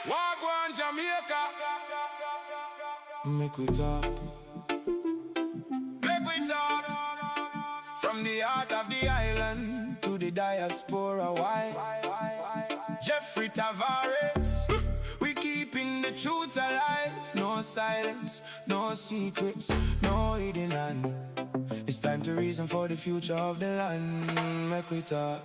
Wagwan Jamaica. Make we talk. Make we talk. From the heart of the island to the diaspora. Why? Jeffrey Tavares. We keeping the truth alive. No silence, no secrets, no hidden hand. It's time to reason for the future of the land. Make we talk.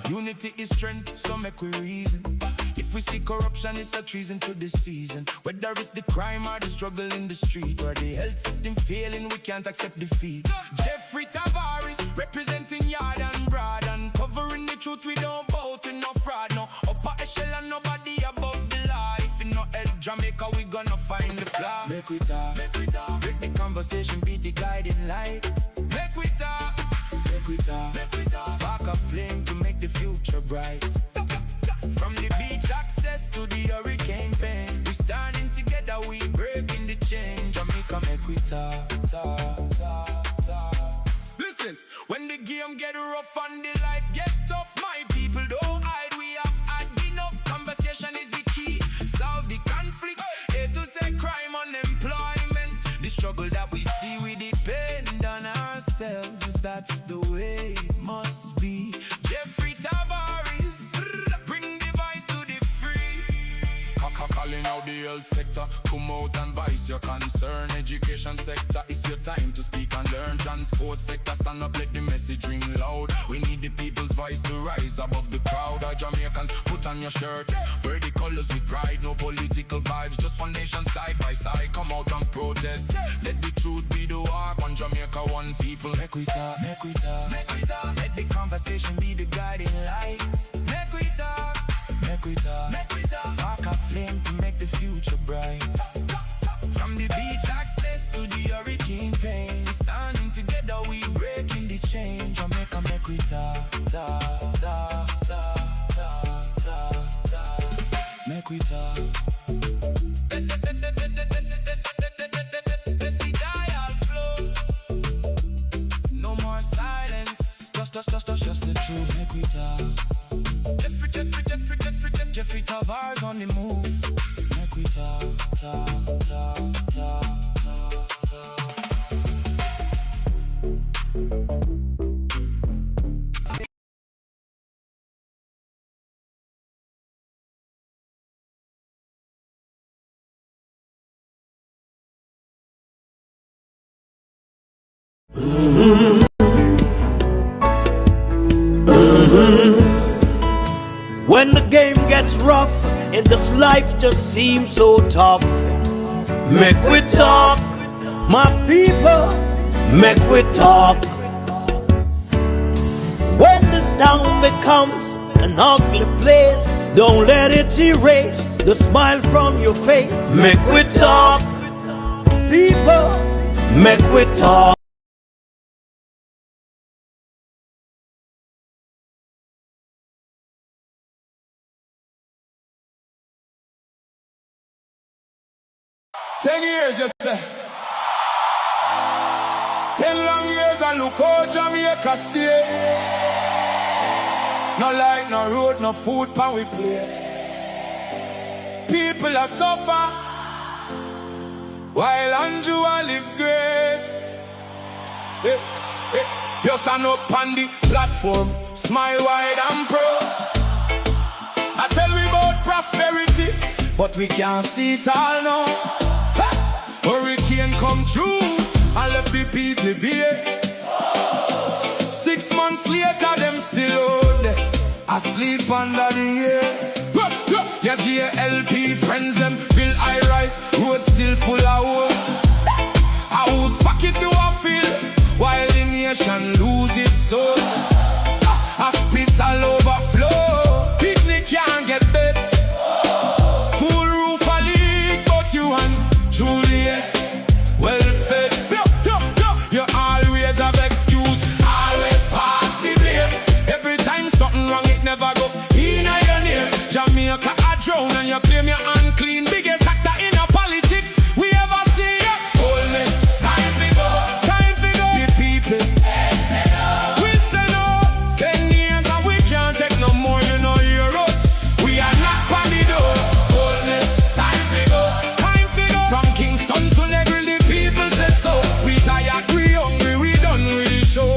Unity is strength, so make we reason. If we see corruption, it's a treason to the season. Whether it's the crime or the struggle in the street, or the health system failing, we can't accept defeat. Jeffrey Tavares, representing yard and broad, and covering the truth, we don't bow to no fraud. No upper echelon, nobody above the law. If you know head Jamaica, we gonna find the flaw. Make we talk, make we talk. Make the conversation be the guiding light. Make we talk, make we talk, make we talk. Spark a flame to make the future bright. From the beach access to the hurricane pain, we standing together, we breaking the chain. Jamaica, make we talk, talk, talk, talk. Listen, when the game get rough and the life get tough, my people don't hide. We have had enough. Conversation is the key. Solve the conflict. A to Z crime, unemployment. The struggle that we see, we depend on ourselves. That's the way it must be. Jeffrey Tavares, bring the voice to the free. Calling out the health sector, come out and voice your concern. Education sector, it's your time to speak and learn. Transport sector, stand up, let the message ring loud. We need the people's voice to rise above the crowd. Our Jamaicans, put on your shirt, wear the colors with pride. No political vibes, just one nation side by side. Come out and protest, let the truth be the walk. One Jamaica, one people. Make we talk, make we talk, make we talk. Let the conversation be the guiding light. Make we talk, make we talk, make we talk. Spark a flame to make the future bright. From the beach access to the hurricane pain, we standing together, we breaking the chain. Jamaica, make we talk, talk, talk, talk, talk, talk, talk. Make we talk. Let the dial flow. No more silence, just the truth. Make we talk. Jeffrey Tavares on the move. Make we talk, talk, talk, talk, talk, talk. When the game gets rough and this life just seems so tough, make we talk, my people, make we talk. When this town becomes an ugly place, don't let it erase the smile from your face. Make we talk, people, make we talk. Years, you say. 10 long years and look how Jamaica stay. No light, no road, no food pan we plate. People are suffer while Andrew live great. Hey, hey. You stand up on the platform, smile wide and proud. I tell we about prosperity, but we can't see it all now. Hurricane come through and left the people bare. 6 months later, them still out there, asleep under the air. Their GLP friends, them build high rise, road still full of hope. House pocket to a fill, while the nation lose its soul. Hospital overflow, picnic can't get bed. School roof a leak, but you and Juliet, well fed. You always have excuse, always pass the blame. Every time something wrong, it never go in your name. Jamaica a drown and you claim you're unclean, biggest actor in a politics we ever see. Boldness, time to go. Time to go. The people, we say no. 10 years and we can't take no more, you know, hear us. We are not on the door. Boldness, time to go. Time to go. From Kingston to Negril, the people say so. We tired, we hungry, we done with the show.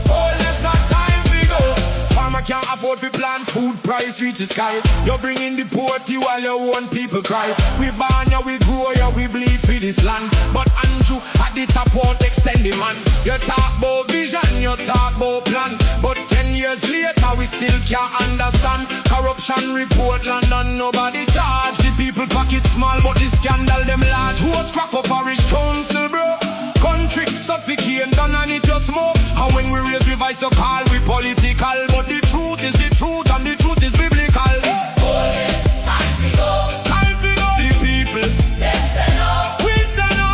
Boldness, time to go. Farmer can't afford to plant, food price reach the sky. You bring in the poverty while your own people cry. We born ya, we grow ya, we bleed for this land. But Andrew at the top won't extend the man. You talk about vision, you talk about plan. But 10 years later we still can't understand. Corruption report London, nobody charge. The people pocket small but the scandal them large. Who's crack up parish council bro? Country suffocate done and it just smoke. And when we raise revise so call we political. But the truth is the truth and the truth is biblical. Boldness, time to go. Time to go. The people, Them say no. we say no.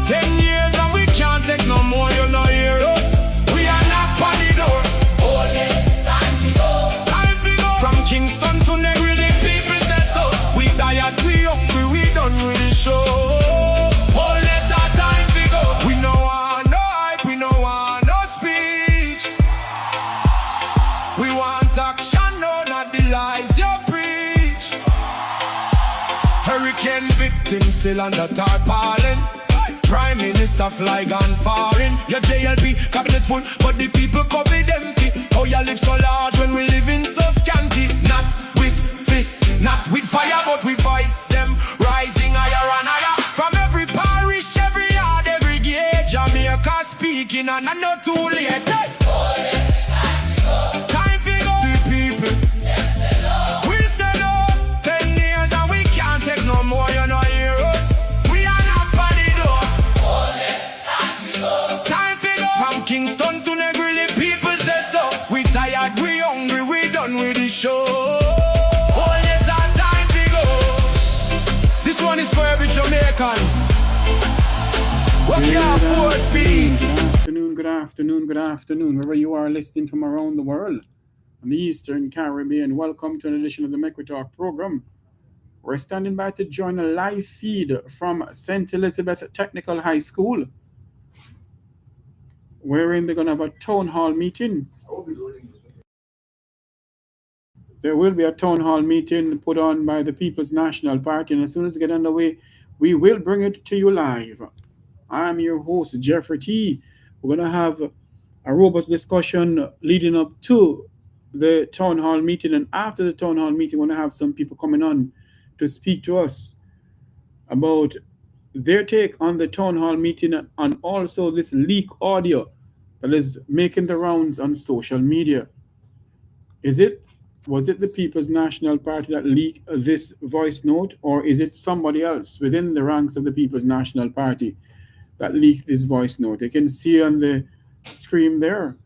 10 years and we can't take no more, you know hear us. We are not on the door. Boldness, time to go. Time to go. From Kingston to Negril, the people say so. We tired, we hungry, we done with the show. Boldness, our time to go. We no want no hype, we no want no speech. We want action, no, not the lies you preach. Hurricane victims still under tarpaulin. Prime Minister fly gone foreign. Your JLP cabinet full, but the people cupboard empty. How you live so large when we live in so scanty? Not with fists, not with fire, but with voice them rising higher and higher. From every parish, every yard, every gate, Jamaica speaking and I know too late. Boldness, time to go. Time to go. The people, Them say no. we say no. 10 years and we can't take no more, you know hear us. We are not on the door. Boldness, time to go. Time to go. From Kingston to Negril, the people say so. We tired, we hungry, we done with the show. Oh yes, our time to go. This one is for every Jamaican. What can't afford feet. Good afternoon, wherever you are listening from around the world. On the Eastern Caribbean, welcome to an edition of the Make We Talk program. We're standing by to join a live feed from St. Elizabeth Technical High School, wherein they're going to have a town hall meeting. There will be a town hall meeting put on by the People's National Party, and as soon as it gets underway, we will bring it to you live. I'm your host, Jeffrey T. We're going to have a robust discussion leading up to the town hall meeting, and after the town hall meeting, we're going to have some people coming on to speak to us about their take on the town hall meeting and also this leak audio that is making the rounds on social media. Was it the People's National Party that leaked this voice note, or is it somebody else within the ranks of the People's National Party that leaked this voice note? You can see on the screen there.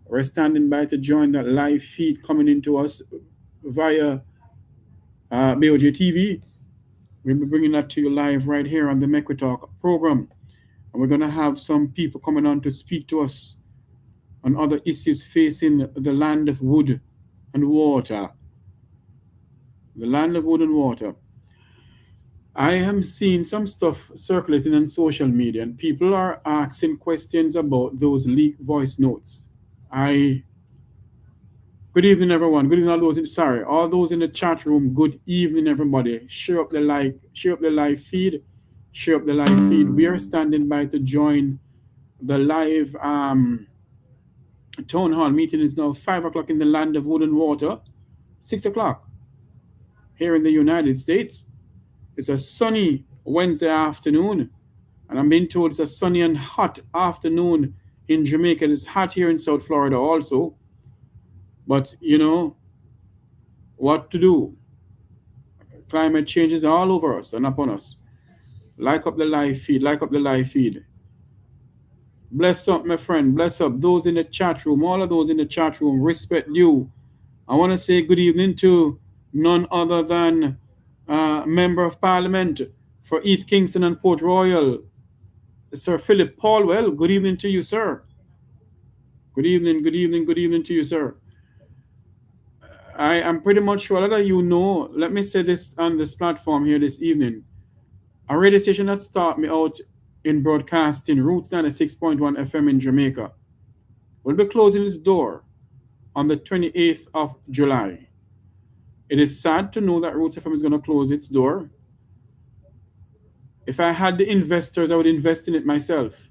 We're standing by to join that live feed coming into us via BOJ TV. We'll be bringing that to you live right here on the Make We Talk program. And we're going to have some people coming on to speak to us on other issues facing the land of wood and water. The land of wood and water. I am seeing some stuff circulating on social media, and people are asking questions about those leaked voice notes. Good evening, everyone. Good evening, all those in the chat room. Good evening, everybody. Share up the live feed. We are standing by to join the live town hall meeting. Is now 5 o'clock in the land of wood and water, 6 o'clock here in the United States. It's a sunny Wednesday afternoon, and I'm being told it's a sunny and hot afternoon in Jamaica. It's hot here in South Florida also, but you know what to do. Climate change is all over us and upon us. Like up the live feed. Bless up, my friend. Bless up those in the chat room. All of those in the chat room. Respect you. I want to say good evening to none other than Member of Parliament for East Kingston and Port Royal, Sir Philip Paulwell. Good evening to you, sir. Good evening to you, sir. I am pretty much sure that you know, let me say this on this platform here this evening. A radio station that started me out in broadcasting, Roots 96.1 FM in Jamaica, will be closing its door on the 28th of July. It is sad to know that Roots FM is going to close its door. If I had the investors, I would invest in it myself.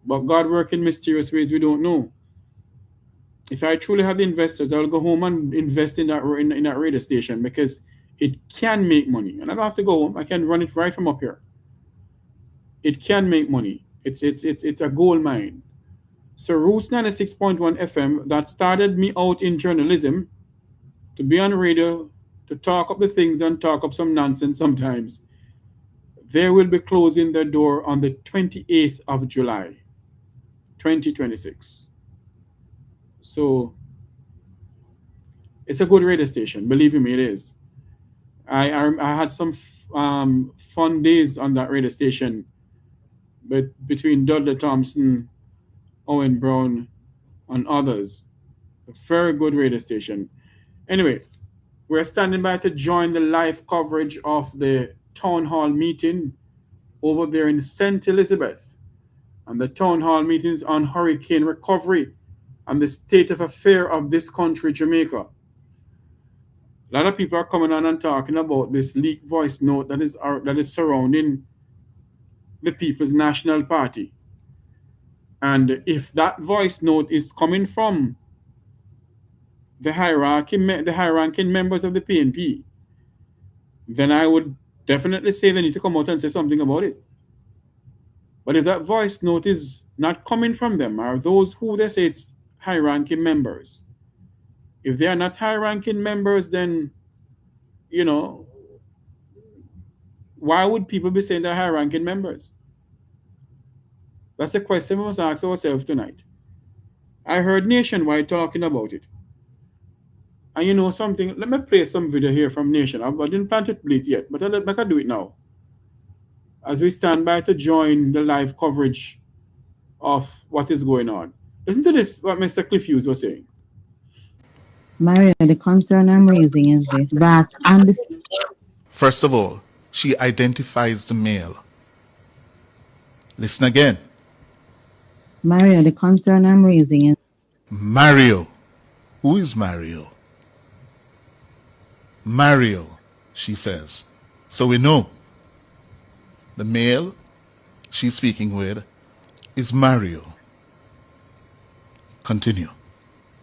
But God works in mysterious ways we don't know. If I truly have the investors, I will go home and invest in that radio station because it can make money. And I don't have to go home. I can run it right from up here. It can make money. It's a gold mine. So Roots 96.1 FM, that started me out in journalism, to be on radio, to talk up the things and talk up some nonsense sometimes. They will be closing their door on the 28th of July, 2026. So it's a good radio station. Believe me, it is. I had some fun days on that radio station, but between Dudley Thompson, Owen Brown, and others. A very good radio station. Anyway, we're standing by to join the live coverage of the Townhall meeting over there in St. Elizabeth. And the Townhall meetings on hurricane recovery and the state of affair of this country, Jamaica. A lot of people are coming on and talking about this leaked voice note that is surrounding the People's National Party. And if that voice note is coming from the high-ranking members of the PNP, then I would definitely say they need to come out and say something about it. But if that voice note is not coming from them, or those who they say it's high-ranking members, if they are not high-ranking members, then, you know, why would people be saying they're high-ranking members? That's a question we must ask ourselves tonight. I heard Nationwide talking about it. And you know something, let me play some video here from Nation. I didn't plan to play it yet, but I can do it now. As we stand by to join the live coverage of what is going on. Listen to this, what Mr. Cliff Hughes was saying. Maria, the concern I'm raising is this, that First of all, she identifies the male. Listen again. Maria, the concern I'm raising is Mario. Who is Mario? Mario, she says. So we know the male she's speaking with is Mario. Continue.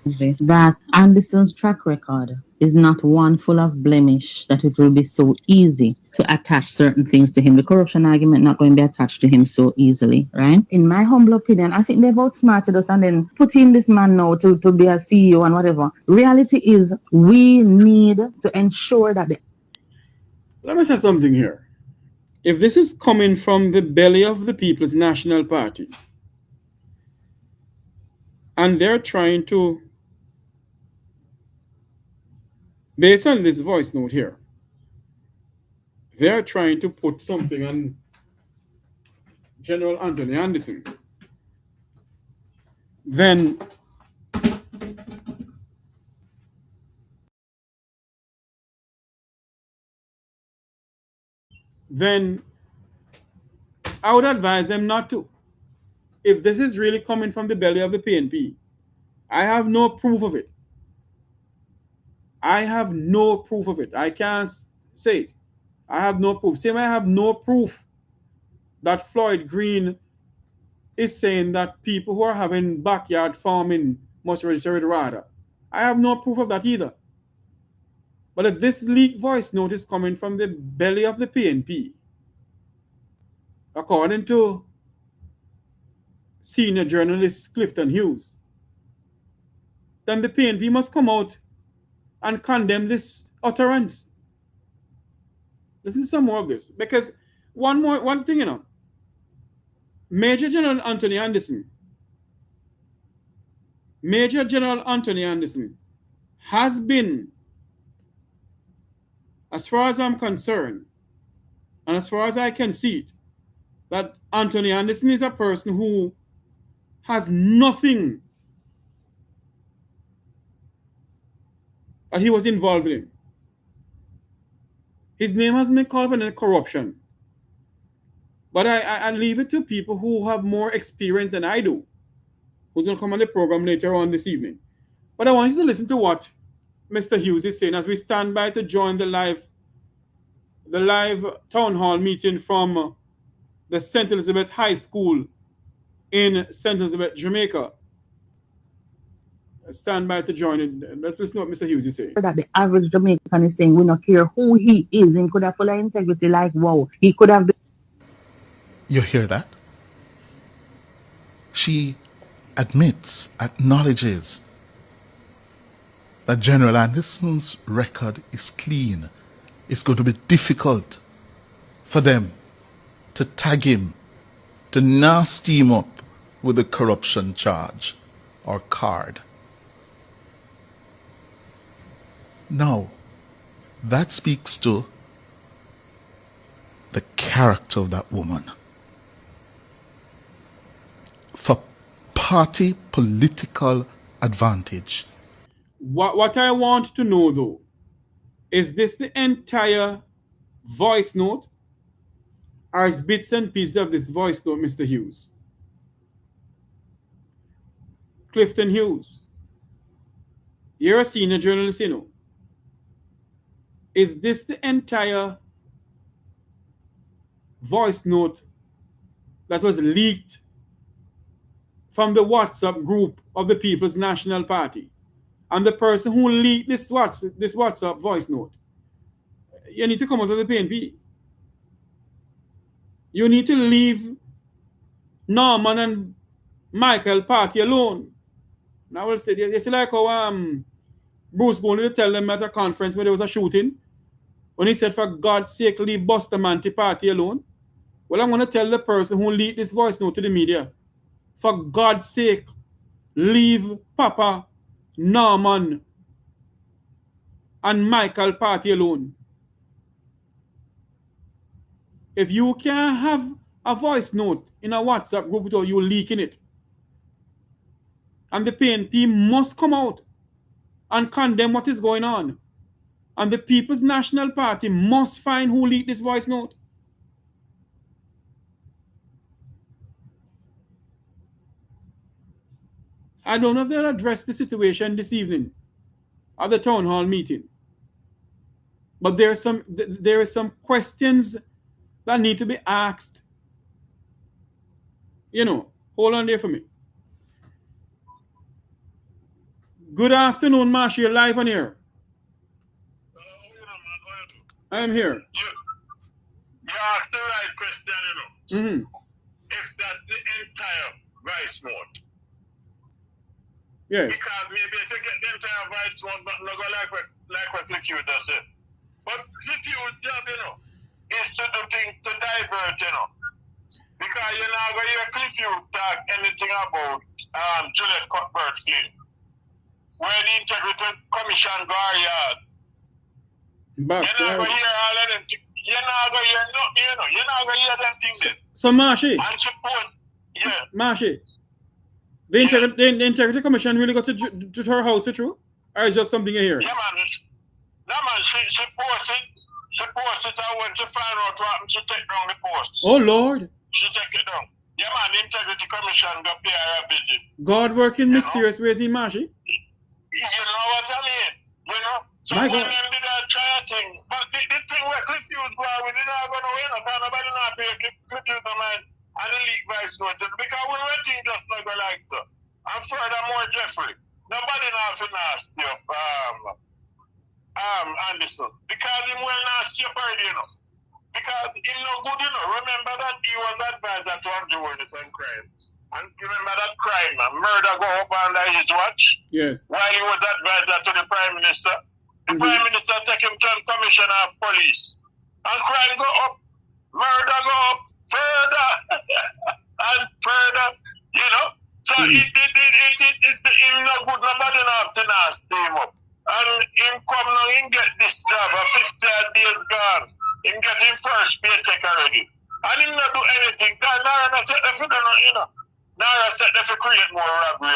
this, that Anderson's track record is not one full of blemish that it will be so easy to attach certain things to him. The corruption argument not going to be attached to him so easily, right? In my humble opinion, I think they've outsmarted us and then put in this man now to be a CEO and whatever. Reality is we need to ensure that Let me say something here. If this is coming from the belly of the People's National Party, and they're trying to, based on this voice note here, they're trying to put something on General Anthony Anderson, then I would advise them not to. If this is really coming from the belly of the PNP, I have no proof of it. I have no proof of it. I can't say it. I have no proof. Same, I have no proof that Floyd Green is saying that people who are having backyard farming must register with RADA. I have no proof of that either. But if this leaked voice note is coming from the belly of the PNP, according to senior journalist Clifton Hughes, then the PNP must come out and condemn this utterance. Listen to some more of this, because one thing, you know, Major General Anthony Anderson has been, as far as I'm concerned, and as far as I can see it, that Anthony Anderson is a person who has nothing that he was involved in. His name hasn't been called up in corruption. But I leave it to people who have more experience than I do, who's going to come on the program later on this evening. But I want you to listen to what Mr. Hughes is saying as we stand by to join the live town hall meeting from the St. Elizabeth High School in St. Elizabeth, Jamaica. Stand by to join it. Let's listen to what Mr. Hughes is saying. That the average Jamaican is saying, we don't care who he is. He could have full of integrity like, wow. He could have been. You hear that? She admits, acknowledges that General Anderson's record is clean. It's going to be difficult for them to tag him, to nasty him up with a corruption charge or card. Now, that speaks to the character of that woman. For party political advantage. What I want to know, though, is this the entire voice note, or is bits and pieces of this voice note, Mr. Hughes? Clifton Hughes, you're a senior journalist, you know. Is this the entire voice note that was leaked from the WhatsApp group of the People's National Party? And the person who leaked this WhatsApp voice note, you need to come out of the PNP. You need to leave Norman and Michael party alone. Now I will say, it's like how Bruce going to tell them at a conference where there was a shooting, when he said, for God's sake, leave Bustamante party alone. Well, I'm going to tell the person who leaked this voice note to the media, for God's sake, leave Papa, Norman, and Michael party alone. If you can't have a voice note in a WhatsApp group without you leaking it, and the PNP must come out and condemn what is going on, and the People's National Party must find who leaked this voice note. I don't know if they'll address the situation this evening at the town hall meeting, but there are some questions that need to be asked. You know, hold on there for me. Good afternoon, Marsha. You're live on here. I am here. You asked the right question, you know. If that's the entire vice note. Yeah. Because maybe if you get the entire vice note, but not go like what Clifford does it. But Clifford's job, you know, is to do things to divert, you know. Because you're not going to hear Clifford talk anything about Juliet Cuthbert Flynn, where the Integrity Commission guard yard. You're not going to hear all of them. You're not going to hear nothing, you know. You're not going to hear them things then. So Marshy. And support, yeah. Marshy. The Integrity Commission really got to her house, is it true? Or is just something you hear? Yeah, man. She posted. She posted and when she find out what happened, she take down the post. Oh, Lord. She take it down. Yeah, man. The Integrity Commission got pay her a visit. God working mysterious ways in Marshy. You know what I mean? You know? So My when God. them did that try thing, but the thing where Clifford go, we did not go nowhere, no, because nobody not pay Clifford no man and the league vice note. Because when we think just not go like that. And furthermore, Jeffrey, nobody not finance the Anderson. Because him well nasty up already, you know. Because him no good, you know. Remember that he was advised to journalists and crime. And remember that crime, murder go up under his watch? Yes. While he was advised to the Prime Minister. The Prime Minister take him to the Commissioner of Police. And crime go up, murder go up further and further, you know. So it no good, nobody not to nasty him up. And him come now, him get this job, a 50 days gone. Him get him first paycheck already. And him not do anything. Because now I said if you don't know, you know. Now I said if you create more robbery,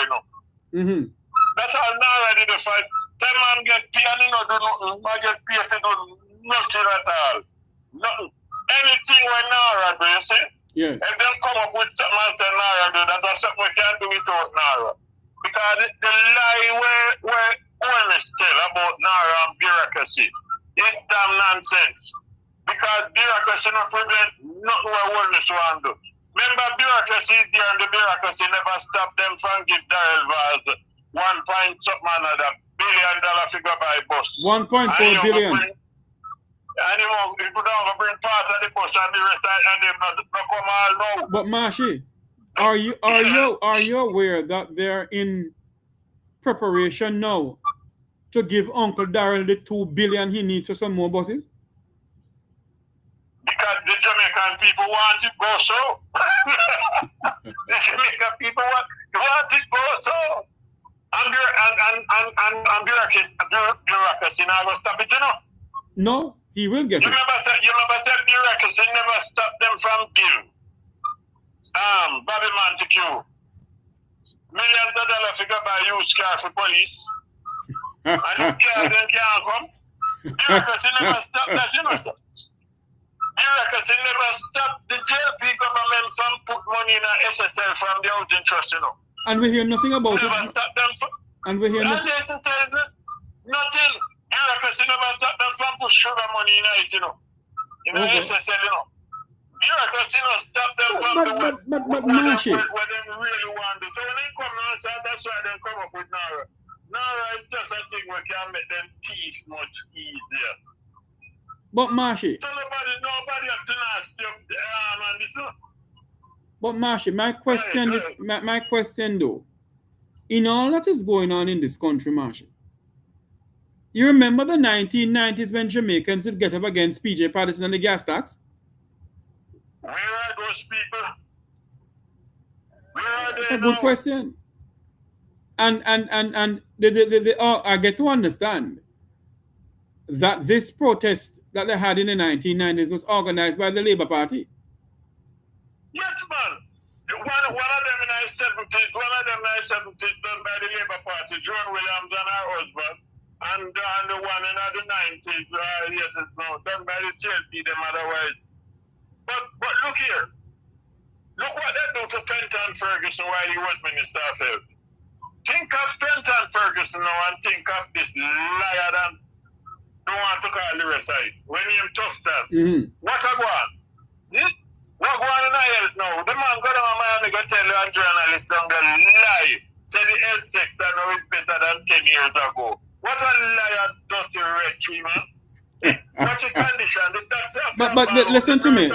you know. That's all now ready to fight Some man get paid and he not do nothing. Man get paid to do nothing at all. Nothing. Anything when Nara do, you see? Yes. If they come up with something and say Nara do, that's something we can't do without Nara. Because the lie where honest tell about Nara and bureaucracy is damn nonsense. Because bureaucracy not prevent nothing where honest want to do. Remember, bureaucracy is there and the bureaucracy never stop them from give Darrell Vaz $1 billion figure by bus. 1.4 billion. And if you don't bring part of the bus and the rest and them not come all now. But Mashi, are you aware that they're in preparation now to give Uncle Darrell the $2 billion he needs for some more buses? Because the Jamaican people want it go so. The Jamaican people want it go so. And bureaucracy now will stop it, you know. No, he will get it. You remember that bureaucracy never stopped them from giving Bobby Montague millions of dollars figure by used car for police. And if cars then can't come. Bureaucracy never stopped that, you know, sir. Bureaucracy never stopped the JLP government from put money in a SSL from the housing trust, you know. And we hear nothing about Never it. stopped them from, And we hear and nothing. the SSL, nothing. Bureaucracy never stopped them from put sugar money in it, you know. In the SSL, you know. Bureaucracy not stop them from But what Mashi, they really want to. So when they come now, that's why they come up with Nara. Nara is just a thing where can make them teeth much easier. but Mashi, So nobody have to nasty up the arm and this. But Mashi, my question though, in all that is going on in this country, Mashi, you remember the 1990s when Jamaicans would get up against PJ Patterson and the gas tax? Where are those people? Where are That's they a good now? question. And I get to understand that this protest that they had in the 1990s was organized by the Labour Party. Yes, man. One of them in the 70s, done by the Labour Party, John Williams and her husband, and the one in the 90s, yes, it's now done by the TLP, them otherwise. But look here. Look what they do to Fenton Ferguson while he was Minister of Health. Think of Fenton Ferguson now and think of this liar and don't want to call the rest of it. When him tough that. What a go on? What go on in the health now? The man got on Miami go tell you a journalist down there lie. Say the health sector now is better than 10 years ago. What a liar, dirty wretch, man. What's the condition? The doctor But listen to me.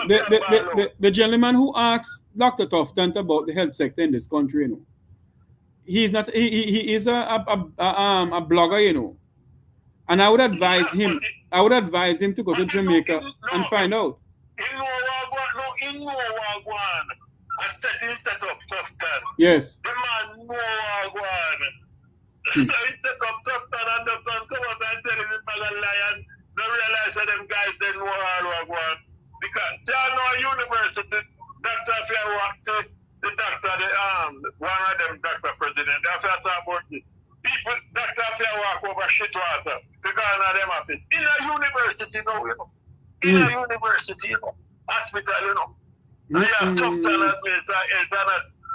The gentleman who asked Dr. Tufton about the health sector in this country, you know, he's not. He is a blogger, you know, and I would advise him. I would advise him to go to Jamaica and find out. In no one. I said he set up Tufton. Yes. The man no one. He set up Tufton and Tufton come up and tell him he's not a liar. They realize that them guys didn't know how to work. Because they are no university. Dr. Fairwalk, the doctor, one of them doctor president, they have to talk about it. People, Dr. Fairwalk over shit water to go in them office. In a university, you know. In a university, you know. Hospital, you know. And you have tough talent,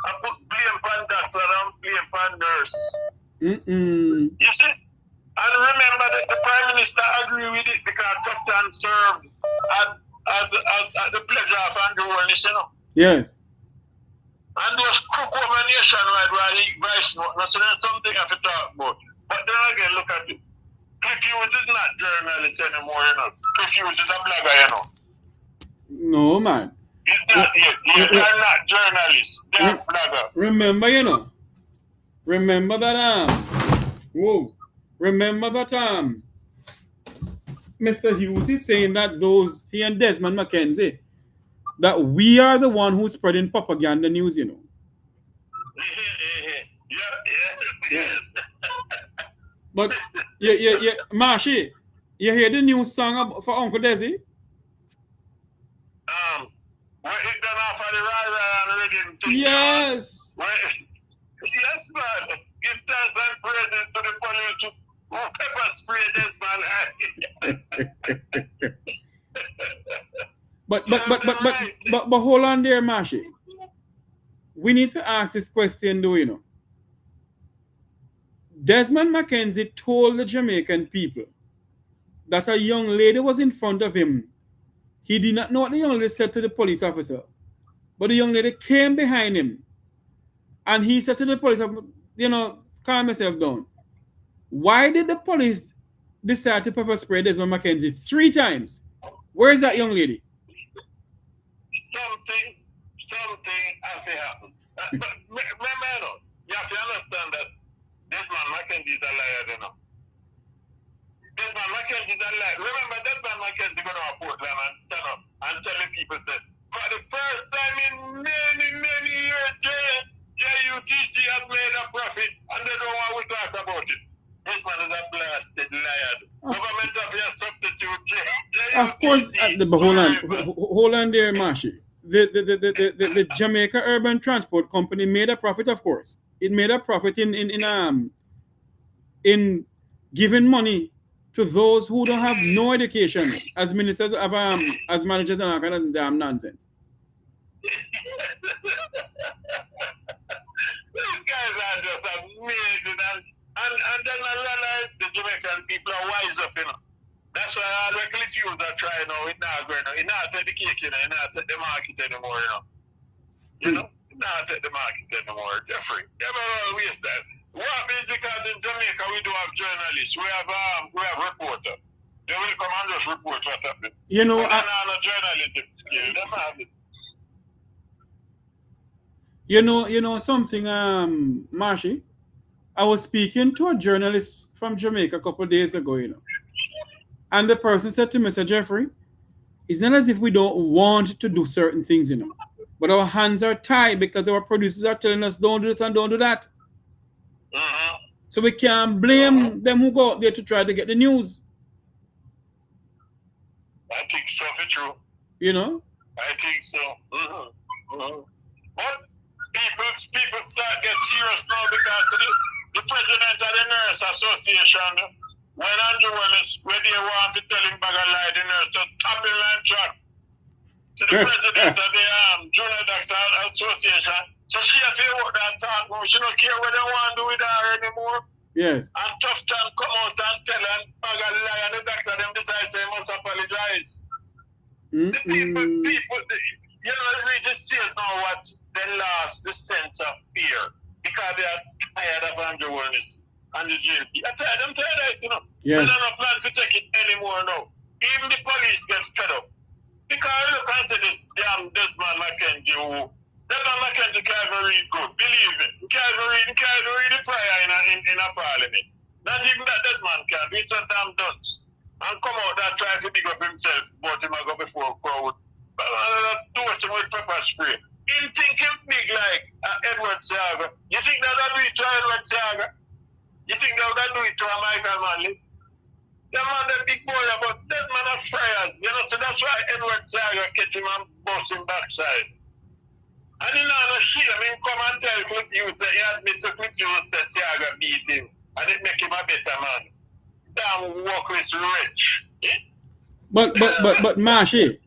I put blame on doctor and blame on nurse. You see? And remember that the Prime Minister agreed with it because Tufton served at the pleasure of Andrew Holness, you know. Yes. And those crook women nationwide where he vice note, so there's something I have to talk about. But then again, look at it. Cliff Hughes is not journalist anymore, you know. Cliff Hughes is a blogger, you know. No, man. He's not yet. They're not journalists. They're blogger. Remember, you know. Remember that Mr. Hughes is saying that he and Desmond McKenzie, that we are the one who's spreading propaganda news, you know. Yes. But yeah, Mashi, you hear the new song for Uncle Desi? Where it done off of the Rara and Reading thing. Yes. Yes, man. Give thanks and praises to the police Who pepper spray this man? But hold on there, Mashi. We need to ask this question, though, you know. Desmond Mackenzie told the Jamaican people that a young lady was in front of him. He did not know what the young lady said to the police officer. But the young lady came behind him. And he said to the police, you know, calm yourself down. Why did the police decide to pepper spray Desmond Mackenzie 3 times? Where is that young lady? Something has to happen. But remember, you have to understand that Desmond Mackenzie is a liar, you know. Desmond Mackenzie is a liar. Remember, Desmond Mackenzie going to Portland and stand up and telling people, say, for the first time in many years, JUTC has made a profit and they don't want to talk about it. This man is a blasted liar. Government of your substitute, of course, but hold on there, Mashi. The Jamaica Urban Transport Company made a profit, of course. It made a profit in giving money to those who don't have no education as ministers of as managers and all kind of damn nonsense. These guys are just amazing, and then I realize the Jamaican people are wise up, you know. That's why all the Cliffies are trying now. It's not going on. It's not take the cake, you know. It's not take the market anymore, you know. You know, it's not take the market anymore. Jeffrey, never waste that. What is because in Jamaica we do have journalists. We have reporters. They will come and just report what happened. You know, they're not a journalistic skill. They don't have it. You know something, Mashi? I was speaking to a journalist from Jamaica a couple of days ago, you know. And the person said to me, Mr. Jeffrey, it's not as if we don't want to do certain things, you know. But our hands are tied because our producers are telling us don't do this and don't do that. Mm-hmm. So we can't blame them who go out there to try to get the news. I think so, for true. You know? I think so. Mm-hmm. Mm-hmm. But people start get serious now because the president of the Nurse Association, when Andrew Wallace, when they want to tell him bag a lie, the nurse just tap him and track to the president of the Junior Doctor Association. So she has to work that talk, she don't care what they want to do with her anymore. Yes. And Tufton come out and tell him bag a lie, and the doctor them decide they must apologize. The people, you know, it's really just now what they lost the sense of fear because they are tired of Andrew Wallace. And the GLP. I'm tired, you know. Yes. They don't plan to take it anymore now. Even the police get fed up. Because look at this damn Desmond Mackenzie Desmond Mackenzie can't even read good. Believe me. He can't even read the prayer in a parliament. Not even that Desmond can. He's a damn dunce. And come out there trying to big up himself, but him go before crowd. But do it with pepper spray. Him thinking big like Edward Saga. You think that'll be to Edward Saga? You think they'll do it to a Michael Manley? That man, that big boy, but that man is fired. You know, so that's why Edward Saga catch him and bust him backside. And he not a shit. I mean, come and tell Cliff Youth, he admit to Cliff Youth that Saga beat him. And it make him a better man. Damn workless rich. But Mashi,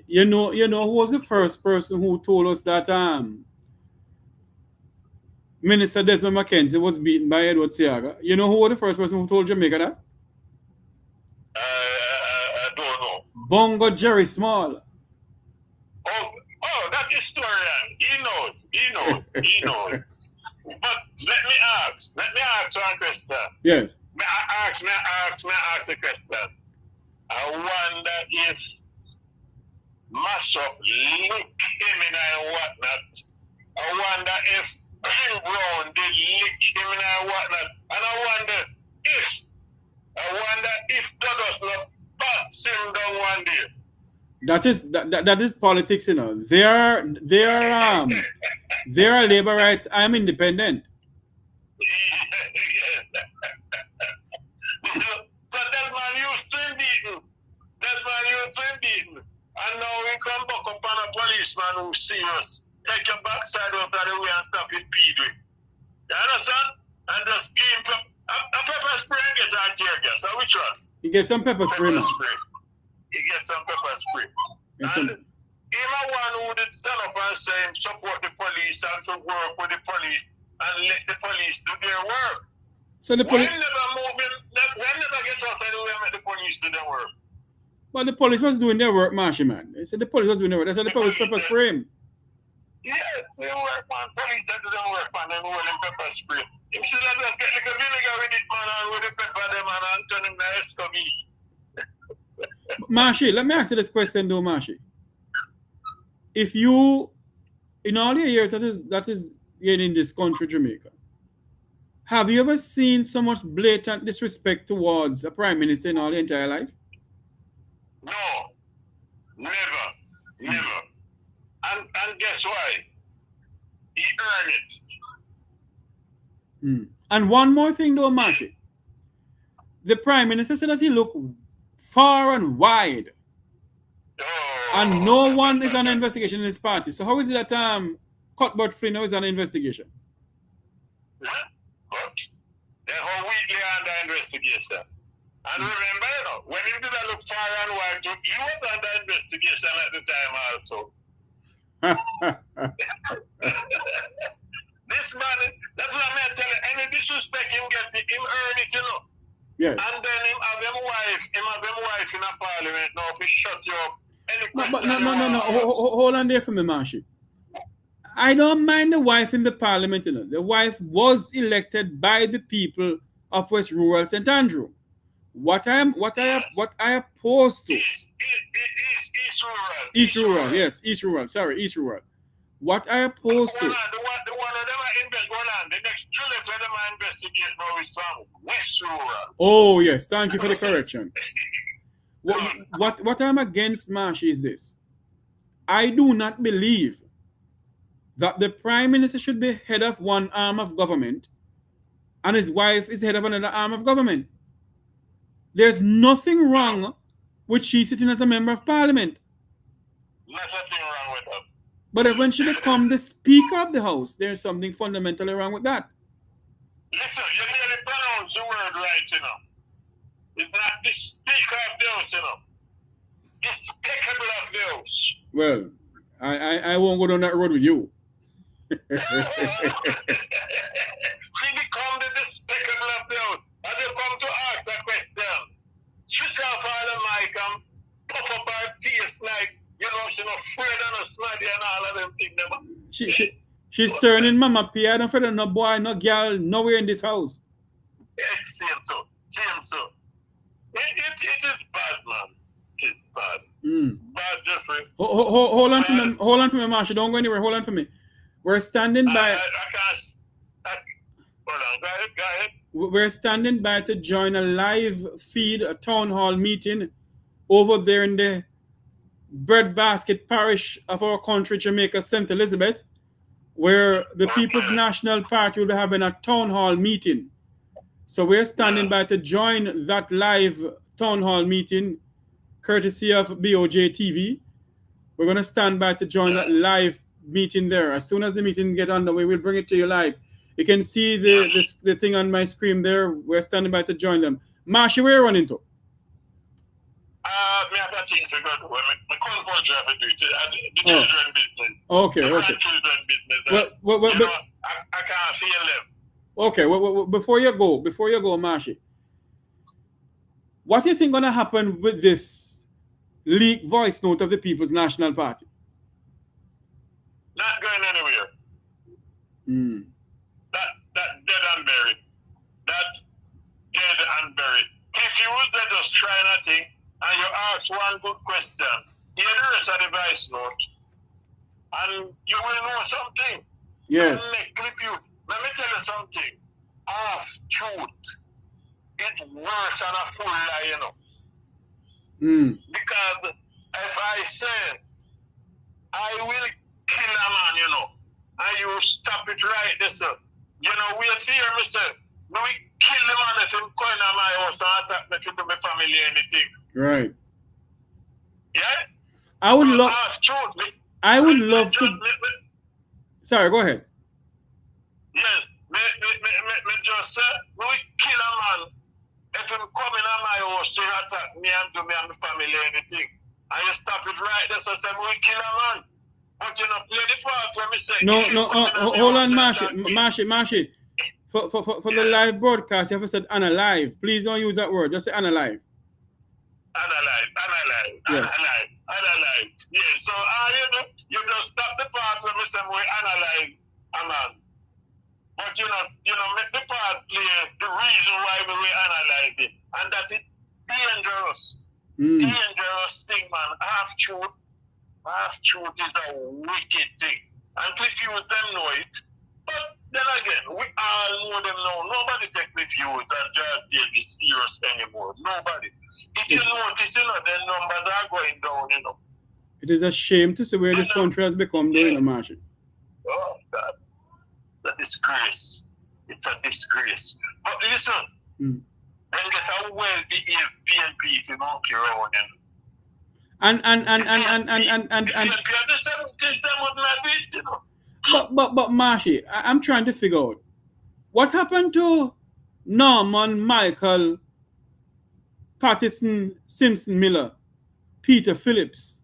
you know who was the first person who told us that Minister Desmond Mackenzie was beaten by Edward Seaga? You know who was the first person who told Jamaica that? I don't know. Bongo Jerry Small. Oh, that historian. He knows. But let me ask one question. Yes. May I ask a question? I wonder if Mashup licked him and whatnot. I wonder if Jim Brown did lick him and whatnot. And I wonder if Douglas not bats him down one day. That is politics, you know. They are labor rights. I'm independent. So that man used to be beaten. And now we come back upon a policeman who's serious. Take your backside out of the way and stop it, Pedro. You understand? And just give him A pepper spray and get a tear gas. So which one? You get some pepper spray Pepper now. spray. He get some pepper spray. Get And some- him a one who did stand up and say him support the police and to work with the police and let the police do their work. So the When police, never moving, when never get out anywhere and make the police do their work. but the police was doing their work, Marshy, man. They said the police was doing their work. That's why the police pepper spray him. Yeah, they work on police and do their work on them rolling pepper spray. Him should have just get like a vinegar with it, man, and with the pepper them and turn him the SCOB. Marshy, let me ask you this question though, Marshy. If you, in all your years that is in this country, Jamaica, have you ever seen so much blatant disrespect towards a prime minister in all your entire life? No, never. And guess why? He earned it. And one more thing though, Marshy. The prime minister said that he looked far and wide, Oh, and no one is on investigation in his party. So how is it that Cuthbert Flynn is on investigation? Yeah, but then how weekly under investigation. And remember, you know, when he did that look far and wide, too, he was under investigation at the time also. This man, that's what I'm telling you. Any disrespect him get, him earn it, you know. Yes. And then him have him wife in a parliament now if he shut you up. Any But question no. you want. Hold on there for me, Marshy. I don't mind the wife in the parliament, you know. The wife was elected by the people of West Rural St. Andrew. What I oppose to East Rural. East Rural, yes, East Rural. Sorry, East Rural. What I oppose The to one of them are invest going on. The next Juliet where them are investigate now is from West Rural. Oh yes, thank you for the correction. What I'm against, Marshy, is this. I do not believe that the prime minister should be head of one arm of government and his wife is head of another arm of government. There's nothing wrong with she sitting as a member of parliament. Nothing wrong with that. But when she become the speaker of the house, there's something fundamentally wrong with that. Listen, you nearly pronounce the word right, you know. It's not the speaker of the house, you know. It's despicable of the house. Well, I won't go down that road with you. She become the despicable of the house. And you come to ask a question. Switch off all the mic and puff up her face like, you know, she's not afraid of no snotty and all of them things. She's turning Mama P. I don't feel no boy, no girl, nowhere in this house. Same so. It is bad, man. It's bad. Bad, Jeffrey. Hold on for me, Marsha. Don't go anywhere. Hold on for me. We're standing by. I can't. Hold on. Go ahead. We're standing by to join a live feed, a town hall meeting over there in the breadbasket parish of our country, Jamaica, St. Elizabeth, where the People's National Party will be having a town hall meeting. So we're standing by to join that live town hall meeting, courtesy of BOJ TV. We're going to stand by to join that live meeting there. As soon as the meeting get underway, we'll bring it to you live. You can see the thing on my screen there. We're standing by to join them. Marsha, where are you running to? Me have a thing to go to. My convoy driver do it. The children business. Okay. The children business. Well, you know, I can't feel them. Okay, well, before you go, Marshy, what do you think gonna happen with this leaked voice note of the People's National Party? Not going anywhere. That dead and buried. That dead and buried. If you would let us try nothing and you ask one good question, hear the rest of the voice note, and you will know something. Yes. Let me tell you something. Half truth is worse than a full lie, you know. Because if I say I will kill a man, you know, and you stop it right there, sir. You know, wait here, mister. No, we kill the man if him come in my house and attack me to my family or anything. Right. Yeah? I would love to. Sorry, go ahead. Yes. Me just say, we kill a man. If him come in on my house, he attack me and do me and my family anything. And you stop it right there, so say, we kill a man. But you know, play the part when me say, hold on, Marshy. For the live broadcast, you have to say unalive. Please don't use that word. Just say unalive. Unalive. Yeah, so you just stop the part when me say, we unalive a man. But you know, make the part clear the reason why we were analyzing, and that it's dangerous. Dangerous thing, man. Half-truth is a wicked thing. And Clifford them know it. But then again, we all know them now. Nobody take Clifford and just take it serious anymore. Nobody. If you notice, the numbers are going down, It is a shame to see where this country has become, though, Marshall. Oh, God. A disgrace. It's a disgrace. But listen, then get a well-behaved PNP to knock you around. But Marshy, I'm trying to figure out what happened to Norman Michael Patterson Simpson Miller, Peter Phillips,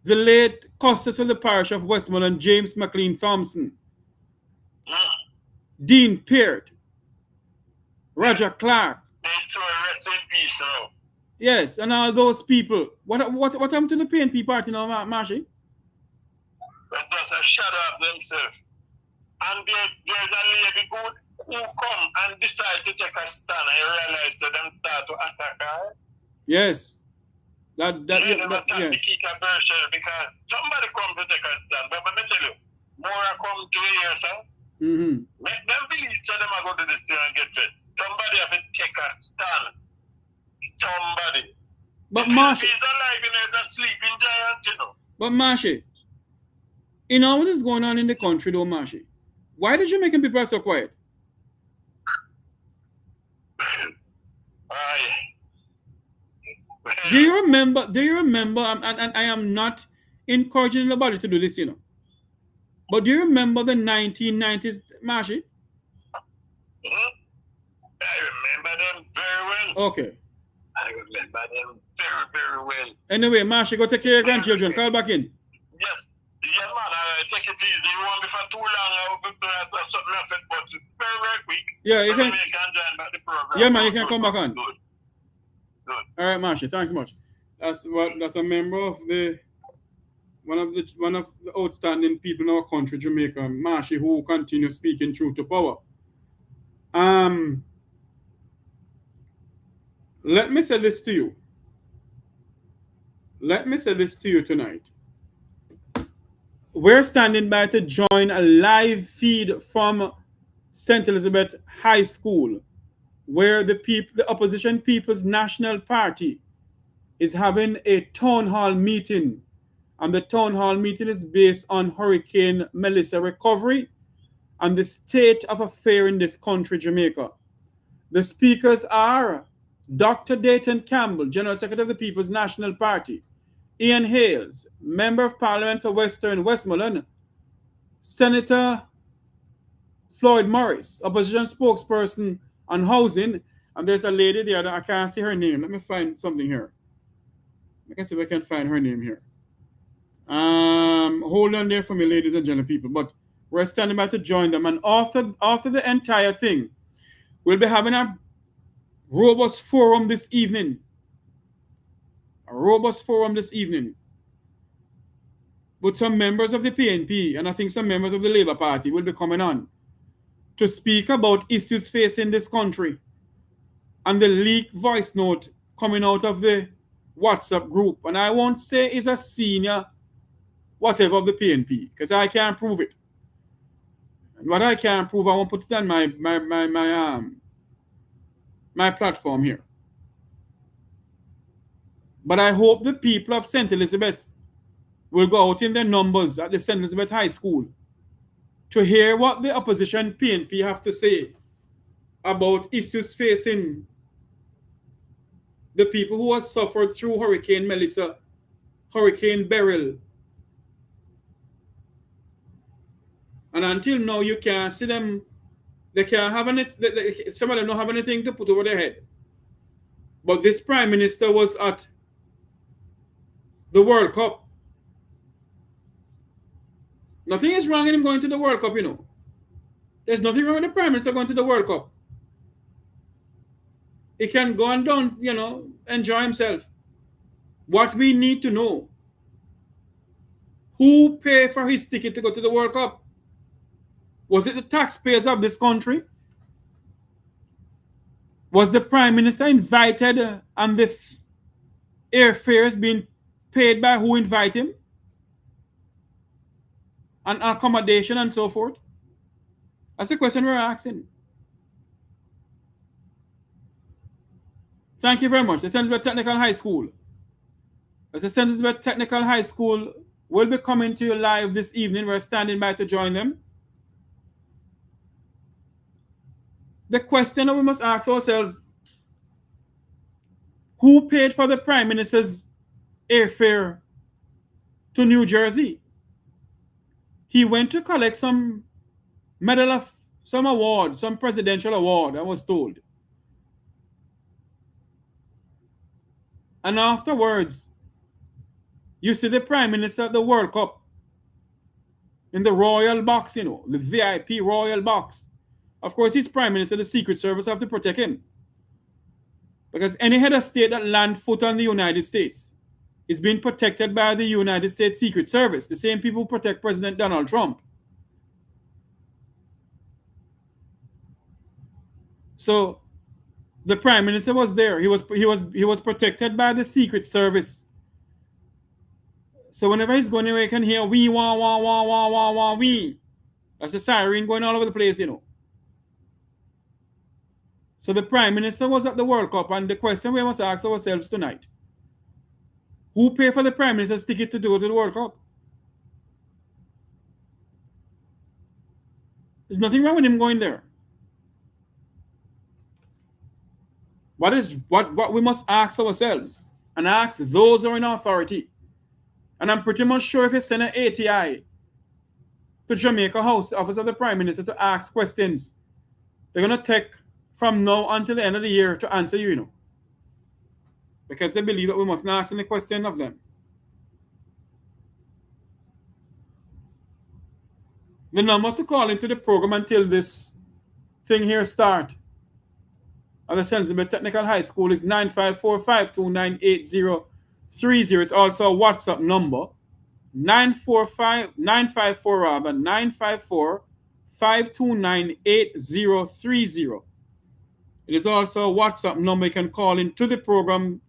the late Custis of the parish of Westmoreland, James McLean Thompson, Dean Peart, Roger Clark. They still rest in peace now. Yes, and all those people. What happened to the PNP party now, Marshy? But that's a shadow of themselves. And there's a lady who come and decide to take a stand and realize that them start to attack her. Yes. Yes. Because somebody come to take a stand. But let me tell you, more come to here, sir. Make them believe that them are going to this thing and get fit. Somebody have to take a stand. Somebody. But Marshy. He's alive in a sleeping giant, But Marshy, what is going on in the country though, Marshy? Why did Jamaican people are so quiet? Do you remember, and I am not encouraging anybody to do this, but do you remember the 1990s, Marshy? I remember them very well. Okay. I remember them very, very well. Anyway, Marshy, go take care of your grandchildren. Call back in. Yes. Yeah, man, I take it easy. You want me for too long, I will be doing something nothing, but very, very quick. Yeah, you can join back the program. Yeah, man, you can come back on. Good. All right, Marshy, thanks much. That's a member of one of the outstanding people in our country, Jamaica, Marshy, who continues speaking truth to power. Let me say this to you. Let me say this to you tonight. We're standing by to join a live feed from St. Elizabeth High School, where the Opposition People's National Party is having a town hall meeting. And the town hall meeting is based on Hurricane Melissa recovery and the state of affairs in this country, Jamaica. The speakers are Dr. Dayton Campbell, General Secretary of the People's National Party, Ian Hayles, Member of Parliament for Western Westmoreland, Senator Floyd Morris, Opposition Spokesperson on Housing, and there's a lady there that I can't see her name. Let me find something here. I can see if I can find her name here. Hold on there for me, ladies and gentlemen, people. But we're standing by to join them. And after the entire thing, we'll be having a robust forum this evening. With some members of the PNP and I think some members of the Labour Party will be coming on to speak about issues facing this country and the leaked voice note coming out of the WhatsApp group. And I won't say it's a senior whatever of the PNP because I can't prove it. And what I can't prove, I won't put it on my platform here. But I hope the people of St. Elizabeth will go out in their numbers at the St. Elizabeth High School to hear what the opposition PNP have to say about issues facing the people who have suffered through Hurricane Melissa, Hurricane Beryl. And until now, you can't see them They can't have anything. Some of them don't have anything to put over their head. But this prime minister was at the World Cup. Nothing is wrong in him going to the World Cup, you know. There's nothing wrong with the prime minister going to the World Cup. He can go and don't, you know, enjoy himself. What we need to know, who paid for his ticket to go to the World Cup? Was it the taxpayers of this country? Was the prime minister invited and the airfares being paid by who invite him? And accommodation and so forth? That's the question we're asking. Thank you very much. The St. Elizabeth Technical High School. As the St. Elizabeth Technical High School will be coming to you live this evening. We're standing by to join them. The question that we must ask ourselves, who paid for the Prime Minister's airfare to New Jersey? He went to collect some medal of some award, some presidential award, I was told. And afterwards, you see the Prime Minister at the World Cup in the royal box, you know, the VIP royal box. Of course, he's Prime Minister, the Secret Service have to protect him. Because any head of state that land foot on the United States is being protected by the United States Secret Service, the same people who protect President Donald Trump. So the Prime Minister was there. He was protected by the Secret Service. So whenever he's going away, you can hear wee wah wah wah wah wah wah wee. That's the siren going all over the place, you know. So the Prime Minister was at the World Cup, and the question we must ask ourselves tonight, who paid for the Prime Minister's ticket to go to the World Cup? There's nothing wrong with him going there. What we must ask ourselves and ask those who are in authority. And I'm pretty much sure if you send an ATI to Jamaica House, Office of the Prime Minister, to ask questions, they're going to take from now until the end of the year to answer you, you know. Because they believe that we must not ask any question of them. The numbers to call into the program until this thing here start at the St. Elizabeth Technical High School is 954-529-8030. It's also a WhatsApp number. 954-529-8030. It is also a WhatsApp number you can call into the program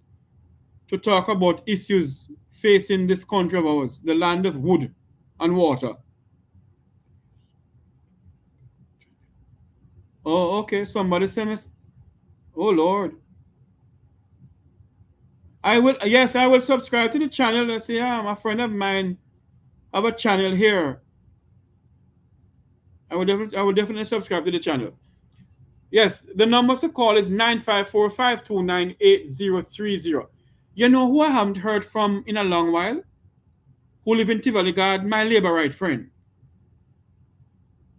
to talk about issues facing this country of ours, the land of wood and water. Oh, okay. Somebody sent us. Oh, Lord. I will subscribe to the channel. I say, yeah, a friend of mine have a channel here. I will definitely subscribe to the channel. Yes, the number to call is 954-529-8030. You know who I haven't heard from in a long while? Who live in Tivoli Garden? My labor right friend.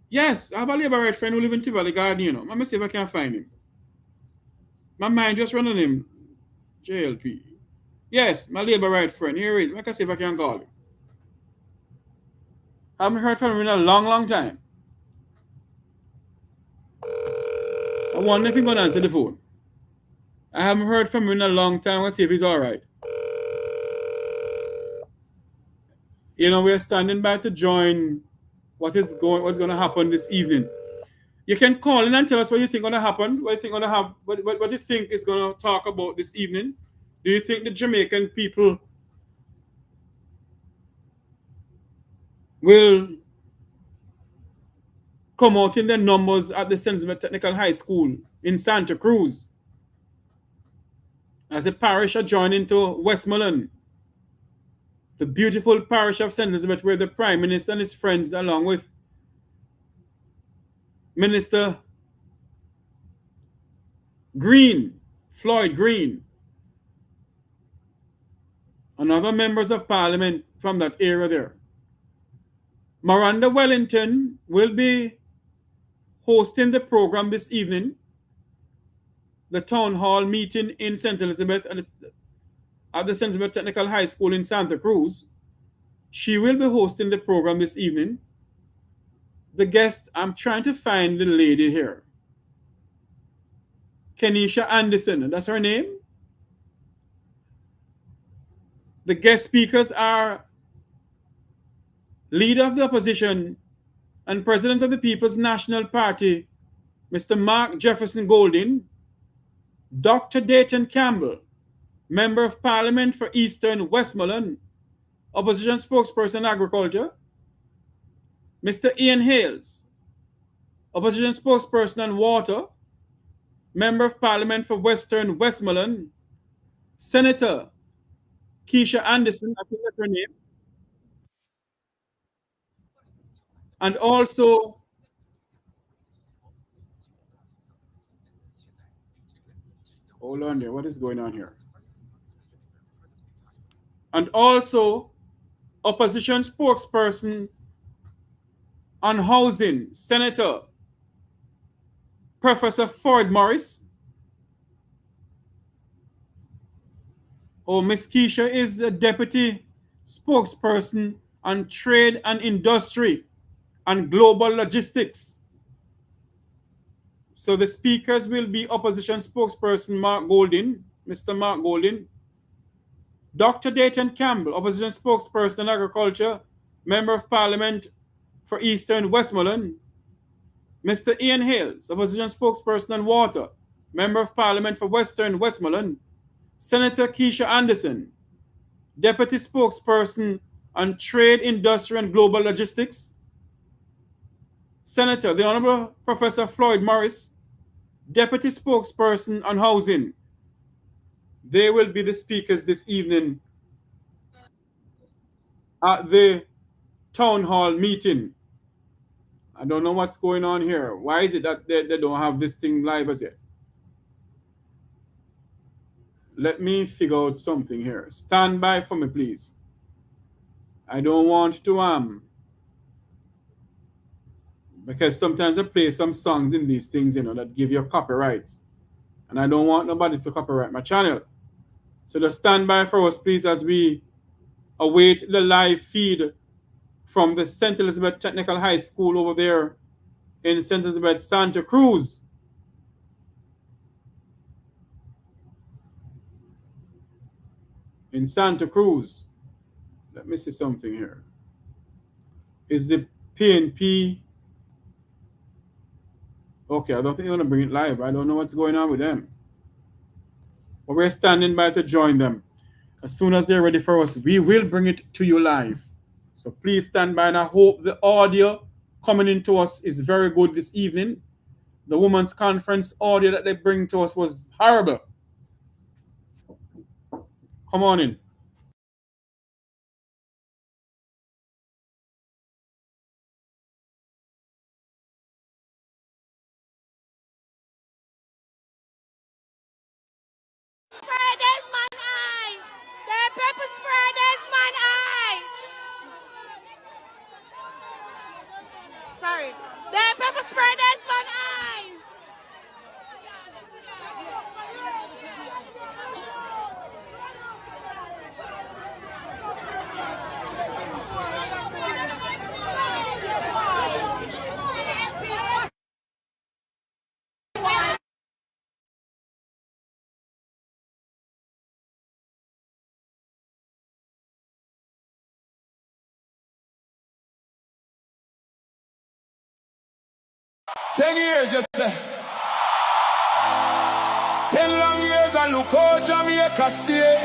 Yes, I have a labor right friend who live in Tivoli Garden, you know. Let me see if I can find him. My mind just running him. JLP. Yes, my labor right friend. Here he is. Let me see if I can call him. I haven't heard from him in a long, long time. I wonder if he's going to answer the phone. I haven't heard from him in a long time. Let's see if he's all right. You know, we're standing by to join what's going to happen this evening. You can call in and tell us what you think going to happen. What you think is going to talk about this evening. Do you think the Jamaican people will come out in their numbers at the St. Elizabeth Technical High School in Santa Cruz as a parish adjoining to Westmoreland, the beautiful parish of St. Elizabeth, where the Prime Minister and his friends, along with Minister Green, Floyd Green, and other members of Parliament from that area there. Miranda Wellington will be hosting the program this evening, the town hall meeting in St. Elizabeth at the St. Elizabeth Technical High School in Santa Cruz. She will be hosting the program this evening. The guest, I'm trying to find the lady here. Kenisha Anderson, that's her name. The guest speakers are Leader of the Opposition and President of the People's National Party, Mr. Mark Jefferson Golding, Dr. Dayton Campbell, Member of Parliament for Eastern Westmoreland, Opposition Spokesperson Agriculture, Mr. Ian Hayles, Opposition Spokesperson on Water, Member of Parliament for Western Westmoreland, Senator Kisha Anderson, I think that's her name, and also hold on there, what is going on here? And also opposition spokesperson on housing, Senator Professor Floyd Morris. Miss Kisha is a deputy spokesperson on trade and industry and global logistics. So the speakers will be opposition spokesperson Mark Golding, Mr. Mark Golding, Dr. Dayton Campbell, opposition spokesperson on agriculture, Member of Parliament for Eastern Westmoreland, Mr. Ian Hayles, opposition spokesperson on water, Member of Parliament for Western Westmoreland, Senator Kisha Anderson, deputy spokesperson on trade, industry, and global logistics, Senator, the Honorable Professor Floyd Morris, deputy spokesperson on housing. They will be the speakers this evening at the town hall meeting. I don't know what's going on here. Why is it that they don't have this thing live as yet? Let me figure out something here. Stand by for me, please. I don't want to because sometimes I play some songs in these things, that give you copyrights. And I don't want nobody to copyright my channel. So just stand by for us, please, as we await the live feed from the St. Elizabeth Technical High School over there in St. Elizabeth, Santa Cruz. In Santa Cruz. Let me see something here. Is the PNP... Okay, I don't think they're going to bring it live. I don't know what's going on with them. But we're standing by to join them. As soon as they're ready for us, we will bring it to you live. So please stand by, and I hope the audio coming into us is very good this evening. The women's conference audio that they bring to us was horrible. Come on in. Sorry. The pepper spray this man eye. Ten years, you say. 10 long years and look how Jamaica stay.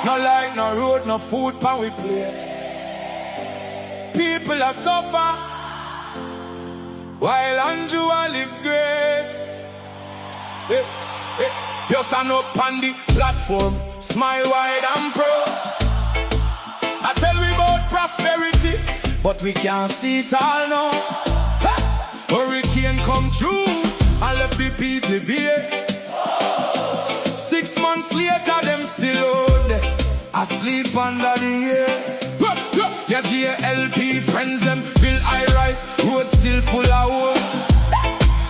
No light, no road, no food pan we plate. People are suffer while Andrew live great. Hey, hey. You stand up on the platform, smile wide and proud. I tell we about prosperity, but we can't see it all now. Hurricane come through and left the people here. 6 months later, them still out there, asleep under the air. Their GLP friends them build high-rise rise, road still full of hope.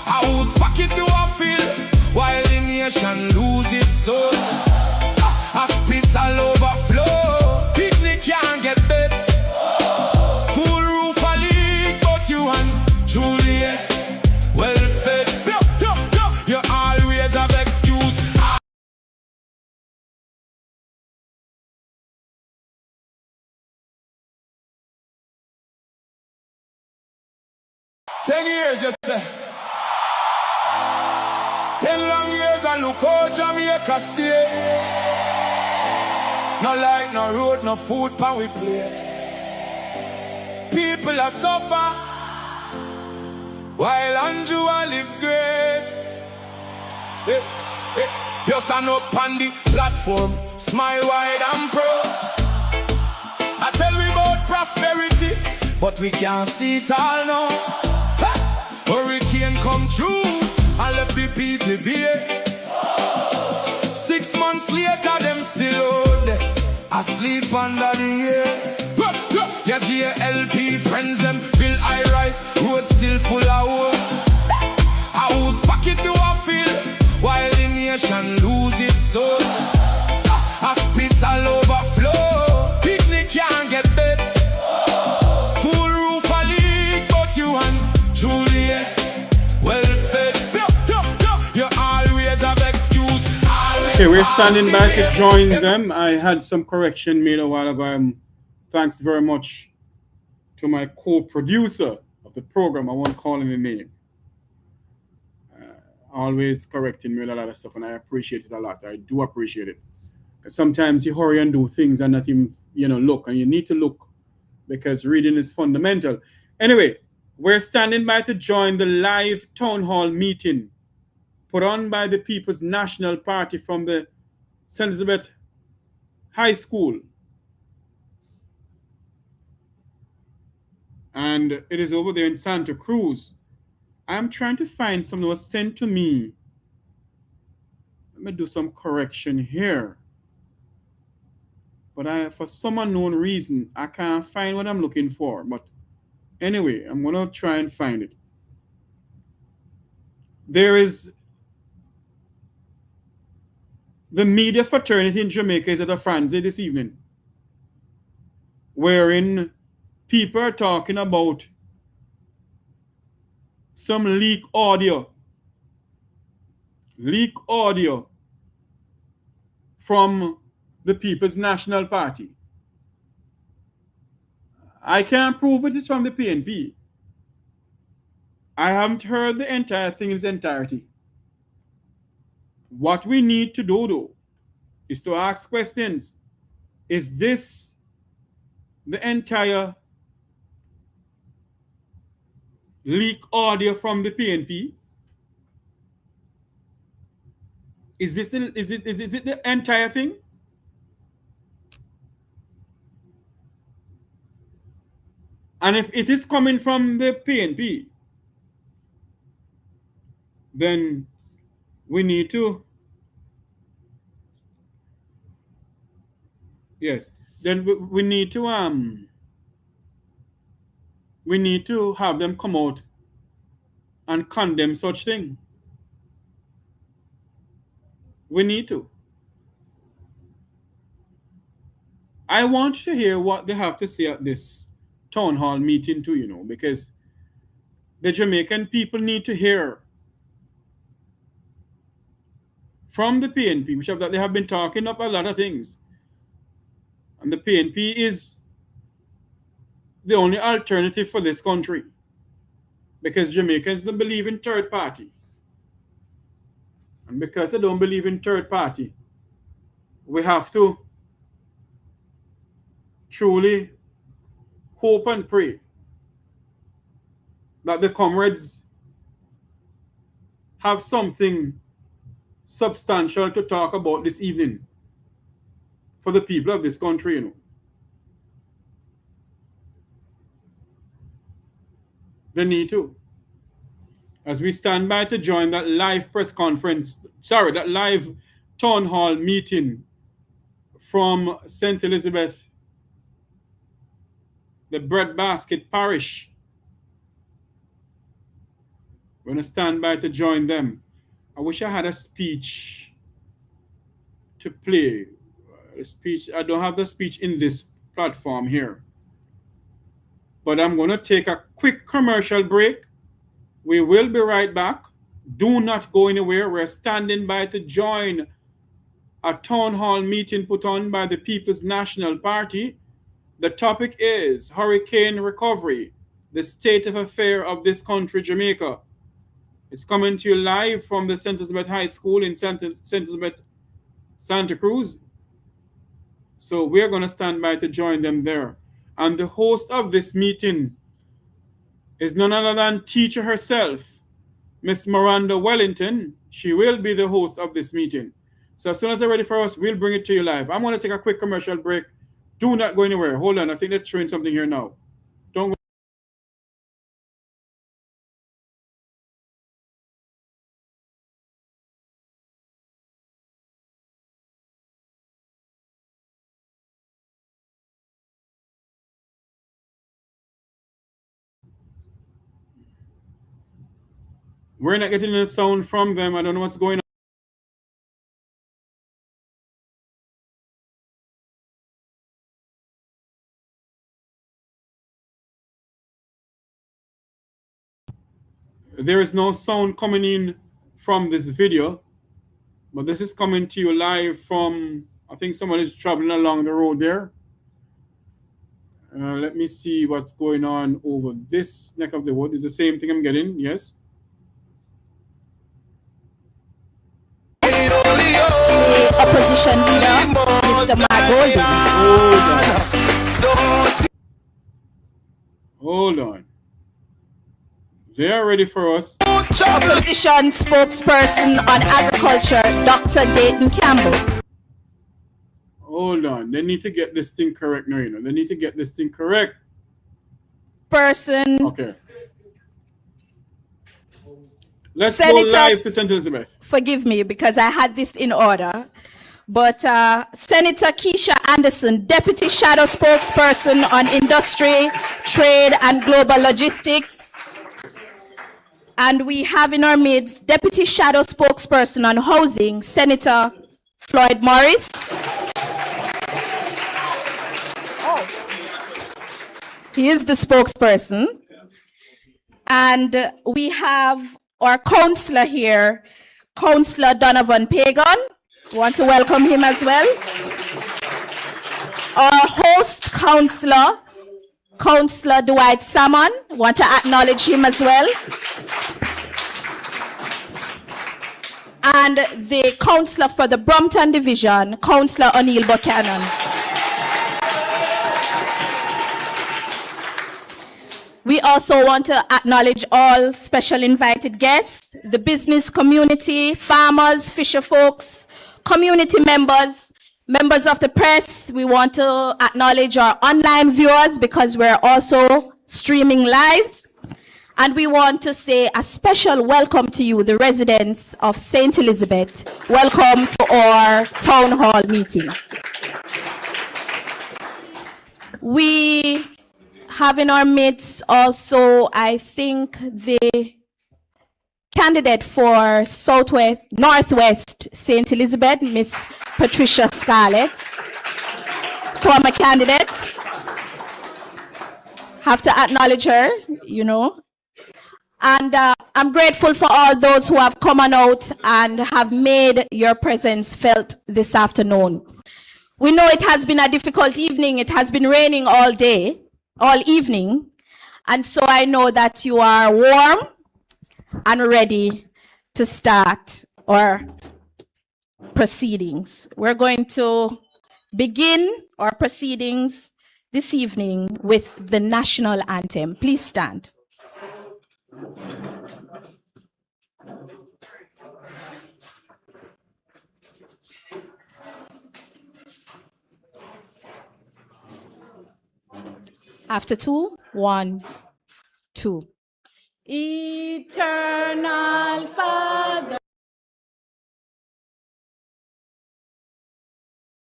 A whose pocket do I fill, while the nation lose its soul. Hospital overflow, picnic can't get bed. School roof a leak, but you and Juliet well fed. You always have excuse. 10 years, you say. 10 long years and look how Jamaica stay. No light, no road, no food pan we plate. People are suffer while Andrew a live great. Hey, hey. You stand up on the platform, smile wide and proud. I tell we about prosperity, but we can't see it all now. Hurricane come through and left the people bare. 6 months later, them still out there, asleep under the air. Their GLP friends, them build high rise, road still full of hope. A whose pocket do I fill, while the nation lose its soul. Hospital overflow, picnic can't get bed. School roof a leak, but you and Juliet well fed. You always have excuse. Okay, we're standing by to join them. I had some correction made a while ago. Thanks very much to my co-producer of the program. I won't call him a name. Always correcting me with a lot of stuff, and I appreciate it a lot. I do appreciate it. Because sometimes you hurry and do things and not even, look. And you need to look because reading is fundamental. Anyway, we're standing by to join the live town hall meeting put on by the People's National Party from the St. Elizabeth High School. And it is over there in Santa Cruz. I'm trying to find something that was sent to me. Let me do some correction here. But for some unknown reason, I can't find what I'm looking for. But anyway, I'm going to try and find it. There is the media fraternity in Jamaica is at a frenzy this evening, wherein people are talking about some leak audio from the People's National Party. I can't prove it is from the PNP. I haven't heard the entire thing in its entirety. What we need to do, though, is to ask questions. Is this the entire leak audio from the PNP? Is it the entire thing? And if it is coming from the PNP, then we need to, then we need to have them come out and condemn such thing. We need to. I want to hear what they have to say at this town hall meeting too, because the Jamaican people need to hear from the PNP, which they have been talking up a lot of things. And the PNP is the only alternative for this country, because Jamaicans don't believe in third party. And because they don't believe in third party, we have to truly hope and pray that the comrades have something substantial to talk about this evening for the people of this country, They need to. As we stand by to join that live press conference, that live town hall meeting from St. Elizabeth, the Breadbasket Parish, We're going to stand by to join them. I wish I had a speech to play. A speech. I don't have the speech in this platform here. But I'm going to take a quick commercial break. We will be right back. Do not go anywhere. We're standing by to join a town hall meeting put on by the People's National Party. The topic is hurricane recovery, the state of affair of this country, Jamaica. It's coming to you live from the St. Elizabeth High School in St. Elizabeth, Santa Cruz. So we're going to stand by to join them there. And the host of this meeting is none other than teacher herself, Miss Miranda Wellington. She will be the host of this meeting. So as soon as they're ready for us, we'll bring it to you live. I'm going to take a quick commercial break. Do not go anywhere. Hold on. I think they're showing something here now. Don't go. We're not getting the sound from them. I don't know what's going on. There is no sound coming in from this video, but this is coming to you live from, I think someone is traveling along the road there. Let me see what's going on over this neck of the wood. It's the same thing I'm getting, yes. The opposition leader, Mr. Mark Golden. Hold on. They are ready for us. Opposition spokesperson on agriculture, Dr. Dayton Campbell. Hold on. They need to get this thing correct now, you know. They need to get this thing correct. Person. Okay. Let's Senator, go live to St. Elizabeth. Forgive me because I had this in order. But Senator Kisha Anderson, Deputy Shadow Spokesperson on Industry, Trade and Global Logistics. And we have in our midst Deputy Shadow Spokesperson on Housing, Senator Floyd Morris. Oh. He is the spokesperson. And we have our councillor here, Councillor Donovan Pagan. Want to welcome him as well. Our host councillor, Councillor Dwight Salmon. Want to acknowledge him as well. And the councillor for the Brompton Division, Councillor O'Neill Buchanan. We also want to acknowledge all special invited guests, the business community, farmers, fisher folks, community members, members of the press. We want to acknowledge our online viewers because we're also streaming live. And we want to say a special welcome to you, the residents of St. Elizabeth. Welcome to our town hall meeting. We have in our midst also, I think, the candidate for Northwest St. Elizabeth, Miss Patricia Scarlett, former candidate. Have to acknowledge her, you know. And I'm grateful for all those who have come on out and have made your presence felt this afternoon. We know it has been a difficult evening. It has been raining all day, all evening. And so I know that you are warm and ready to start our proceedings. We're going to begin our proceedings this evening with the national anthem. Please stand. After 2, 1, 2. Eternal Father,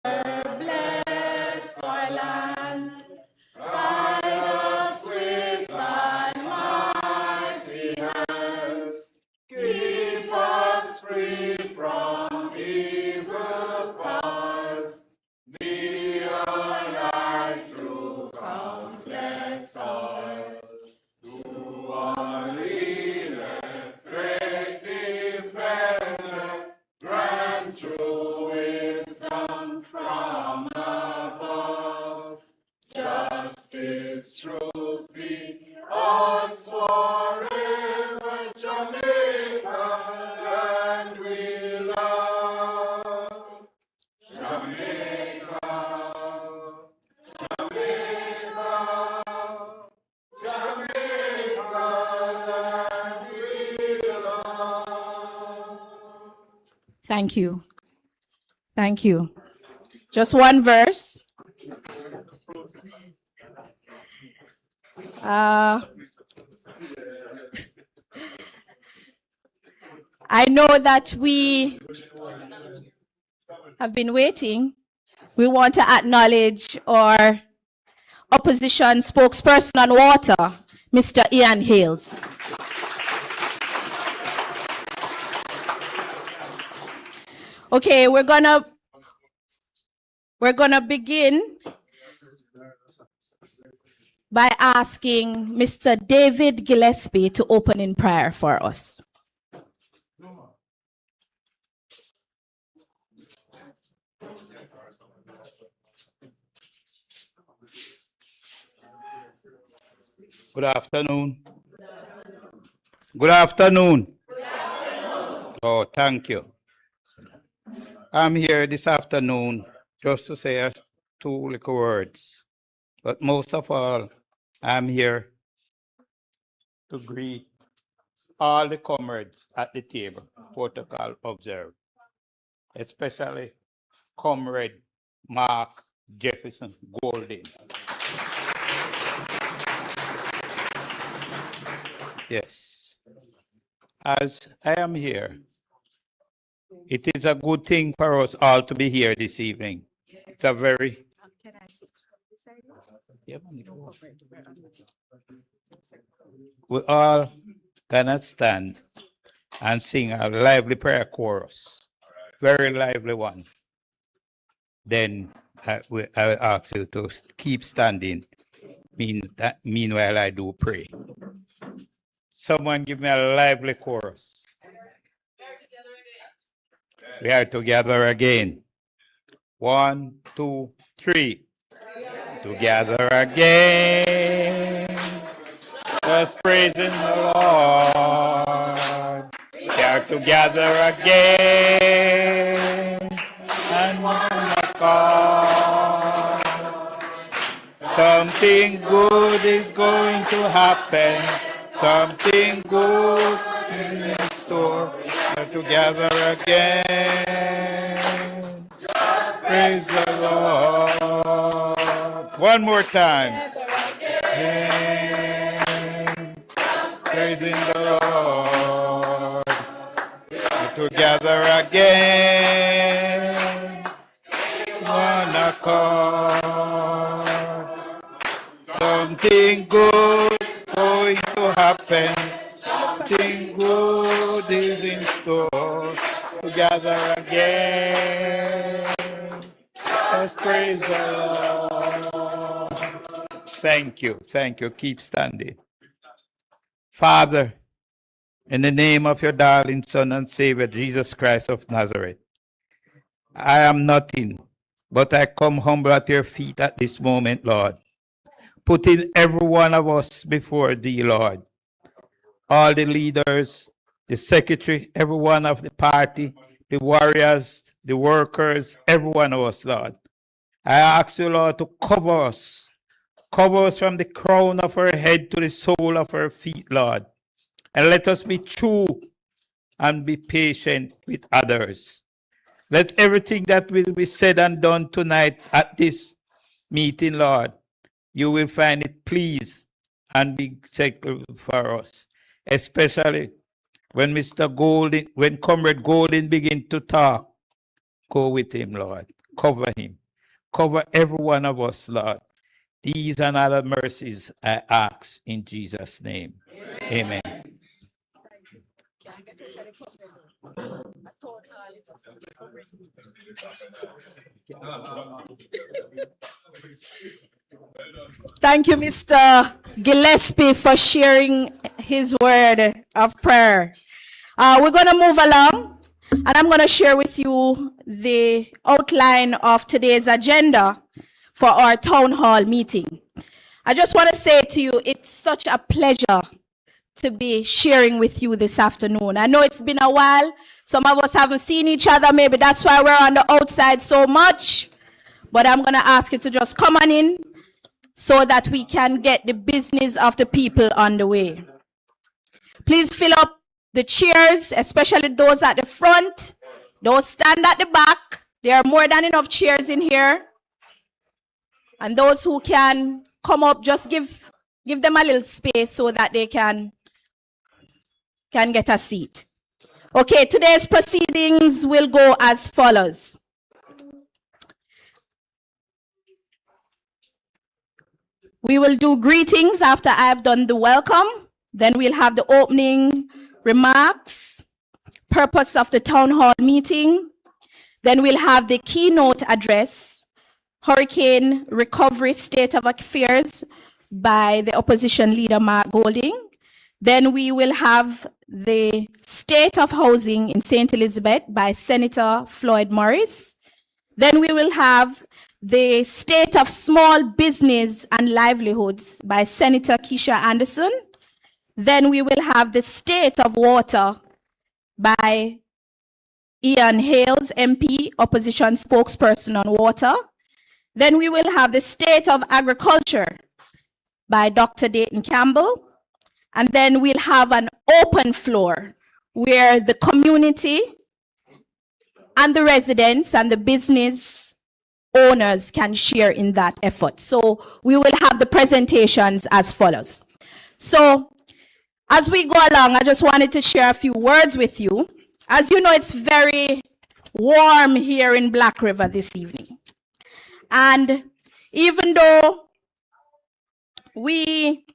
bless our land, guide us with thy mighty hands, true wisdom from above. Justice, truth be ours forever. Jamaica, land we love. Jamaica, Jamaica, Jamaica, land we love. Thank you. Thank you. Just one verse. I know that we have been waiting. We want to acknowledge our opposition spokesperson on water, Mr. Ian Hayles. Okay, we're gonna begin by asking Mr. David Gillespie to open in prayer for us. Good afternoon. Good afternoon. Oh, thank you. I'm here this afternoon just to say two little words. But most of all, I'm here to greet all the comrades at the table, protocol observed, especially Comrade Mark Jefferson Golden. Yes, as I am here, it is a good thing for us all to be here this evening. It's a very... We all gonna stand and sing a lively prayer chorus, very lively one. Then I will ask you to keep standing. Meanwhile, I do pray. Someone give me a lively chorus. We are together again. 1, 2, 3. Together again. Just praising the Lord. We are together again. And one accord. Something good is going to happen. Something good is in store. We're together again. Just praise the Lord. One more time. Just praising the Lord. We're together again. One accord. Something good going to happen. Something good is in store. Together again. Let's praise the Lord. Thank you. Thank you. Keep standing. Father, in the name of your darling Son and Savior, Jesus Christ of Nazareth, I am nothing, but I come humble at your feet at this moment, Lord. Putting every one of us before thee, Lord. All the leaders, the secretary, every one of the party, the warriors, the workers, every one of us, Lord. I ask you, Lord, to cover us. Cover us from the crown of our head to the sole of our feet, Lord. And let us be true and be patient with others. Let everything that will be said and done tonight at this meeting, Lord, you will find it pleased and be acceptable for us. Especially when when Comrade Golden begin to talk, go with him, Lord. Cover him. Cover every one of us, Lord. These and other mercies I ask in Jesus' name. Amen. Thank you, Mr. Gillespie, for sharing his word of prayer. We're going to move along. And I'm going to share with you the outline of today's agenda for our town hall meeting. I just want to say to you, it's such a pleasure to be sharing with you this afternoon. I know it's been a while. Some of us haven't seen each other. Maybe that's why we're on the outside so much. But I'm going to ask you to just come on in so that we can get the business of the people on the way. Please fill up the chairs, especially those at the front. Don't stand at the back. There are more than enough chairs in here. And those who can come up, just give them a little space so that they can get a seat. Okay, today's proceedings will go as follows. We will do greetings after I have done the welcome. Then we'll have the opening remarks, purpose of the town hall meeting. Then we'll have the keynote address, Hurricane Recovery State of Affairs by the opposition leader, Mark Golding. Then we will have the State of Housing in St. Elizabeth by Senator Floyd Morris. Then we will have the State of Small Business and Livelihoods by Senator Kisha Anderson. Then we will have the State of Water by Hayles MP, opposition spokesperson on water. Then we will have the State of Agriculture by Dr. Dayton Campbell. And then we'll have an open floor where the community and the residents and the business owners can share in that effort. So we will have the presentations as follows. So as we go along, I just wanted to share a few words with you. As you know, it's very warm here in Black River this evening. And even though we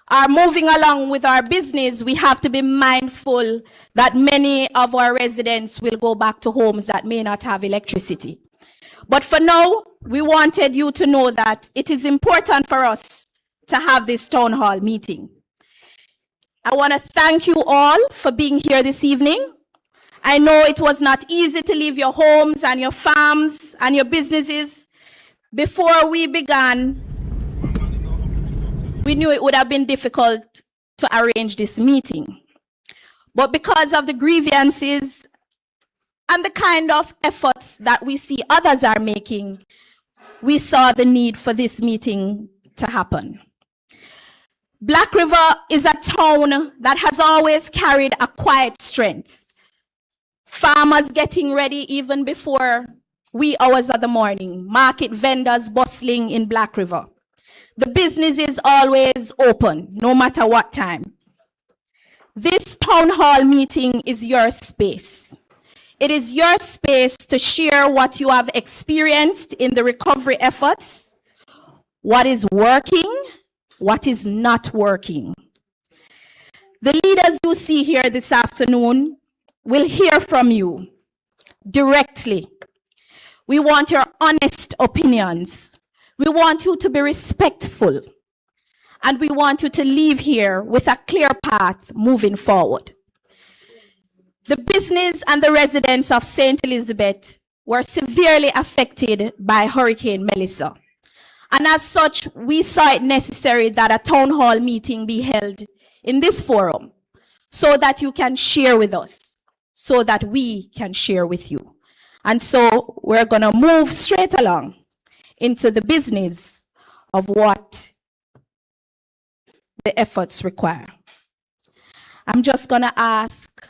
are moving along with our business, we have to be mindful that many of our residents will go back to homes that may not have electricity. But for now, we wanted you to know that it is important for us to have this town hall meeting. I want to thank you all for being here this evening. I know it was not easy to leave your homes and your farms and your businesses. Before we began, we knew it would have been difficult to arrange this meeting. But because of the grievances and the kind of efforts that we see others are making, we saw the need for this meeting to happen. Black River is a town that has always carried a quiet strength. Farmers getting ready even before wee hours of the morning, market vendors bustling in Black River. The business is always open, no matter what time. This town hall meeting is your space. It is your space to share what you have experienced in the recovery efforts, what is working, what is not working. The leaders you see here this afternoon will hear from you directly. We want your honest opinions. We want you to be respectful. And we want you to leave here with a clear path moving forward. The business and the residents of St. Elizabeth were severely affected by Hurricane Melissa. And as such, we saw it necessary that a town hall meeting be held in this forum so that you can share with us, so that we can share with you. And so we're going to move straight along into the business of what the efforts require. I'm just going to ask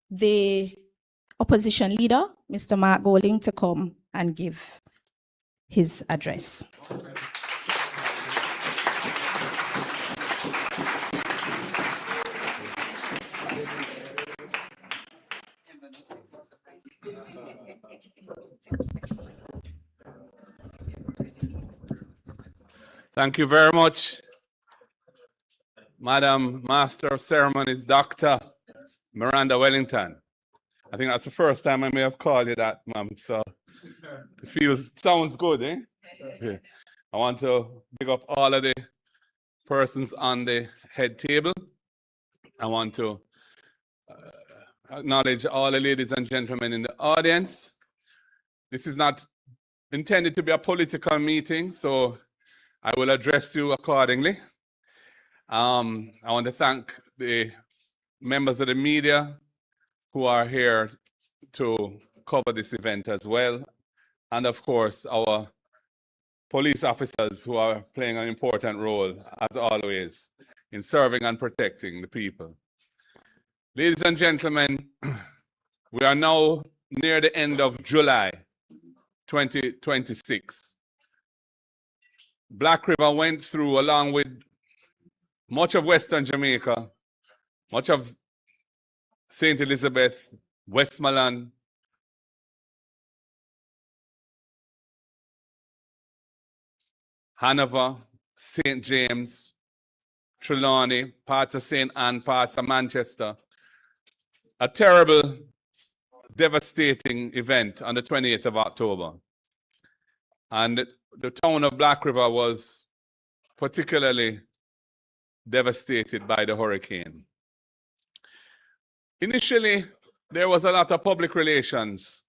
the opposition leader, Mr. Mark Golding, to come and give his address. Thank you very much, Madam Master of Ceremonies, Dr. Miranda Wellington. I think that's the first time I may have called you that, ma'am, so it sounds good, eh? Yeah. I want to pick up all of the persons on the head table. I want to acknowledge all the ladies and gentlemen in the audience. This is not intended to be a political meeting, so I will address you accordingly. I want to thank the members of the media who are here to cover this event as well. And of course, our police officers who are playing an important role, as always, in serving and protecting the people. Ladies and gentlemen, we are now near the end of July 2026. Black River went through, along with much of Western Jamaica, much of St. Elizabeth, Westmoreland, Hanover, St. James, Trelawney, parts of St. Anne, parts of Manchester. A terrible, devastating event on the 28th of October. And the town of Black River was particularly devastated by the hurricane. Initially, there was a lot of public relations.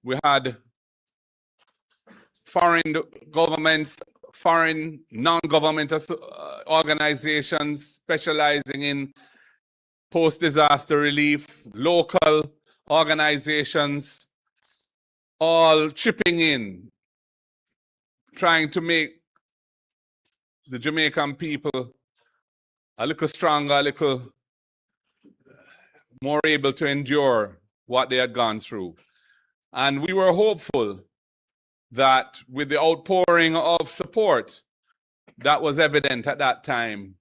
We had foreign governments, foreign non-governmental organizations specializing in post-disaster relief, local organizations, all chipping in, trying to make the Jamaican people a little stronger, a little more able to endure what they had gone through. And we were hopeful that with the outpouring of support that was evident at that time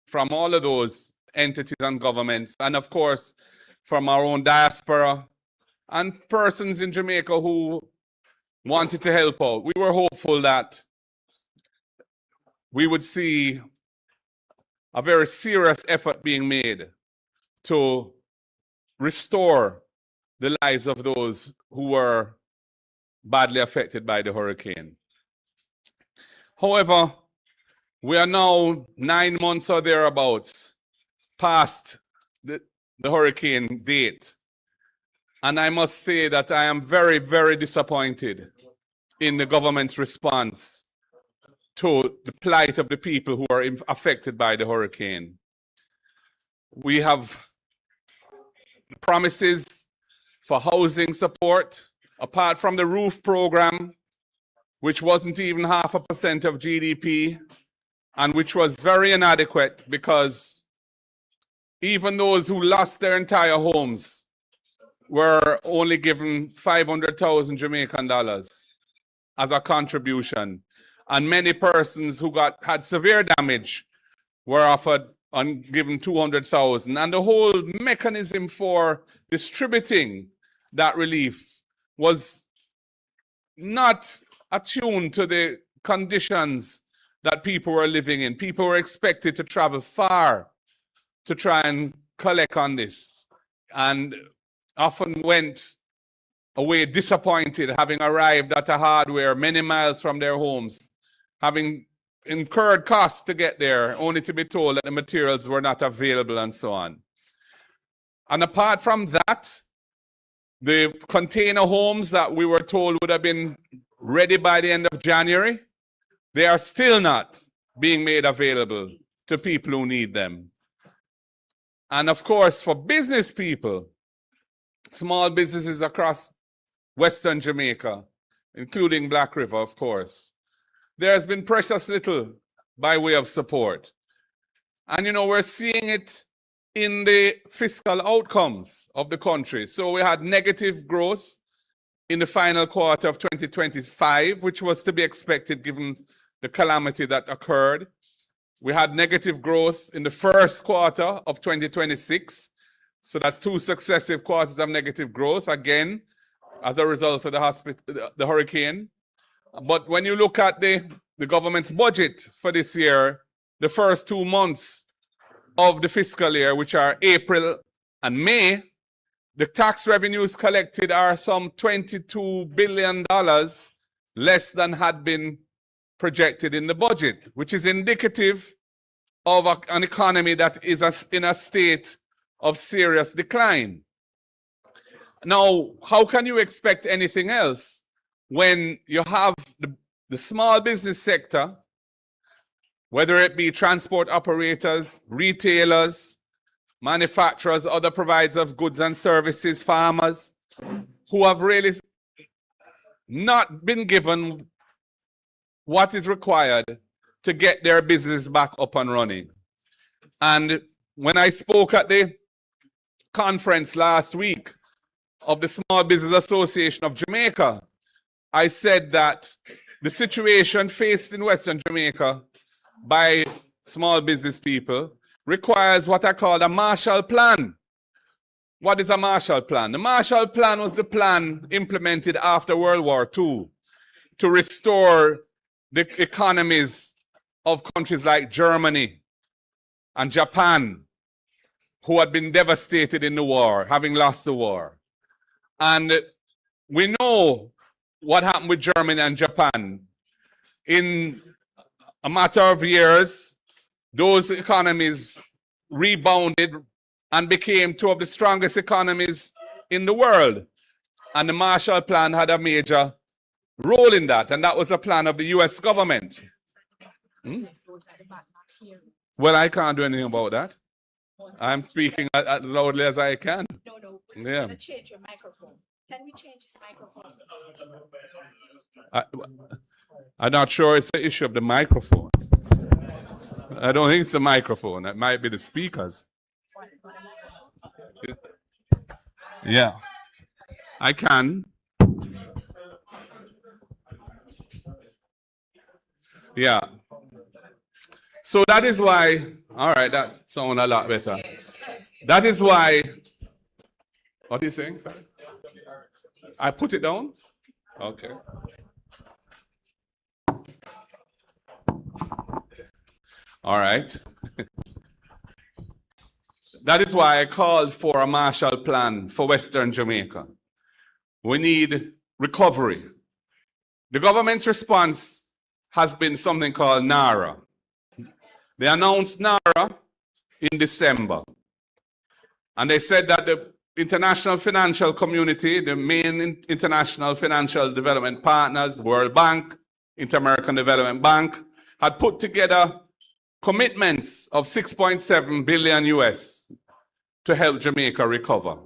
from all of those entities and governments, and of course from our own diaspora and persons in Jamaica who wanted to help out, we were hopeful that we would see a very serious effort being made to restore the lives of those who were badly affected by the hurricane. However, we are now 9 months or thereabouts past the hurricane date. And I must say that I am very, very disappointed in the government's response to the plight of the people who are affected by the hurricane. We have promises for housing support, apart from the roof program, which wasn't even 0.5% of GDP, and which was very inadequate because even those who lost their entire homes were only given 500,000 Jamaican dollars as a contribution. And many persons who had severe damage were offered and given 200,000. And the whole mechanism for distributing that relief was not attuned to the conditions that people were living in. People were expected to travel far to try and collect on this, and often went away disappointed, having arrived at a hardware many miles from their homes, having incurred costs to get there, only to be told that the materials were not available and so on. And apart from that, the container homes that we were told would have been ready by the end of January, they are still not being made available to people who need them. And of course, for business people, small businesses across Western Jamaica, including Black River, of course, there has been precious little by way of support. And you know, we're seeing it in the fiscal outcomes of the country. So we had negative growth in the final quarter of 2025, which was to be expected given the calamity that occurred. We had negative growth in the first quarter of 2026. So that's 2 successive quarters of negative growth, again, as a result of the hurricane. But when you look at the government's budget for this year, the first 2 months of the fiscal year, which are April and May, the tax revenues collected are some $22 billion less than had been projected in the budget, which is indicative of an economy that is in a state of serious decline. Now, how can you expect anything else when you have the small business sector, whether it be transport operators, retailers, manufacturers, other providers of goods and services, farmers, who have really not been given what is required to get their business back up and running. And when I spoke at the conference last week of the Small Business Association of Jamaica, I said that the situation faced in Western Jamaica by small business people requires what I call a Marshall Plan. What is a Marshall Plan? The Marshall Plan was the plan implemented after World War II to restore the economies of countries like Germany and Japan, who had been devastated in the war, having lost the war. And we know what happened with Germany and Japan. In a matter of years, those economies rebounded and became two of the strongest economies in the world. And the Marshall Plan had a major role in that, and that was a plan of the US government. Well, I can't do anything about that. I'm speaking as loudly as I can. No. Yeah. Change your microphone. Can we change his microphone? I'm not sure it's the issue of the microphone. I don't think it's the microphone. It might be the speakers. Yeah. I can. Yeah. So that is why, all right, that sounds a lot better. That is why, what are you saying, sir? I put it down? Okay. All right. That is why I called for a Marshall Plan for Western Jamaica. We need recovery. The government's response has been something called NARA. They announced NARA in December. And they said that the international financial community, the main international financial development partners, World Bank, Inter-American Development Bank, had put together commitments of 6.7 billion US to help Jamaica recover.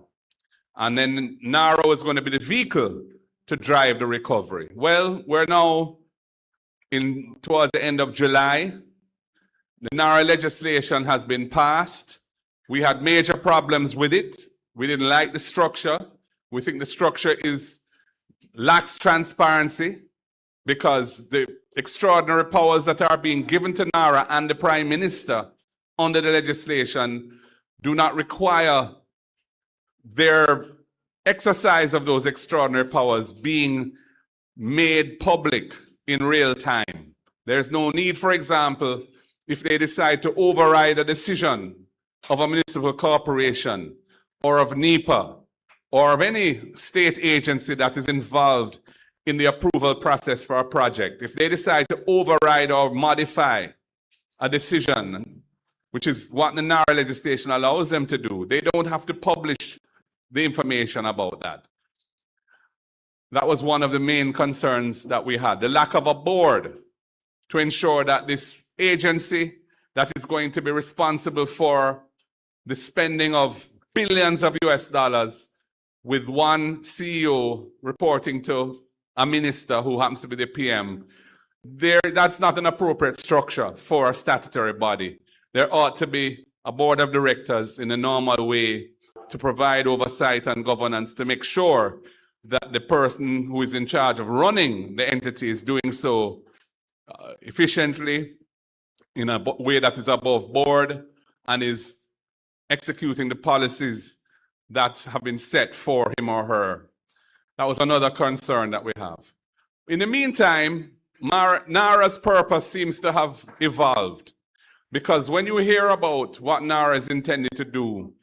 And then NARA was going to be the vehicle to drive the recovery. Well, we're now towards the end of July. The NARA legislation has been passed. We had major problems with it. We didn't like the structure. We think the structure lacks transparency because the extraordinary powers that are being given to NARA and the Prime Minister under the legislation do not require their exercise of those extraordinary powers being made public in real time. There's no need, for example, if they decide to override a decision of a municipal corporation or of NEPA or of any state agency that is involved in the approval process for a project. If they decide to override or modify a decision, which is what the NARA legislation allows them to do, they don't have to publish the information about that. That was one of the main concerns that we had, the lack of a board to ensure that this agency that is going to be responsible for the spending of billions of US dollars with one CEO reporting to a minister who happens to be the PM, that's not an appropriate structure for a statutory body. There ought to be a board of directors in a normal way to provide oversight and governance to make sure that the person who is in charge of running the entity is doing so efficiently in a way that is above board and is executing the policies that have been set for him or her. That was another concern that we have. In the meantime, NARA's purpose seems to have evolved, because when you hear about what NARA is intended to do,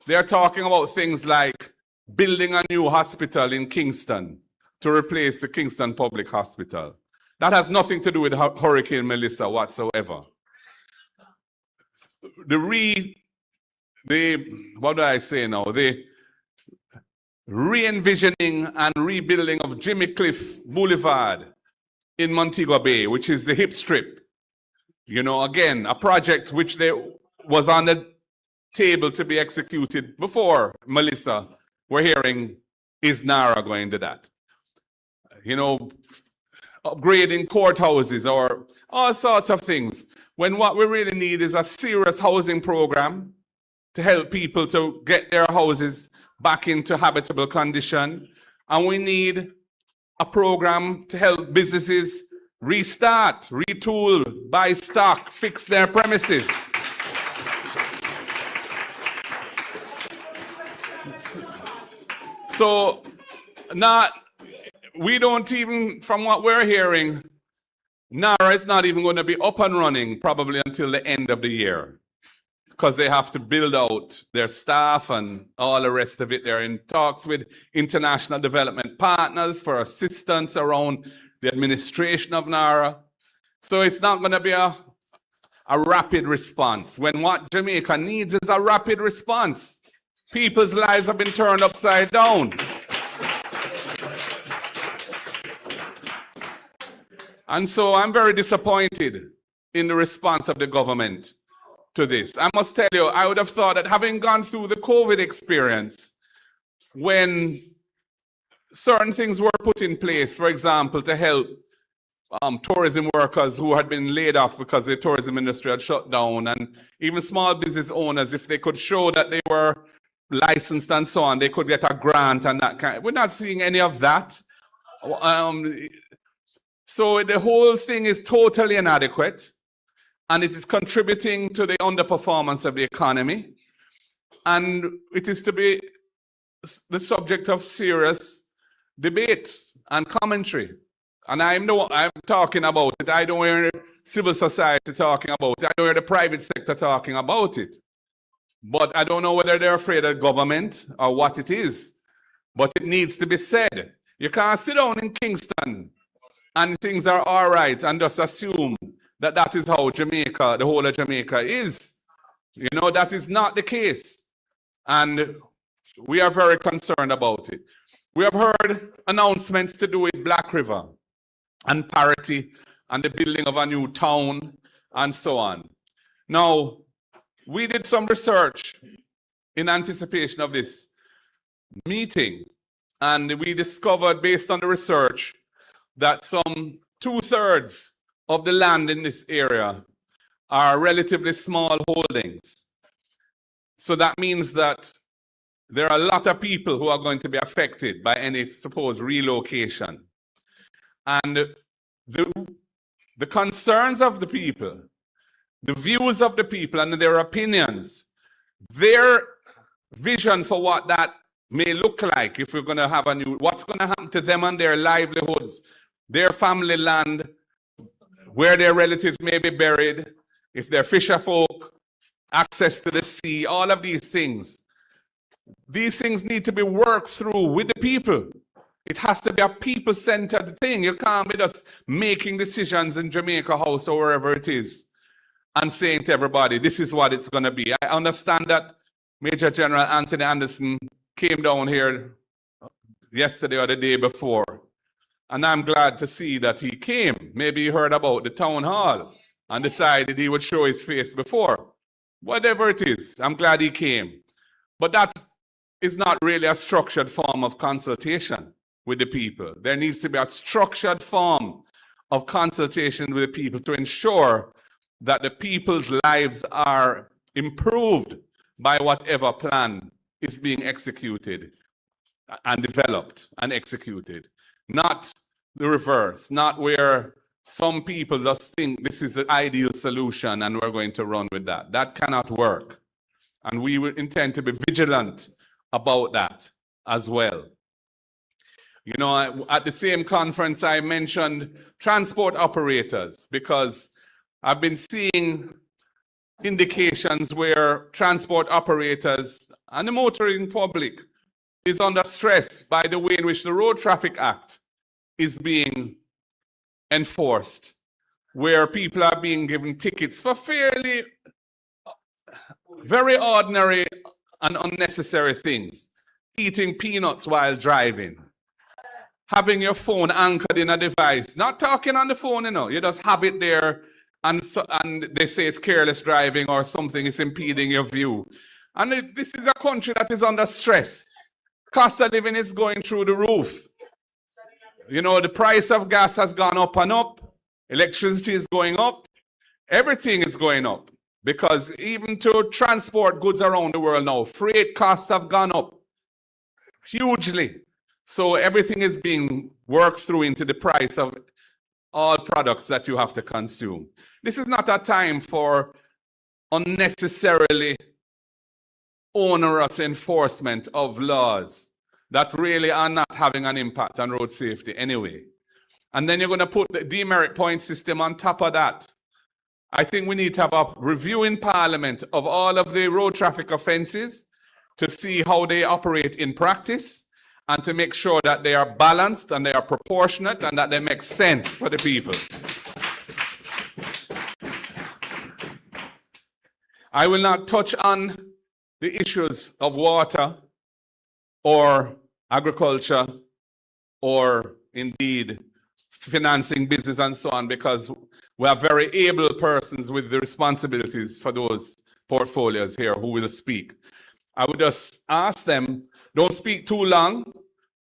they're talking about things like building a new hospital in Kingston to replace the Kingston Public Hospital. That has nothing to do with Hurricane Melissa whatsoever. what do I say now? The re-envisioning and rebuilding of Jimmy Cliff Boulevard in Montego Bay, which is the hip strip. You know, again, a project which was on the table to be executed before Melissa. We're hearing, is NARA going to that? You know, upgrading courthouses or all sorts of things. When what we really need is a serious housing program to help people to get their houses back into habitable condition. And we need a program to help businesses restart, retool, buy stock, fix their premises. So, we don't even, from what we're hearing, NARA is not even going to be up and running probably until the end of the year, because they have to build out their staff and all the rest of it. They're in talks with international development partners for assistance around the administration of NARA. So it's not going to be a rapid response, when what Jamaica needs is a rapid response. People's lives have been turned upside down. And so I'm very disappointed in the response of the government to this. I must tell you, I would have thought that having gone through the COVID experience, when certain things were put in place, for example, to help tourism workers who had been laid off because the tourism industry had shut down, and even small business owners, if they could show that they were licensed and so on, they could get a grant and that kind. We're not seeing any of that. So the whole thing is totally inadequate, and it is contributing to the underperformance of the economy, and it is to be the subject of serious debate and commentary. And I'm talking about it. I don't hear civil society talking about it. I don't hear the private sector talking about it. But I don't know whether they're afraid of government or what it is. But it needs to be said. You can't sit down in Kingston and things are all right and just assume that that is how Jamaica, the whole of Jamaica is. You know, that is not the case. And we are very concerned about it. We have heard announcements to do with Black River and parity and the building of a new town and so on. Now, we did some research in anticipation of this meeting, and we discovered, based on the research, that some 2/3 of the land in this area are relatively small holdings. So that means that there are a lot of people who are going to be affected by any supposed relocation. And the concerns of the people, the views of the people and their opinions, their vision for what that may look like if we're going to have a new, what's going to happen to them and their livelihoods, their family land, where their relatives may be buried, if they're fisher folk, access to the sea, all of these things. These things need to be worked through with the people. It has to be a people-centered thing. You can't be just making decisions in Jamaica House or wherever it is and saying to everybody, this is what it's going to be. I understand that Major General Anthony Anderson came down here yesterday or the day before, and I'm glad to see that he came. Maybe he heard about the Townhall and decided he would show his face before. Whatever it is, I'm glad he came. But that is not really a structured form of consultation with the people. There needs to be a structured form of consultation with the people to ensure that the people's lives are improved by whatever plan is being executed and developed and executed. Not the reverse, not where some people just think this is the ideal solution and we're going to run with that. That cannot work. And we will intend to be vigilant about that as well. You know, at the same conference, I mentioned transport operators, because I've been seeing indications where transport operators and the motoring public is under stress by the way in which the Road Traffic Act is being enforced, where people are being given tickets for fairly Very ordinary and unnecessary things. Eating peanuts while driving. Having your phone anchored in a device. Not talking on the phone, you know. You just have it there and they say it's careless driving or something is impeding your view. And this is a country that is under stress. Cost of living is going through the roof. You know, the price of gas has gone up and up. Electricity is going up. Everything is going up. Because even to transport goods around the world now, freight costs have gone up hugely. So everything is being worked through into the price of all products that you have to consume. This is not a time for unnecessarily onerous enforcement of laws that really are not having an impact on road safety anyway. And then you're going to put the demerit point system on top of that. I think we need to have a review in Parliament of all of the road traffic offences to see how they operate in practice and to make sure that they are balanced and they are proportionate and that they make sense for the people. I will not touch on the issues of water or agriculture or indeed financing business and so on, because we have very able persons with the responsibilities for those portfolios here who will speak. I would just ask them, don't speak too long,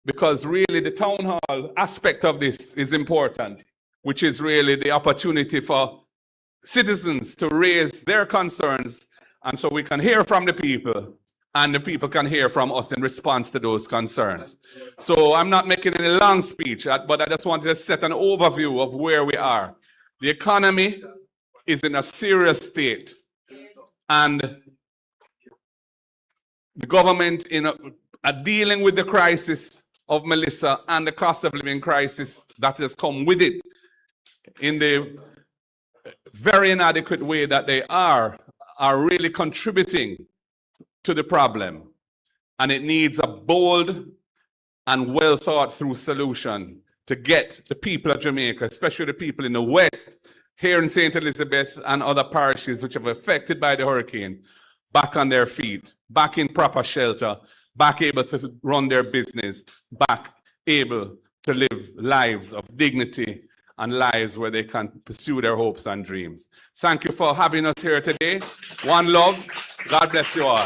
because really the town hall aspect of this is important, which is really the opportunity for citizens to raise their concerns, and so we can hear from the people, and the people can hear from us in response to those concerns. So I'm not making any long speech, but I just wanted to set an overview of where we are. The economy is in a serious state, and the government are dealing with the crisis of Melissa and the cost of living crisis that has come with it in the very inadequate way that they are really contributing to the problem. And it needs a bold and well thought through solution to get the people of Jamaica, especially the people in the West, here in St. Elizabeth and other parishes which have been affected by the hurricane, back on their feet, back in proper shelter, back able to run their business, back able to live lives of dignity and lives where they can pursue their hopes and dreams. Thank you for having us here today. One love. God bless you all.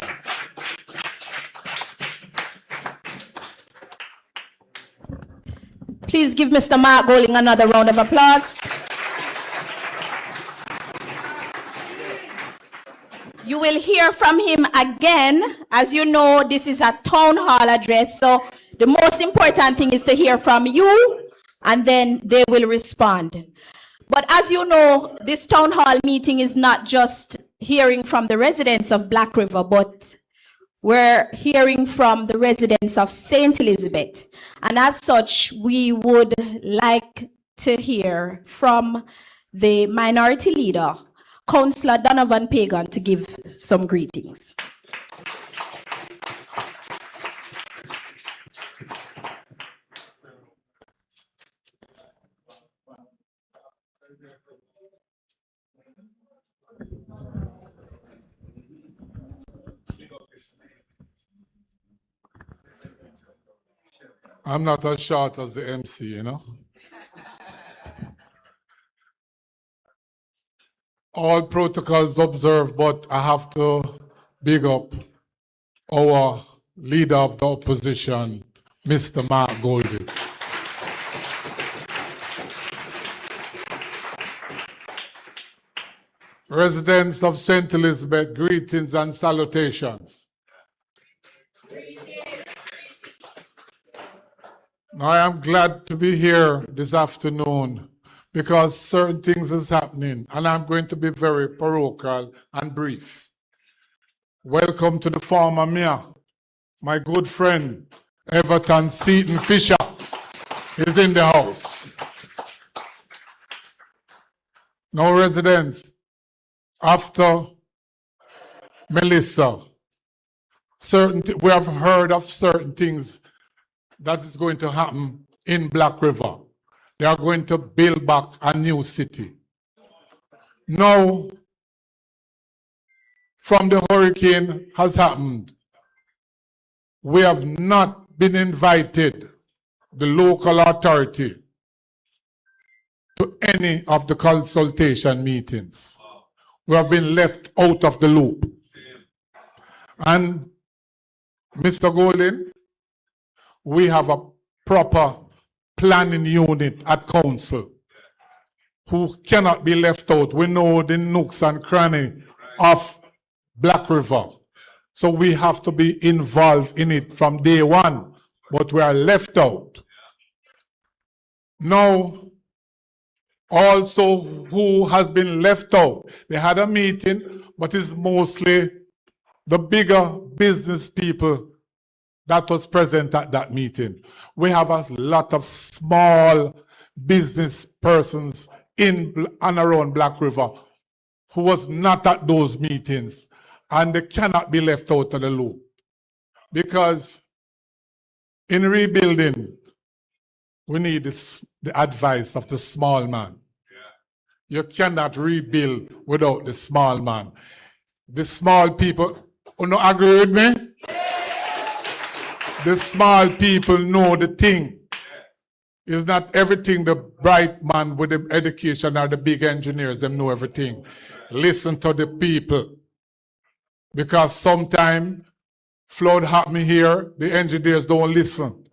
Please give Mr. Mark Golding another round of applause. You will hear from him again. As you know, this is a town hall address, so the most important thing is to hear from you, and then they will respond. But as you know, this town hall meeting is not just hearing from the residents of Black River, but we're hearing from the residents of St. Elizabeth. And as such, we would like to hear from the minority leader, Councillor Donovan Pagan, to give some greetings. I'm not as short as the MC, you know. All protocols observed, but I have to big up our leader of the opposition, Mr. Mark Golding. Residents of St. Elizabeth, greetings and salutations. I am glad to be here this afternoon because certain things is happening, and I'm going to be very parochial and brief. Welcome to the former mayor, my good friend, Everton Seaton Fisher, is in the house. Now, residents, after Melissa, we have heard of certain things that is going to happen in Black River. They are going to build back a new city. Now, from the hurricane has happened. We have not been invited, the local authority, to any of the consultation meetings. We have been left out of the loop. And Mr. Golden, we have a proper planning unit at council who cannot be left out. We know the nooks and crannies of Black River. So we have to be involved in it from day one, but we are left out. Now, also who has been left out? They had a meeting, but it's mostly the bigger business people that was present at that meeting. We have a lot of small business persons in and around Black River who was not at those meetings, and they cannot be left out of the loop. Because in rebuilding, we need the advice of the small man. You cannot rebuild without the small man. The small people, you not agree with me? The small people know the thing. It's not everything the bright man with the education or the big engineers, them know everything. Listen to the people. Because sometimes flood happen here, the engineers don't listen.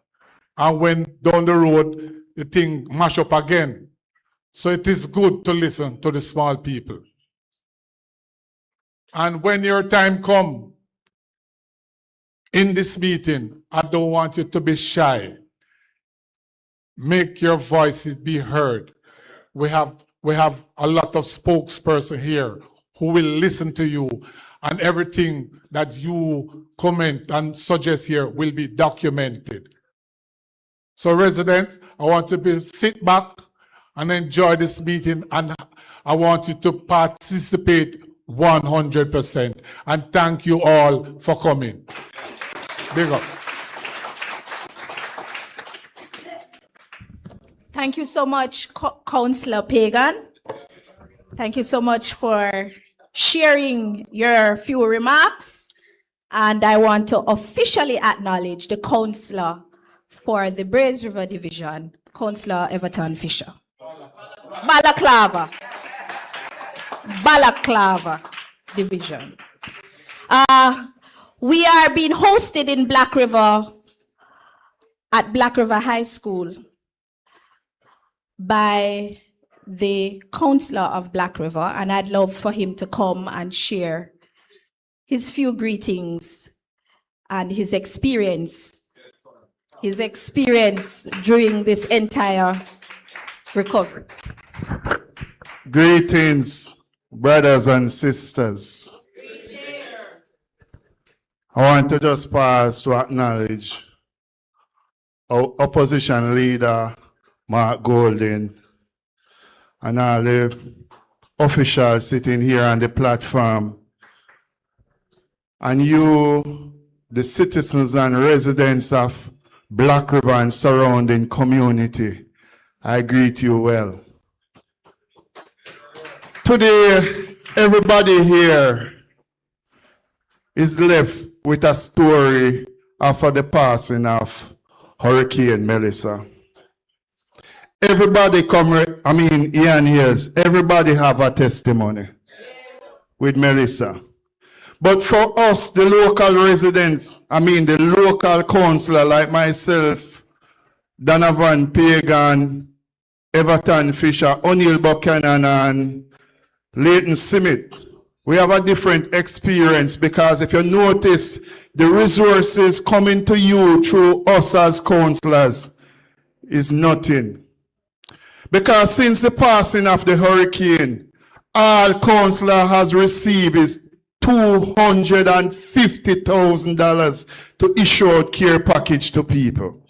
And when down the road, the thing mash up again. So it is good to listen to the small people. And when your time comes in this meeting, I don't want you to be shy. Make your voices be heard. We have a lot of spokespersons here who will listen to you, and everything that you comment and suggest here will be documented. So residents, I want you to sit back and enjoy this meeting, and I want you to participate 100%. And thank you all for coming. Big up. Thank you so much, Councillor Pagan. Thank you so much for sharing your few remarks. And I want to officially acknowledge the councillor for the Braes River Division, Councillor Everton Fisher. Balaclava Division. We are being hosted in Black River at Black River High School by the councillor of Black River, and I'd love for him to come and share his few greetings and his experience during this entire recovery. Greetings, brothers and sisters. I want to just pause to acknowledge our opposition leader, Mark Golden, and all the officials sitting here on the platform, and you, the citizens and residents of Black River and surrounding community. I greet you well. Today, everybody here is left with a story after the passing of Hurricane Melissa. Everybody Ian Hills, everybody have a testimony with Melissa. But for us, the local residents, the local councillor like myself, Donovan Pagan, Everton Fisher, O'Neill Buchanan, and Leighton Simit, we have a different experience, because if you notice, the resources coming to you through us as councillors is nothing. Because since the passing of the hurricane, all councillor has received is $250,000 to issue out care package to people.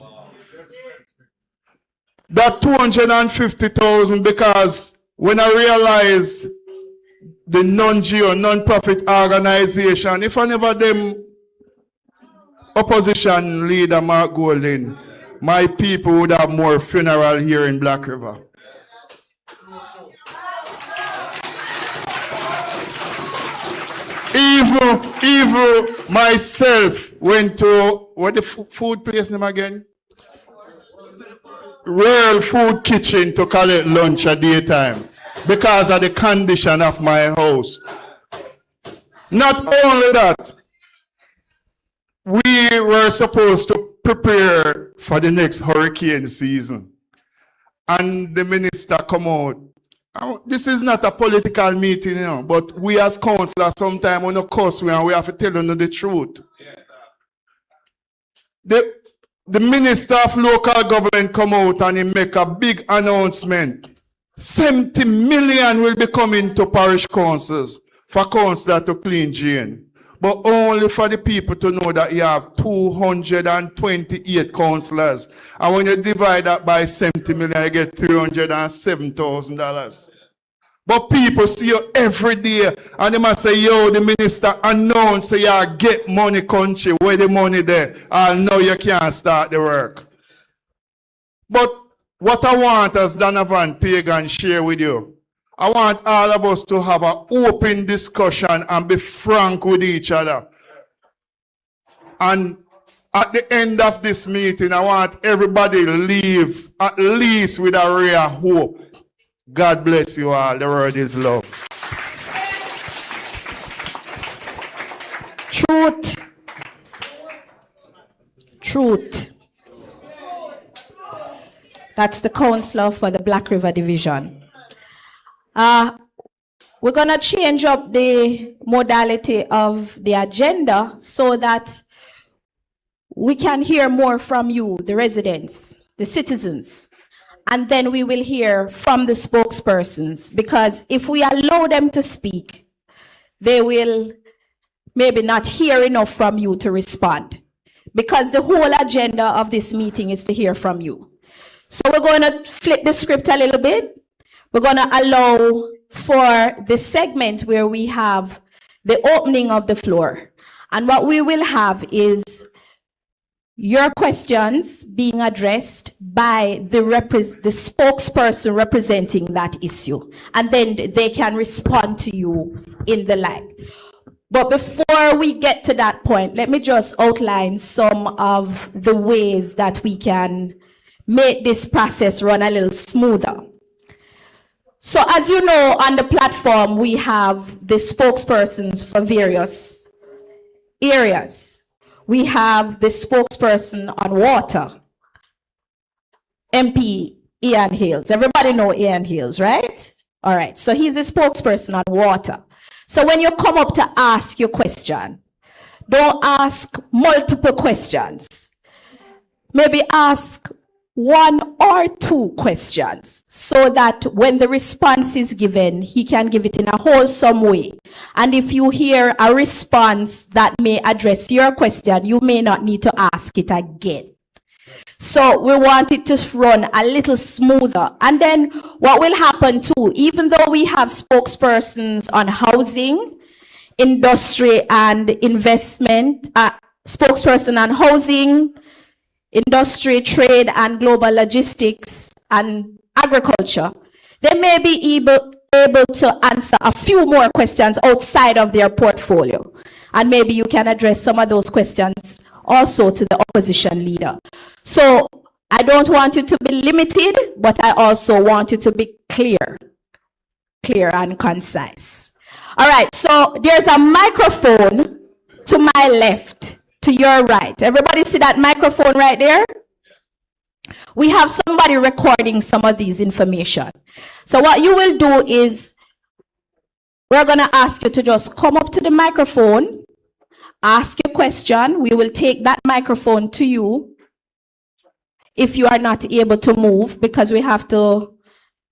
That $250,000, because when I realize the non-GO, non-profit organization, if I never them opposition leader Mark Golden, my people would have more funeral here in Black River. Even myself went to, what the food place name again? Royal Food Kitchen to collect lunch at daytime because of the condition of my house. Not only that, we were supposed to prepare for the next hurricane season. And the minister come out. This is not a political meeting, you know, but we as councillors sometimes we no cuss and we have to tell you the truth. The minister of local government come out and he make a big announcement. 70 million will be coming to parish councils for councillors to clean drain. But only for the people to know that you have 228 councillors. And when you divide that by 70 million, you get $307,000. But people see you every day and they must say, yo, the minister announced you get money country, where the money there, and now you can't start the work. But what I want as Donovan Pagan share with you, I want all of us to have an open discussion and be frank with each other. And at the end of this meeting, I want everybody to leave at least with a ray of hope. God bless you all. The word is love. Truth. Truth. That's the counselor for the Black River Division. We're going to change up the modality of the agenda so that we can hear more from you, the residents, the citizens. And then we will hear from the spokespersons, because if we allow them to speak, they will maybe not hear enough from you to respond, because the whole agenda of this meeting is to hear from you. So we're going to flip the script a little bit. We're going to allow for the segment where we have the opening of the floor. And what we will have is your questions being addressed by the spokesperson representing that issue. And then they can respond to you in the line. But before we get to that point, let me just outline some of the ways that we can make this process run a little smoother. So as you know, on the platform, we have the spokespersons for various areas. We have the spokesperson on water, MP Ian Hayles. Everybody know Ian Hayles, right? All right, so he's a spokesperson on water. So when you come up to ask your question, don't ask multiple questions. Maybe ask one or two questions so that when the response is given, he can give it in a wholesome way. And if you hear a response that may address your question, you may not need to ask it again. So we want it to run a little smoother. And then what will happen too, even though we have spokespersons on housing, industry and investment, spokesperson on housing, industry, trade, and global logistics and agriculture, they may be able to answer a few more questions outside of their portfolio. And maybe you can address some of those questions also to the opposition leader. So I don't want you to be limited, but I also want you to be clear and concise. All right, so there's a microphone to my left, to your right. Everybody see that microphone right there? We have somebody recording some of these information. So what you will do is, we're going to ask you to just come up to the microphone, ask your question. We will take that microphone to you if you are not able to move, because we have to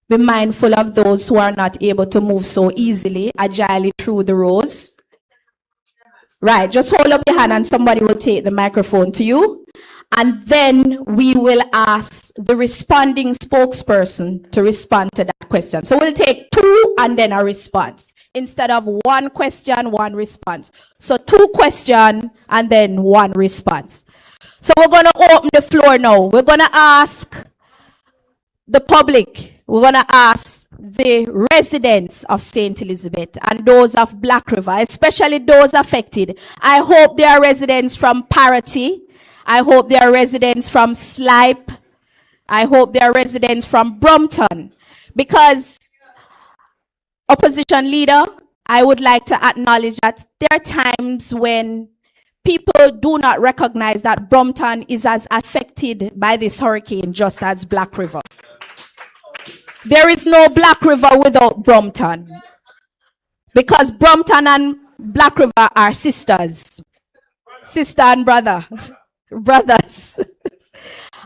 be mindful of those who are not able to move so easily, agilely through the rows. Right, just hold up your hand and somebody will take the microphone to you. And then we will ask the responding spokesperson to respond to that question. So we'll take two and then a response, instead of one question, one response. So two questions and then one response. So we're going to open the floor now. We're going to ask the public. We're going to ask the residents of St. Elizabeth and those of Black River, especially those affected. I hope there are residents from Parity. I hope there are residents from Slipe. I hope there are residents from Brompton. Because, opposition leader, I would like to acknowledge that there are times when people do not recognize that Brompton is as affected by this hurricane just as Black River. There is no Black River without Brompton, because Brompton and Black River are sisters. Sister and brother. Brothers.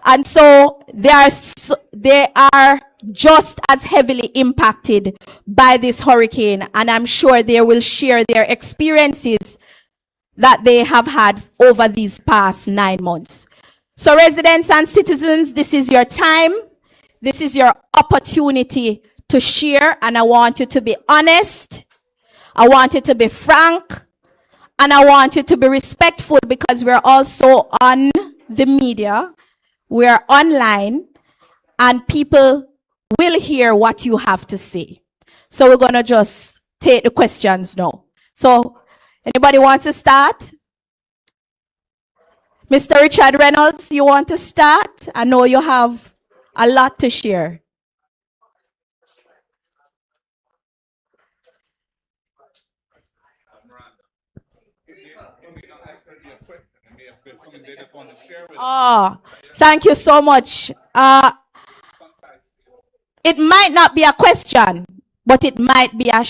And so they are just as heavily impacted by this hurricane, and I'm sure they will share their experiences that they have had over these past 9 months. So residents and citizens, this is your time. This is your opportunity to share, and I want you to be honest. I want you to be frank, and I want you to be respectful, because we're also on the media. We're online, and people will hear what you have to say. So we're going to just take the questions now. So anybody want to start? Mr. Richard Reynolds, you want to start? I know you have a lot to share. Oh, thank you so much. It might not be a question, but it might be a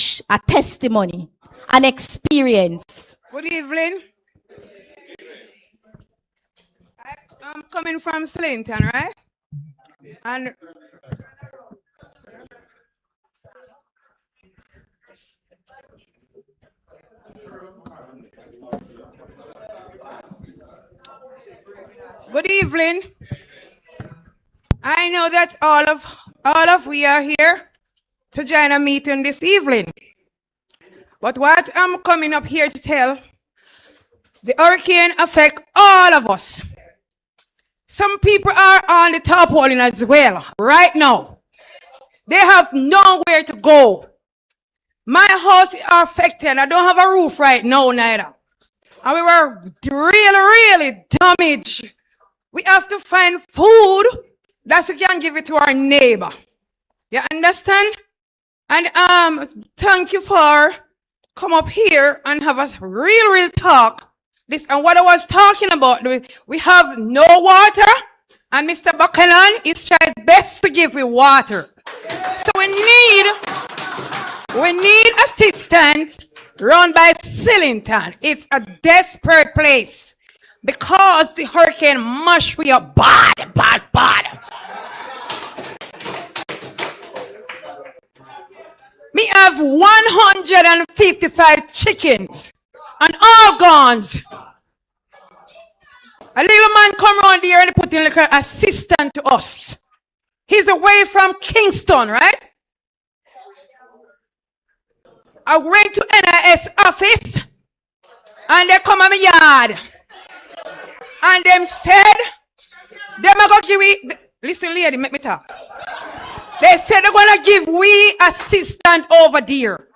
testimony, an experience. Good evening. I'm coming from Wellington, right? And good evening. I know that all of we are here to join a meeting this evening. But what I'm coming up here to tell, the hurricane affect all of us. Some people are on the tarpaulin as well right now. They have nowhere to go. My house is affected. I don't have a roof right now neither. And we were really damaged. We have to find food that we can give it to our neighbor. You understand? And thank you for come up here and have a real talk. This and what I was talking about. We have no water, and Mr. Buchanan is trying best to give me water. So we need assistance run by Wellington. It's a desperate place because the hurricane mashed we up bad. Me have 155 chickens and all guns. A little man come around here and put in like an assistant to us. He's away from Kingston, right? I went to NIS office and they come on my yard. And them said, them are going to give we, listen lady, make me talk. They said they're going to give we assistant over there.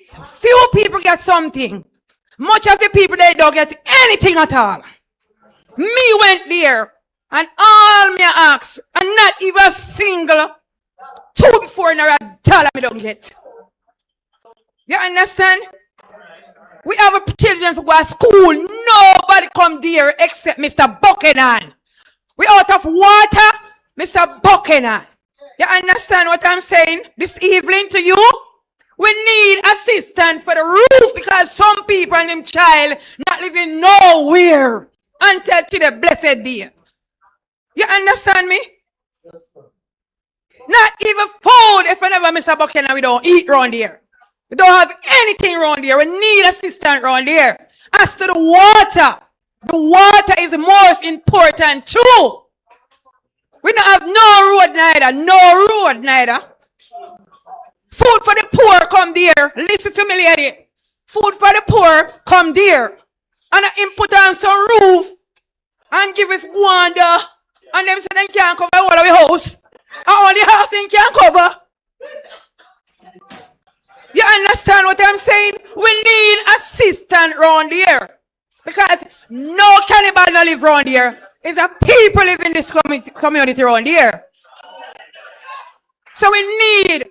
So few people get something. Much of the people, they don't get anything at all. Me went there and all me asked, and not even a single $2 before $1 me don't get. You understand? We have children who go to school. Nobody come there except Mr. Buchanan. We out of water, Mr. Buchanan. You understand what I'm saying this evening to you? We need assistance for the roof because some people and them child not living nowhere until to the blessed day. You understand me? Not even food if whenever Mr. Buchanan we don't eat around here. We don't have anything around here. We need assistance around here. As to the water is most important too. We don't have no road neither. Food for the poor come there. Listen to me, lady. Food for the poor come there. And I put on some roof and give it wonder. And them say they can't cover all of the house. And all the house they can't cover. I'm saying? We need assistance around here. Because no cannibal no live around here. It's a people live in this community around here. So we need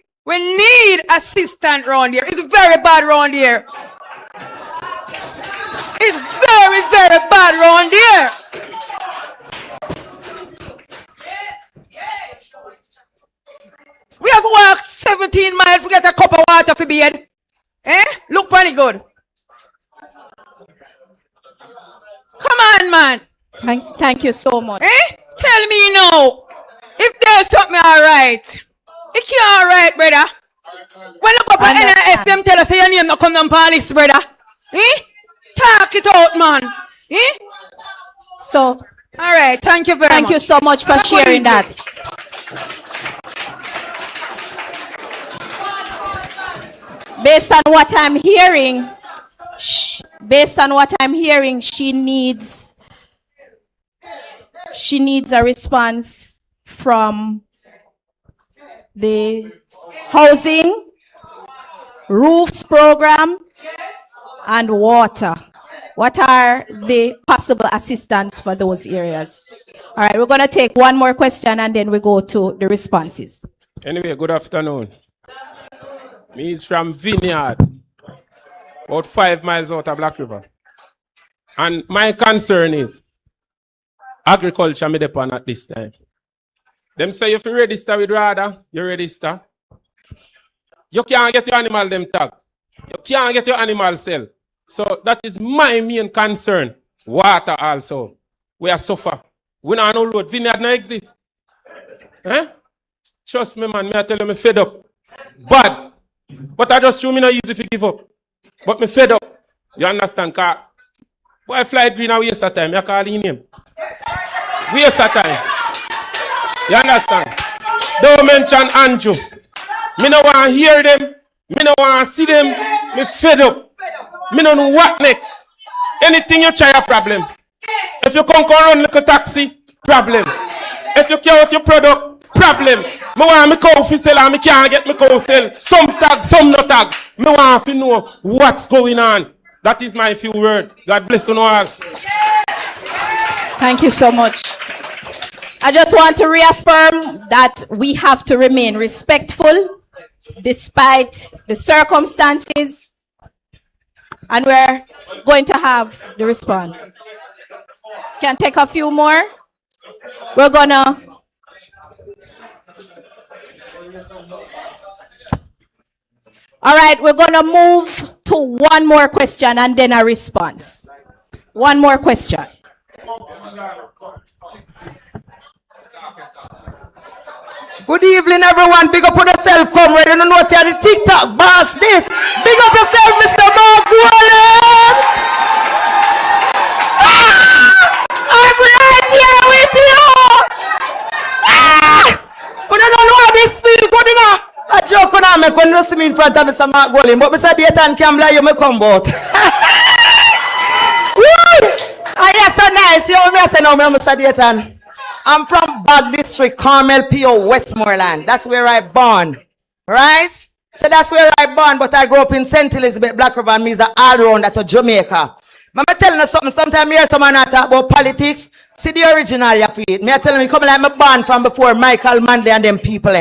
assistance around here. It's very bad around here. It's very, very bad around here. We have walked 17 miles to get a cup of water for bed. Eh? Look pretty good. Come on, man. Thank you so much. Eh? Tell me now. If there's something all right. It can't all right, brother. When you go for NIS, them tell us your name not come down police, brother. Eh? Talk it out, man. Eh? So, all right. Thank you very much. Thank you so much for sharing that. Based on what I'm hearing, she needs a response from the housing, roofs program, and water. What are the possible assistance for those areas? All right, we're going to take one more question and then we go to the responses. Anyway, good afternoon. Me is from Vineyard, about 5 miles out of Black River. And my concern is agriculture me depend at this time. Them say if you register with RADA, you register. You can't get your animal them tag. You can't get your animal sell. So that is my main concern. Water also. We are suffer. We don't know road. Vineyard no exist. Eh? Trust me, man. Me I tell you, me fed up. But I just show me no easy to give up. But me fed up. You understand? Cause boy Floyd green a waste of time. You call his name. Waste of time. You understand? Don't mention Andrew. Me no want to hear them. Me no want to see them. Me fed up. Me no know what next. Anything you try a problem. If you come run like a taxi, problem. If you carry out your product, problem. Me want me cow fi sell and me can't get me cow sell. Some tag, some no tag. Me want to know what's going on. That is my few words. God bless you all. Thank you so much. I just want to reaffirm that we have to remain respectful despite the circumstances, and we're going to have the response. Can take a few more. We're gonna all right, we're gonna move to one more question and then a response. One more question. Good evening, everyone. Big up on yourself. Come ready to know see the TikTok boss this. Big up yourself, Mr. Mark Wellington. I'm right here with you. But I don't know how this feel good enough. A joke on I make when you see me in front of Mr. Mark Wellington. But Mr. Dayton Campbell, you may come out. Ah, yes, so nice. You know me, I say no, Mr. Dayton. I'm from Bag District, Carmel, P.O., Westmoreland. That's where I born, right? So that's where I born, but I grew up in St. Elizabeth, Black River, and me is all around at Jamaica. I'm telling you something, sometimes I hear someone talk about politics. See the original you feel. Me I tell me, come like me born from before Michael Manley and them people.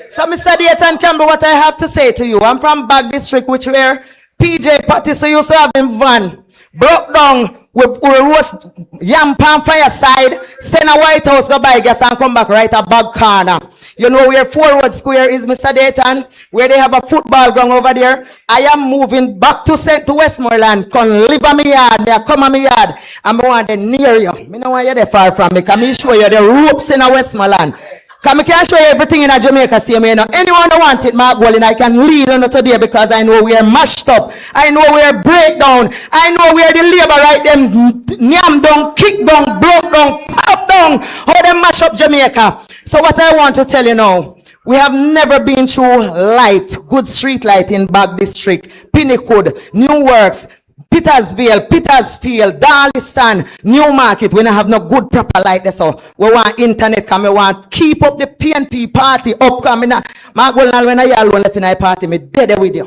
So Mr. Dayton Campbell, what I have to say to you, I'm from Bag District, which where PJ Pattis used to have him van. Broke down, we roast yam pan fireside, send a White House go buy gas and come back right a Bag corner. You know where Forward Square is, Mr. Dayton, where they have a football ground over there. I am moving back to Westmoreland. Come live on me yard, there come on me yard. And I want them near you. I don't want you there far from me. Come show you the ropes in a Westmoreland. Come, I can show you everything in a Jamaica. See me, you know. Anyone who want it, Mark Wellington, I can lead on today because I know we are mashed up. I know we are breakdown. I know where the labor right them nyam down, kick down, broke down, pop down, how they mash up Jamaica. So what I want to tell you now, we have never been through light, good street light in Bag District, Pinnacle, New Works, Petersfield, Darliston, Newmarket, we don't have no good proper like this. So we want internet, come we want keep up the PNP party upcoming. My goal now when I alone left in a party, me dead with you.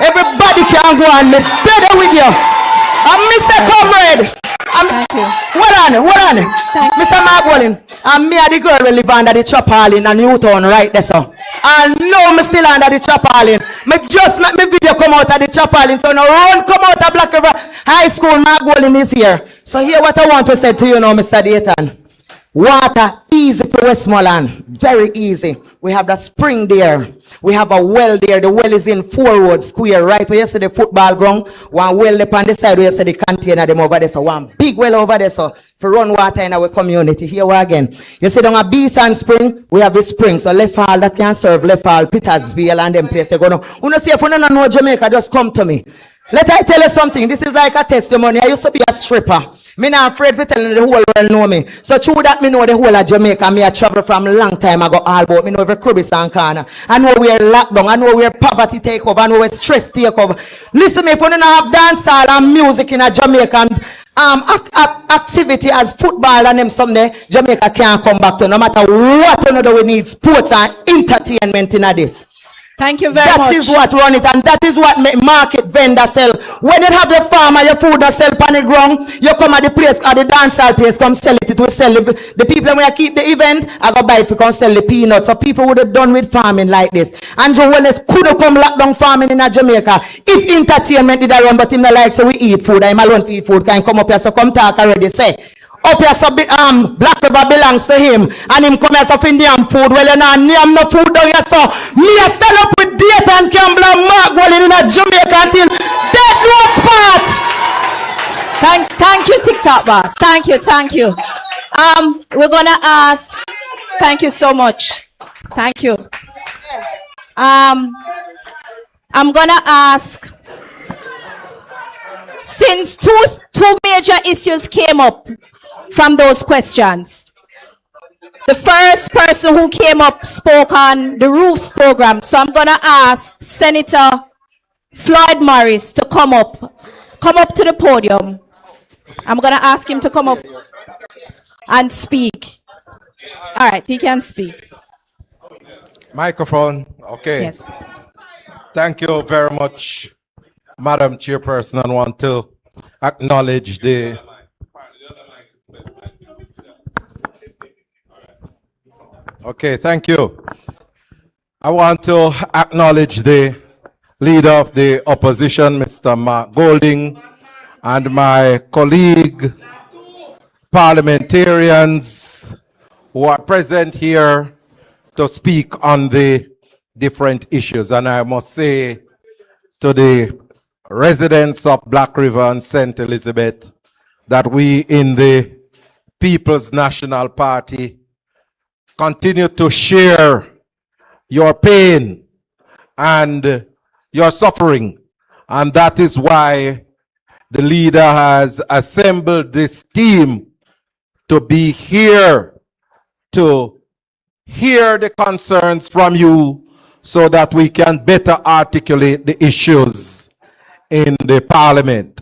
Everybody can go on, me dead with you. And Mr. Comrade. Thank you. Hold on. Mr. Margolin, and me and the girl will live under the Chapalin and Newtown right there, so. And no, me still under the Chapalin. Me just make me video come out of the Chapalin, so now run come out of Black River High School. Margolin is here. So here what I want to say to you now, Mr. Dayton. Water easy for Westmoreland, very easy. We have the spring there. We have a well there. The well is in Forward Square, right where you see the football ground. One well up on the side where you see the container them over there. So one big well over there. So for run water in our community. Here we again. You see down a Beast and Spring, we have the spring. So left all that can serve left all Petersfield and them places go down. You know, see if you don't know Jamaica, just come to me. Let I tell you something. This is like a testimony. I used to be a stripper. Me not afraid for telling the whole world know me. So true that me know the whole of Jamaica. Me I travel from a long time ago all about. Me know every cribis and corner. I know where lockdown. I know where poverty take over. I know where stress take over. Listen me, if you don't have dancehall and music in a Jamaican activity as football and them someday, Jamaica can't come back to no matter what another we need sports and entertainment in this. Thank you very much. That is what run it, and that is what make market vendor sell. When you have your farmer, your food that sell on the ground, you come at the place or the dancehall place, come sell it. It will sell it. The people when you keep the event, I go buy it to come sell the peanuts. So people would have done with farming like this. And Joe Wellness could have come lock down farming in Jamaica if entertainment did run, but him not like so we eat food. I'm alone for eat food. Can come up here, so come talk already. Say. Up here, so Black River belongs to him, and him come here so Indian food. Well, you know, name no food down here, so me a stand up with Dayton, Campbell, and Mark Wellington in a Jamaica until that no spot. Thank you, TikTok boss. Thank you. We're gonna ask. Thank you so much. Thank you. I'm gonna ask. Since two major issues came up from those questions. The first person who came up spoke on the roofs program. So I'm going to ask Senator Floyd Morris to come up to the podium. I'm going to ask him to come up and speak. All right, he can speak. Microphone, okay. Yes. Thank you very much, Madam Chairperson. I want to acknowledge the thank you. I want to acknowledge the leader of the opposition, Mr. Mark Golding, and my colleague parliamentarians who are present here to speak on the different issues. And I must say to the residents of Black River and St. Elizabeth that we in the People's National Party continue to share your pain and your suffering. And that is why the leader has assembled this team to be here to hear the concerns from you so that we can better articulate the issues in the parliament.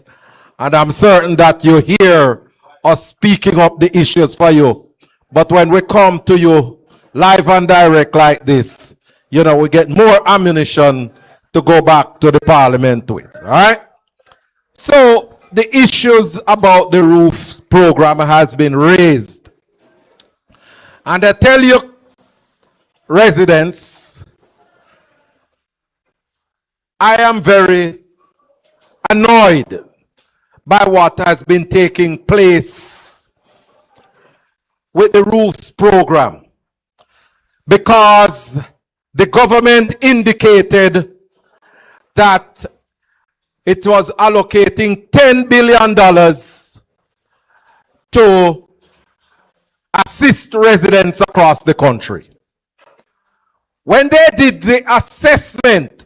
And I'm certain that you hear us speaking up the issues for you. But when we come to you live and direct like this, you know, we get more ammunition to go back to the parliament with, all right? So the issues about the roof program has been raised. And I tell you, residents, I am very annoyed by what has been taking place with the roofs program, because the government indicated that it was allocating $10 billion to assist residents across the country. When they did the assessment,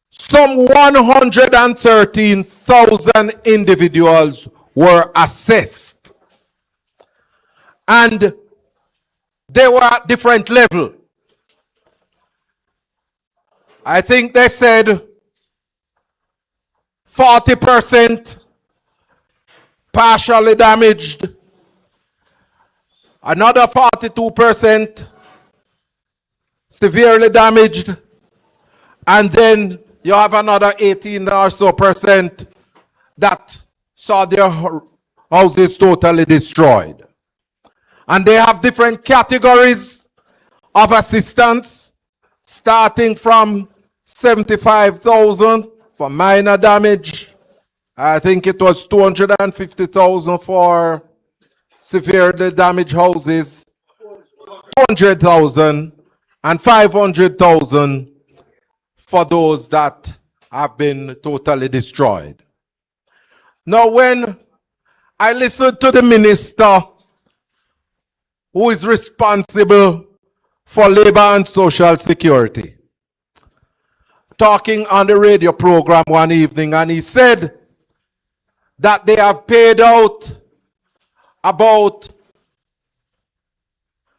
some 113,000 individuals were assessed. And they were at different level. I think they said 40% partially damaged, another 42% severely damaged, and then you have another 18 or so percent that saw their houses totally destroyed. And they have different categories of assistance, starting from 75,000 for minor damage. I think it was 250,000 for severely damaged houses, 200,000 and 500,000 for those that have been totally destroyed. Now, when I listened to the minister who is responsible for labor and social security talking on the radio program one evening, and he said that they have paid out about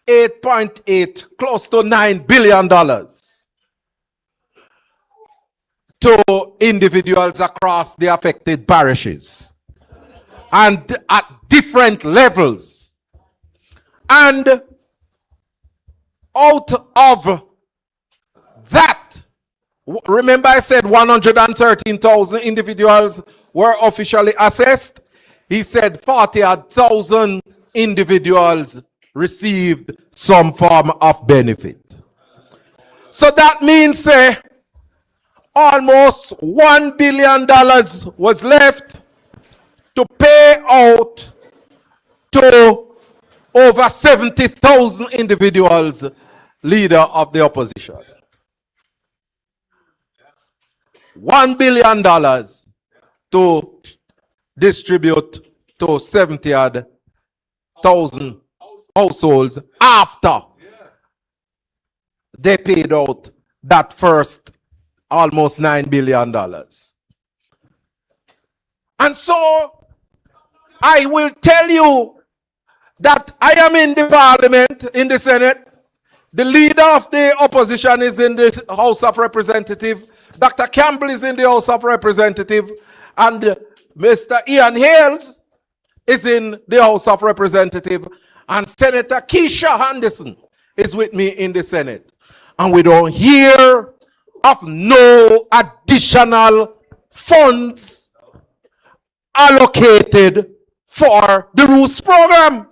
$8.8, close to $9 billion to individuals across the affected parishes and at different levels. And out of that, remember I said 113,000 individuals were officially assessed. He said 40,000 individuals received some form of benefit. So that means almost $1 billion was left to pay out to over 70,000 individuals, leader of the opposition. $1 billion to distribute to 70,000 households after they paid out that first almost $9 billion. And so I will tell you that I am in the parliament, in the Senate. The leader of the opposition is in the House of Representatives. Dr. Campbell is in the House of Representatives. And Mr. Ian Hayles is in the House of Representatives. And Senator Kisha Anderson is with me in the Senate. And we don't hear of no additional funds allocated for the Roots program.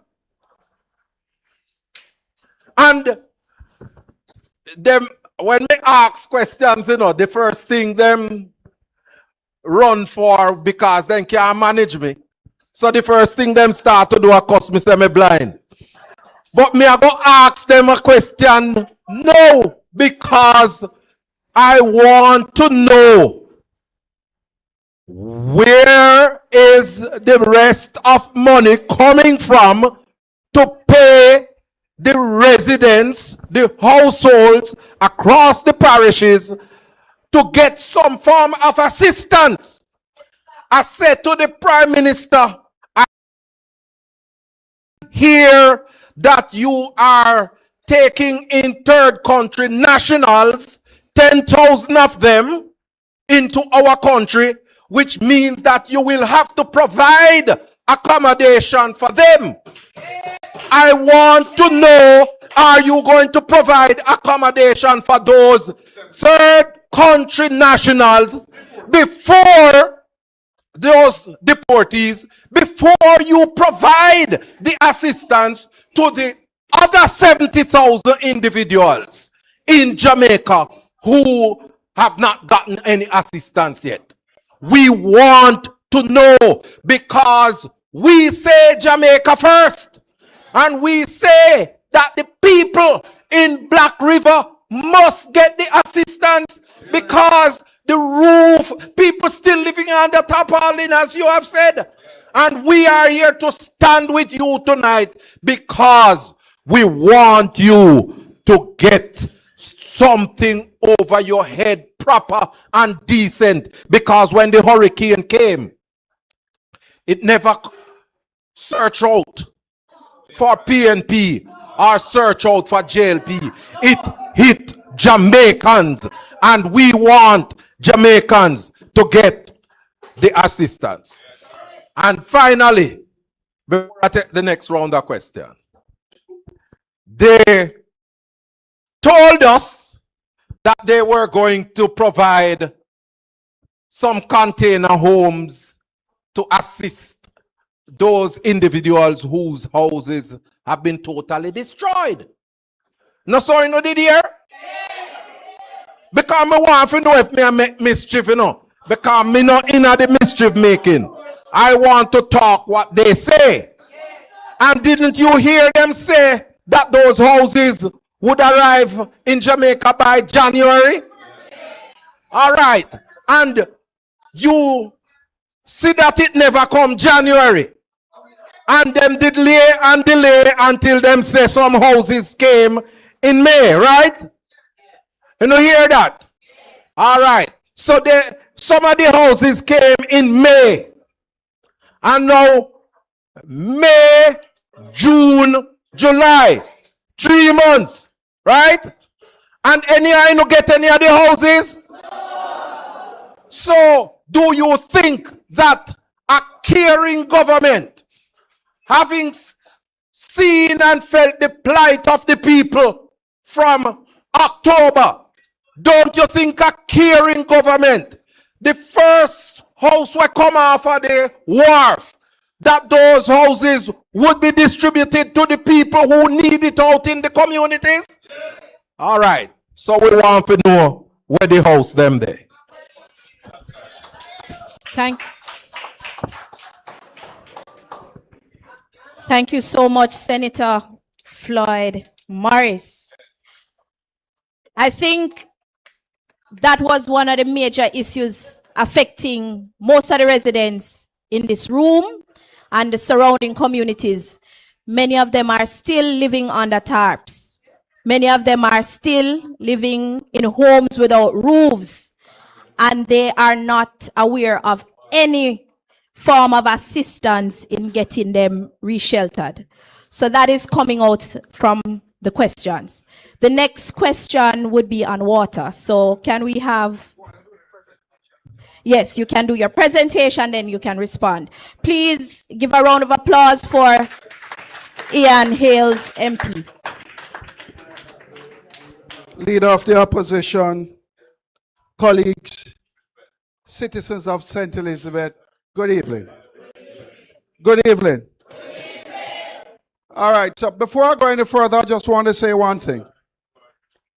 And them, when they ask questions, you know, the first thing them run for, because they can't manage me. So the first thing them start to do is cuss me, say me blind. But me I go ask them a question, no, because I want to know where is the rest of money coming from to pay the residents, the households across the parishes to get some form of assistance. I said to the Prime Minister, I hear that you are taking in third country nationals, 10,000 of them, into our country, which means that you will have to provide accommodation for them. I want to know, are you going to provide accommodation for those third country nationals before those deportees, before you provide the assistance to the other 70,000 individuals in Jamaica who have not gotten any assistance yet? We want to know, because we say Jamaica first. And we say that the people in Black River must get the assistance, because the roof, people still living on the tarpaulin, as you have said. And we are here to stand with you tonight because we want you to get something over your head, proper and decent. Because when the hurricane came, it never searched out for PNP or search out for JLP. It hit Jamaicans, and we want Jamaicans to get the assistance. And finally, before I take the next round of questions, they told us that they were going to provide some container homes to assist those individuals whose houses have been totally destroyed. No, so you know, did you hear? Because I want to know if me make mischief, you know. Because me not in the mischief making. I want to talk what they say. And didn't you hear them say that those houses would arrive in Jamaica by January? All right. And you see that it never come January. And them did delay and delay until them say some houses came in May, right? You know, hear that? All right. So some of the houses came in May. And now, May, June, July. 3 months, right? And I don't get any of the houses? So, do you think that a caring government, having seen and felt the plight of the people from October, don't you think a caring government, the first house will come off of the wharf, that those houses would be distributed to the people who need it out in the communities? All right. So we want to know where the house them there. Thank you so much, Senator Floyd Morris. I think that was one of the major issues affecting most of the residents in this room and the surrounding communities. Many of them are still living under tarps. Many of them are still living in homes without roofs, and they are not aware of any form of assistance in getting them resheltered. So that is coming out from the questions. The next question would be on water. So can we have... Yes, you can do your presentation, then you can respond. Please give a round of applause for Ian Hayles MP. Leader of the opposition, colleagues, citizens of St. Elizabeth, good evening. Good evening. All right, so before I go any further, I just want to say one thing.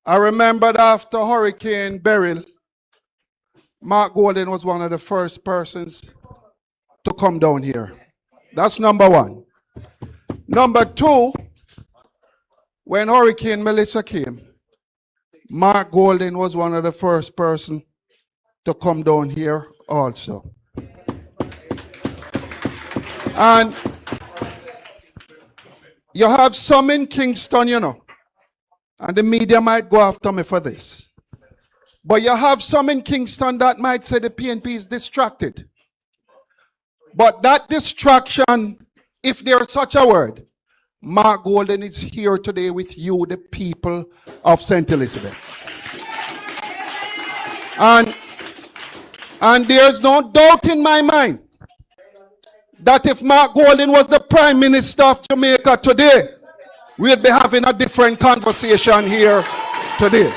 I remembered after Hurricane Beryl, Mark Golden was one of the first persons to come down here. That's number one. Number two, when Hurricane Melissa came, Mark Golden was one of the first person to come down here also. And you have some in Kingston, you know, and the media might go after me for this. But you have some in Kingston that might say the PNP is distracted. But that distraction, if there's such a word, Mark Golden is here today with you, the people of St. Elizabeth. And there's no doubt in my mind that if Mark Golden was the Prime Minister of Jamaica today, we'd be having a different conversation here today.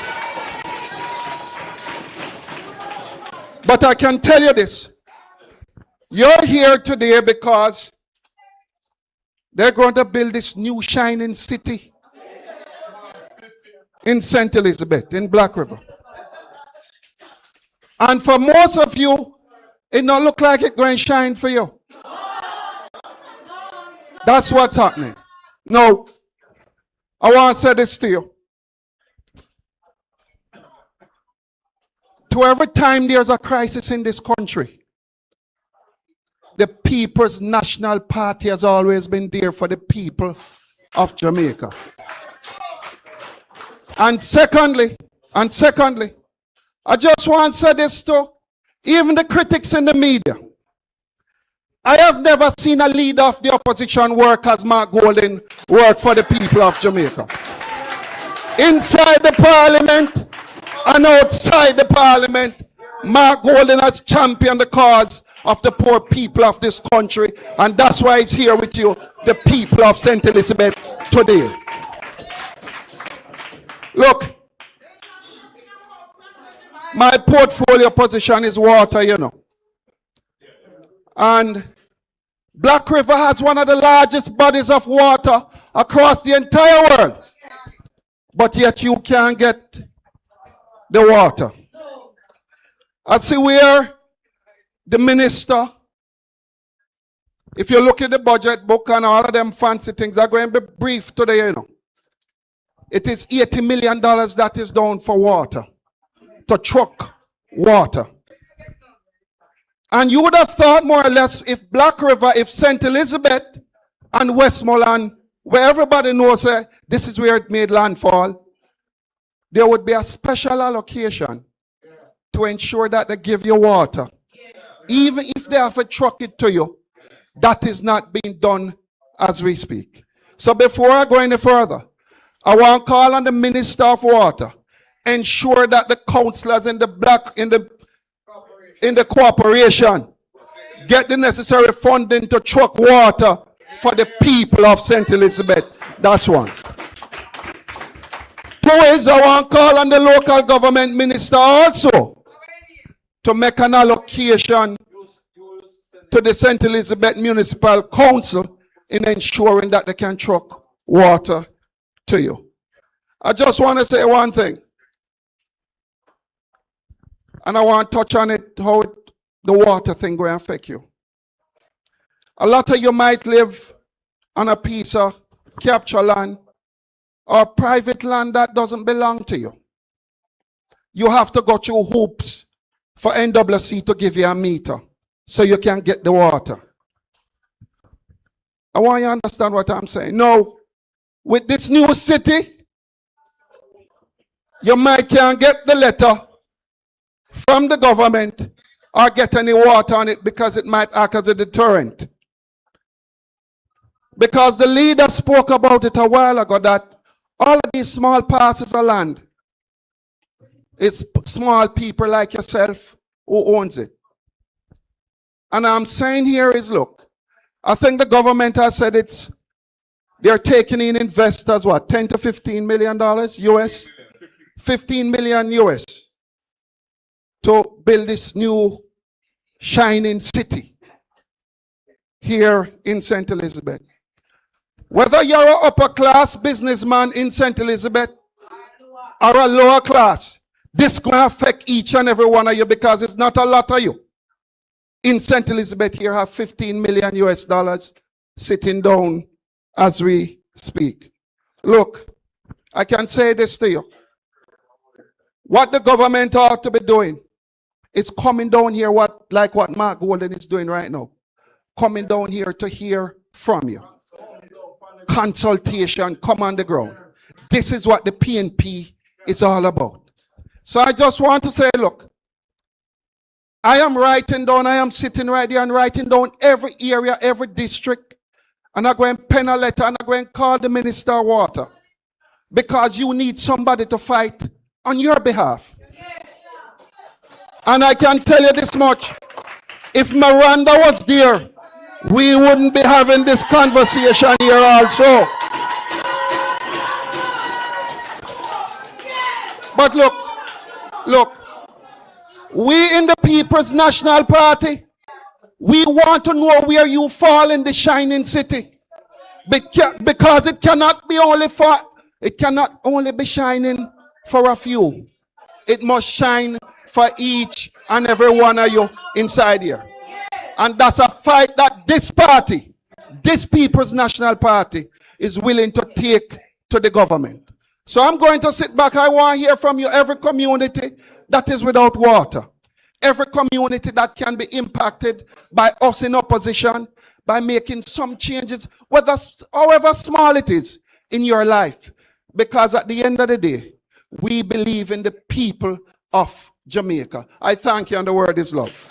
But I can tell you this. You're here today because they're going to build this new shining city in St. Elizabeth, in Black River. And for most of you, it don't look like it's going to shine for you. That's what's happening. Now, I want to say this to you. To every time there's a crisis in this country, the People's National Party has always been there for the people of Jamaica. And secondly, I just want to say this to even the critics in the media. I have never seen a leader of the opposition work as Mark Golden work for the people of Jamaica. Inside the parliament and outside the parliament, Mark Golden has championed the cause of the poor people of this country. And that's why it's here with you, the people of St. Elizabeth today. Look, my portfolio position is water, you know. And Black River has one of the largest bodies of water across the entire world. But yet you can't get the water. I see where the minister, if you look at the budget book and all of them fancy things, are going to be brief today, you know. It is $80 million that is down for water, to truck water. And you would have thought more or less if Black River, if St. Elizabeth and Westmoreland, where everybody knows this is where it made landfall, there would be a special allocation to ensure that they give you water. Even if they have to truck it to you, that is not being done as we speak. So before I go any further, I want to call on the Minister of Water, ensure that the councillors in the corporation get the necessary funding to truck water for the people of St. Elizabeth. That's one. Two is I want to call on the local government minister also to make an allocation to the St. Elizabeth Municipal Council in ensuring that they can truck water to you. I just want to say one thing. And I want to touch on it, how the water thing will affect you. A lot of you might live on a piece of capture land or private land that doesn't belong to you. You have to go through hoops for NWC to give you a meter so you can get the water. I want you to understand what I'm saying. No, with this new city, you might can't get the letter from the government or get any water on it because it might act as a deterrent. Because the leader spoke about it a while ago that all of these small parcels of land, it's small people like yourself who owns it. And I'm saying here is, look, I think the government has said they're taking in investors, what, 10 to 15 million dollars US? 15 million US to build this new shining city here in St. Elizabeth. Whether you're an upper class businessman in St. Elizabeth or a lower class, this going to affect each and every one of you because it's not a lot of you. In St. Elizabeth here have 15 million US dollars sitting down as we speak. Look, I can say this to you. What the government ought to be doing is coming down here like what Mark Golden is doing right now. Coming down here to hear from you. Consultation, come on the ground. This is what the PNP is all about. So I just want to say, look, I am sitting right here and writing down every area, every district, and I'm going to pen a letter and I'm going to call the Minister of Water because you need somebody to fight on your behalf. And I can tell you this much, if Miranda was there, we wouldn't be having this conversation here also. But look, we in the People's National Party, we want to know where you fall in the shining city. Because it cannot only be shining for a few. It must shine for each and every one of you inside here. And that's a fight that this party, this People's National Party, is willing to take to the government. So I'm going to sit back. I want to hear from you, every community that is without water. Every community that can be impacted by us in opposition, by making some changes, however small it is in your life. Because at the end of the day, we believe in the people of Jamaica. I thank you, and the word is love.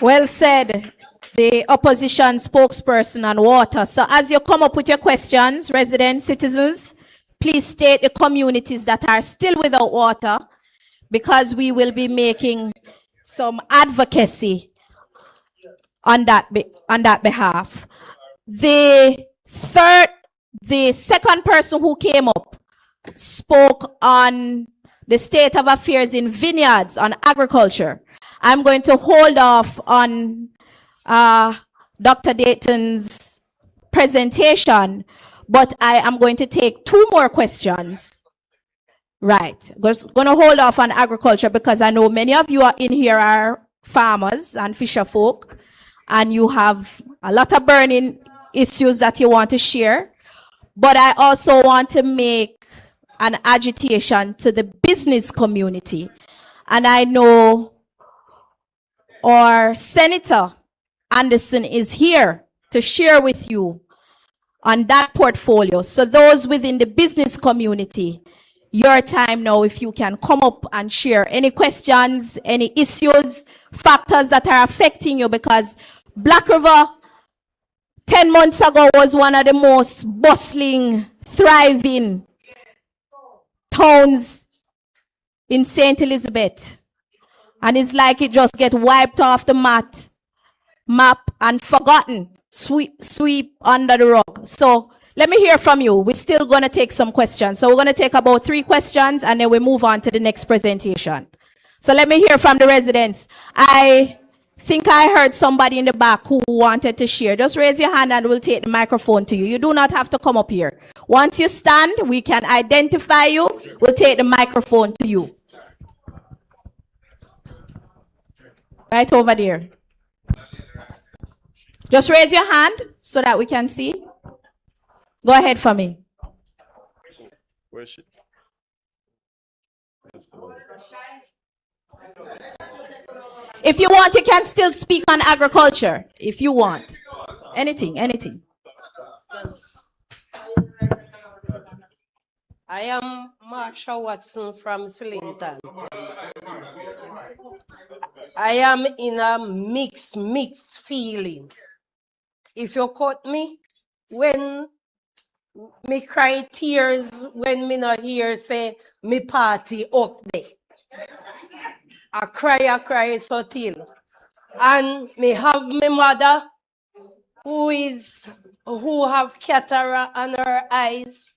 Well said, the opposition spokesperson on water. So as you come up with your questions, residents, citizens, please state the communities that are still without water, because we will be making some advocacy on that behalf. The second person who came up spoke on the state of affairs in vineyards, on agriculture. I'm going to hold off on Dr. Dayton's presentation, but I am going to take 2 more questions. Right. Going to hold off on agriculture because I know many of you are in here are farmers and fisher folk, and you have a lot of burning issues that you want to share. But I also want to make an agitation to the business community. And I know our Senator Anderson is here to share with you on that portfolio. So those within the business community, your time now, if you can come up and share any questions, any issues, factors that are affecting you, because Black River 10 months ago was one of the most bustling, thriving towns in St. Elizabeth. And it's like it just get wiped off the map and forgotten, sweep under the rug. So let me hear from you. We're still going to take some questions. So we're going to take about 3 questions and then we move on to the next presentation. So let me hear from the residents. I think I heard somebody in the back who wanted to share. Just raise your hand and we'll take the microphone to you. You do not have to come up here. Once you stand, we can identify you. We'll take the microphone to you. Right over there. Just raise your hand so that we can see. Go ahead for me. Where is she? If you want, you can still speak on agriculture. If you want. Anything. I am Marsha Watson from Wellington. I am in a mixed feeling. If you cut me, when me cry tears, when me not hear say me party up there. I cry so till. And me have my mother who have cataract on her eyes.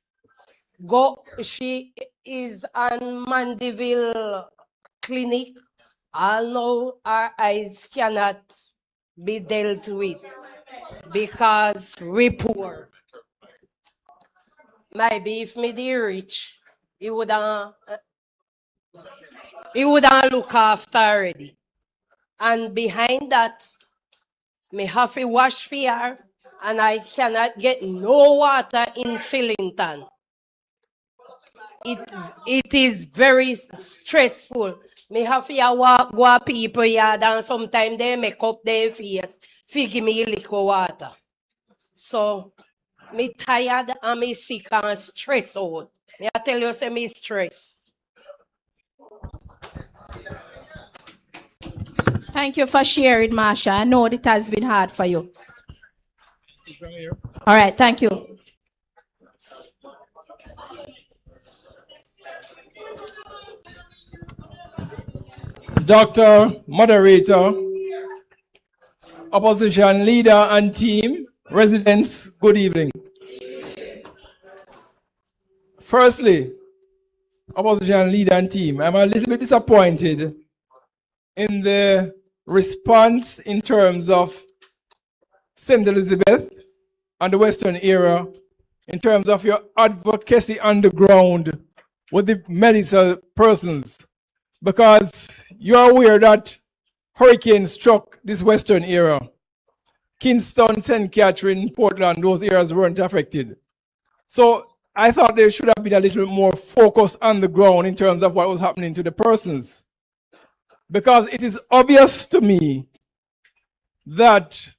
She is on Mandeville Clinic. I know her eyes cannot be dealt with because we poor. Maybe if me be rich, he wouldn't look after already. And behind that, me have to wash for her, and I cannot get no water in Wellington. It is very stressful. Me have to go people yard and sometimes they make up their face to give me liquor water. So, me tired and me sick and stressed out. Me I tell you, say me stress. Thank you for sharing, Marsha. I know it has been hard for you. All right, thank you. Doctor, moderator, opposition leader and team, residents, good evening. Firstly, opposition leader and team, I'm a little bit disappointed in the response in terms of St. Elizabeth and the Western area, in terms of your advocacy on the ground with the Melissa persons, because you're aware that hurricane struck this Western area. Kingston, St. Catherine, Portland, those areas weren't affected. So I thought there should have been a little more focus on the ground in terms of what was happening to the persons. Because it is obvious to me that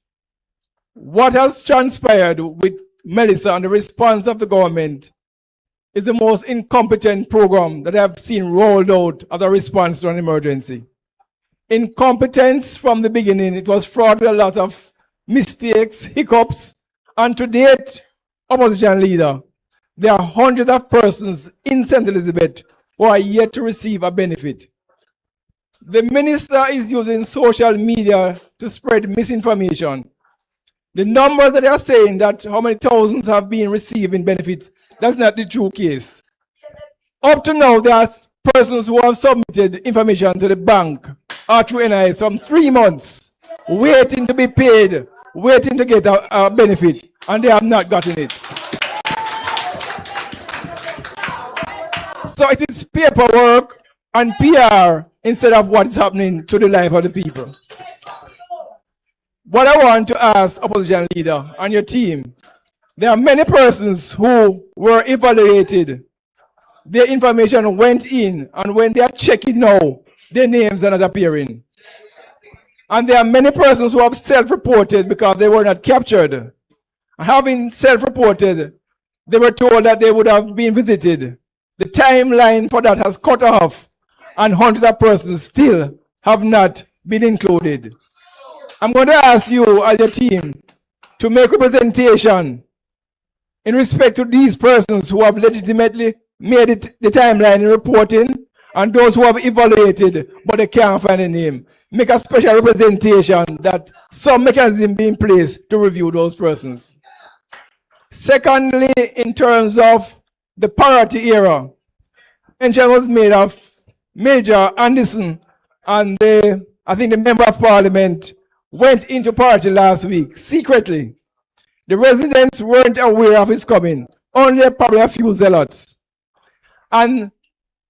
what has transpired with Melissa and the response of the government is the most incompetent program that I've seen rolled out as a response to an emergency. Incompetence from the beginning. It was fraught with a lot of mistakes, hiccups, and to date, opposition leader, there are hundreds of persons in St. Elizabeth who are yet to receive a benefit. the minister is using social media to spread misinformation. The numbers that they are saying that how many thousands have been receiving benefit, that's not the true case. Up to now, there are persons who have submitted information to the bank or through NIS from 3 months, waiting to be paid, waiting to get a benefit, and they have not gotten it. So it is paperwork and PR instead of what is happening to the life of the people. What I want to ask opposition leader and your team, there are many persons who were evaluated. Their information went in, and when they are checking now, their names are not appearing. And there are many persons who have self-reported because they were not captured. Having self-reported, they were told that they would have been visited. The timeline for that has cut off, and hundreds of persons still have not been included. I'm going to ask you as your team to make representation in respect to these persons who have legitimately made it the timeline in reporting, and those who have evaluated but they can't find a name. Make a special representation that some mechanism be in place to review those persons. Secondly, in terms of the parity era, mention was made of Major Anderson, and I think the member of parliament went into party last week secretly. The residents weren't aware of his coming, only probably a few zealots. And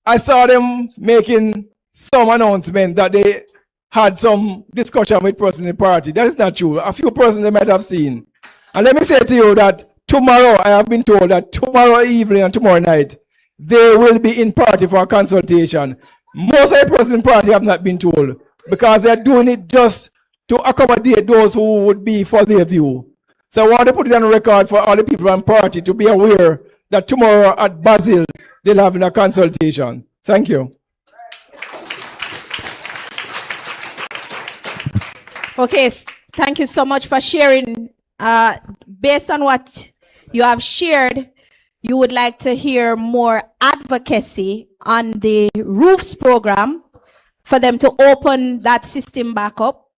I saw them making some announcement that they had some discussion with persons in the party. That is not true. A few persons they might have seen. And let me say to you that tomorrow, I have been told that tomorrow evening and tomorrow night, they will be in party for a consultation. Most of the persons in party have not been told because they're doing it just to accommodate those who would be for their view. So I want to put it on record for all the people in party to be aware that tomorrow at Basil, they'll have a consultation. Thank you. Okay, thank you so much for sharing. Based on what you have shared, you would like to hear more advocacy on the roofs program for them to open that system back up.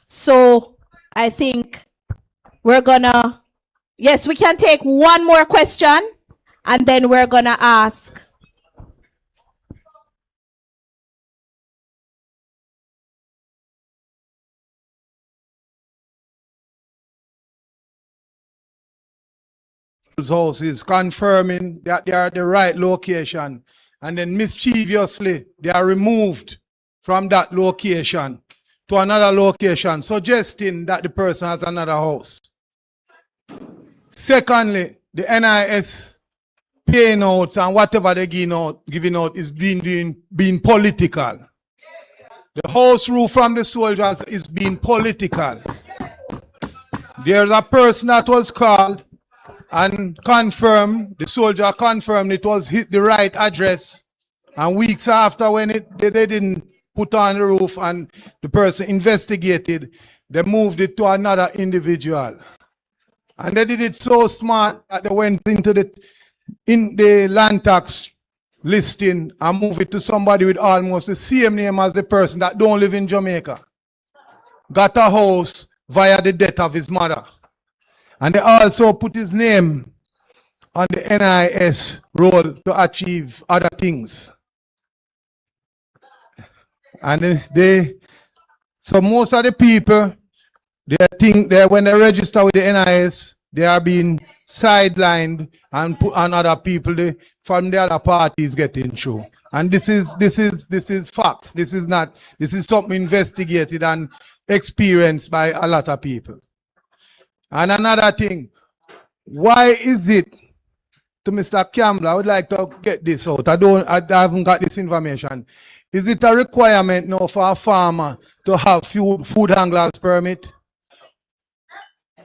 So I think we're gonna, yes, we can take one more question and then we're gonna ask. House is confirming that they are at the right location, and then mischievously they are removed from that location to another location, suggesting that the person has another house. Secondly, the NIS paying out and whatever they're giving out is being political. The house rule from the soldiers is being political. There's a person that was called and confirmed, the soldier confirmed it was hit the right address, and weeks after when they didn't put on the roof and the person investigated, they moved it to another individual. And they did it so smart that they went into the land tax listing and moved it to somebody with almost the same name as the person that don't live in Jamaica. Got a house via the death of his mother. And they also put his name on the NIS roll to achieve other things. And so most of the people, they think that when they register with the NIS, they are being sidelined and put on other people from the other parties getting through. And this is facts. This is something investigated and experienced by a lot of people. And another thing, why is it, to Mr. Campbell, I would like to get this out. I haven't got this information. Is it a requirement now for a farmer to have food handlers permit?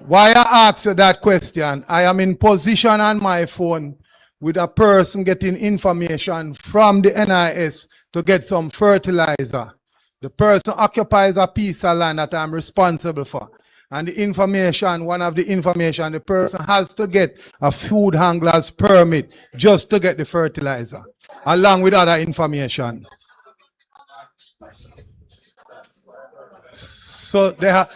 Why I ask you that question, I am in position on my phone with a person getting information from the NIS to get some fertilizer. The person occupies a piece of land that I'm responsible for. And the information, one of the information, the person has to get a food handler's permit just to get the fertilizer, along with other information. So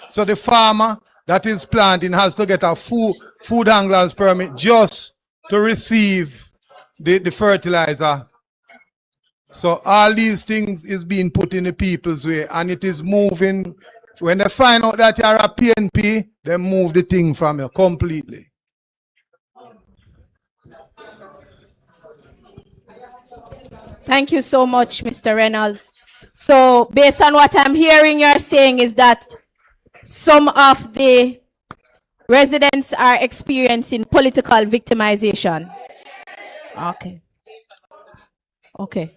so the farmer that is planting has to get a food angler's permit just to receive the fertilizer. So all these things is being put in the people's way, and it is moving. When they find out that you're a PNP, they move the thing from you completely. Thank you so much, Mr. Reynolds. So based on what I'm hearing, you're saying is that some of the residents are experiencing political victimization. Okay. Okay.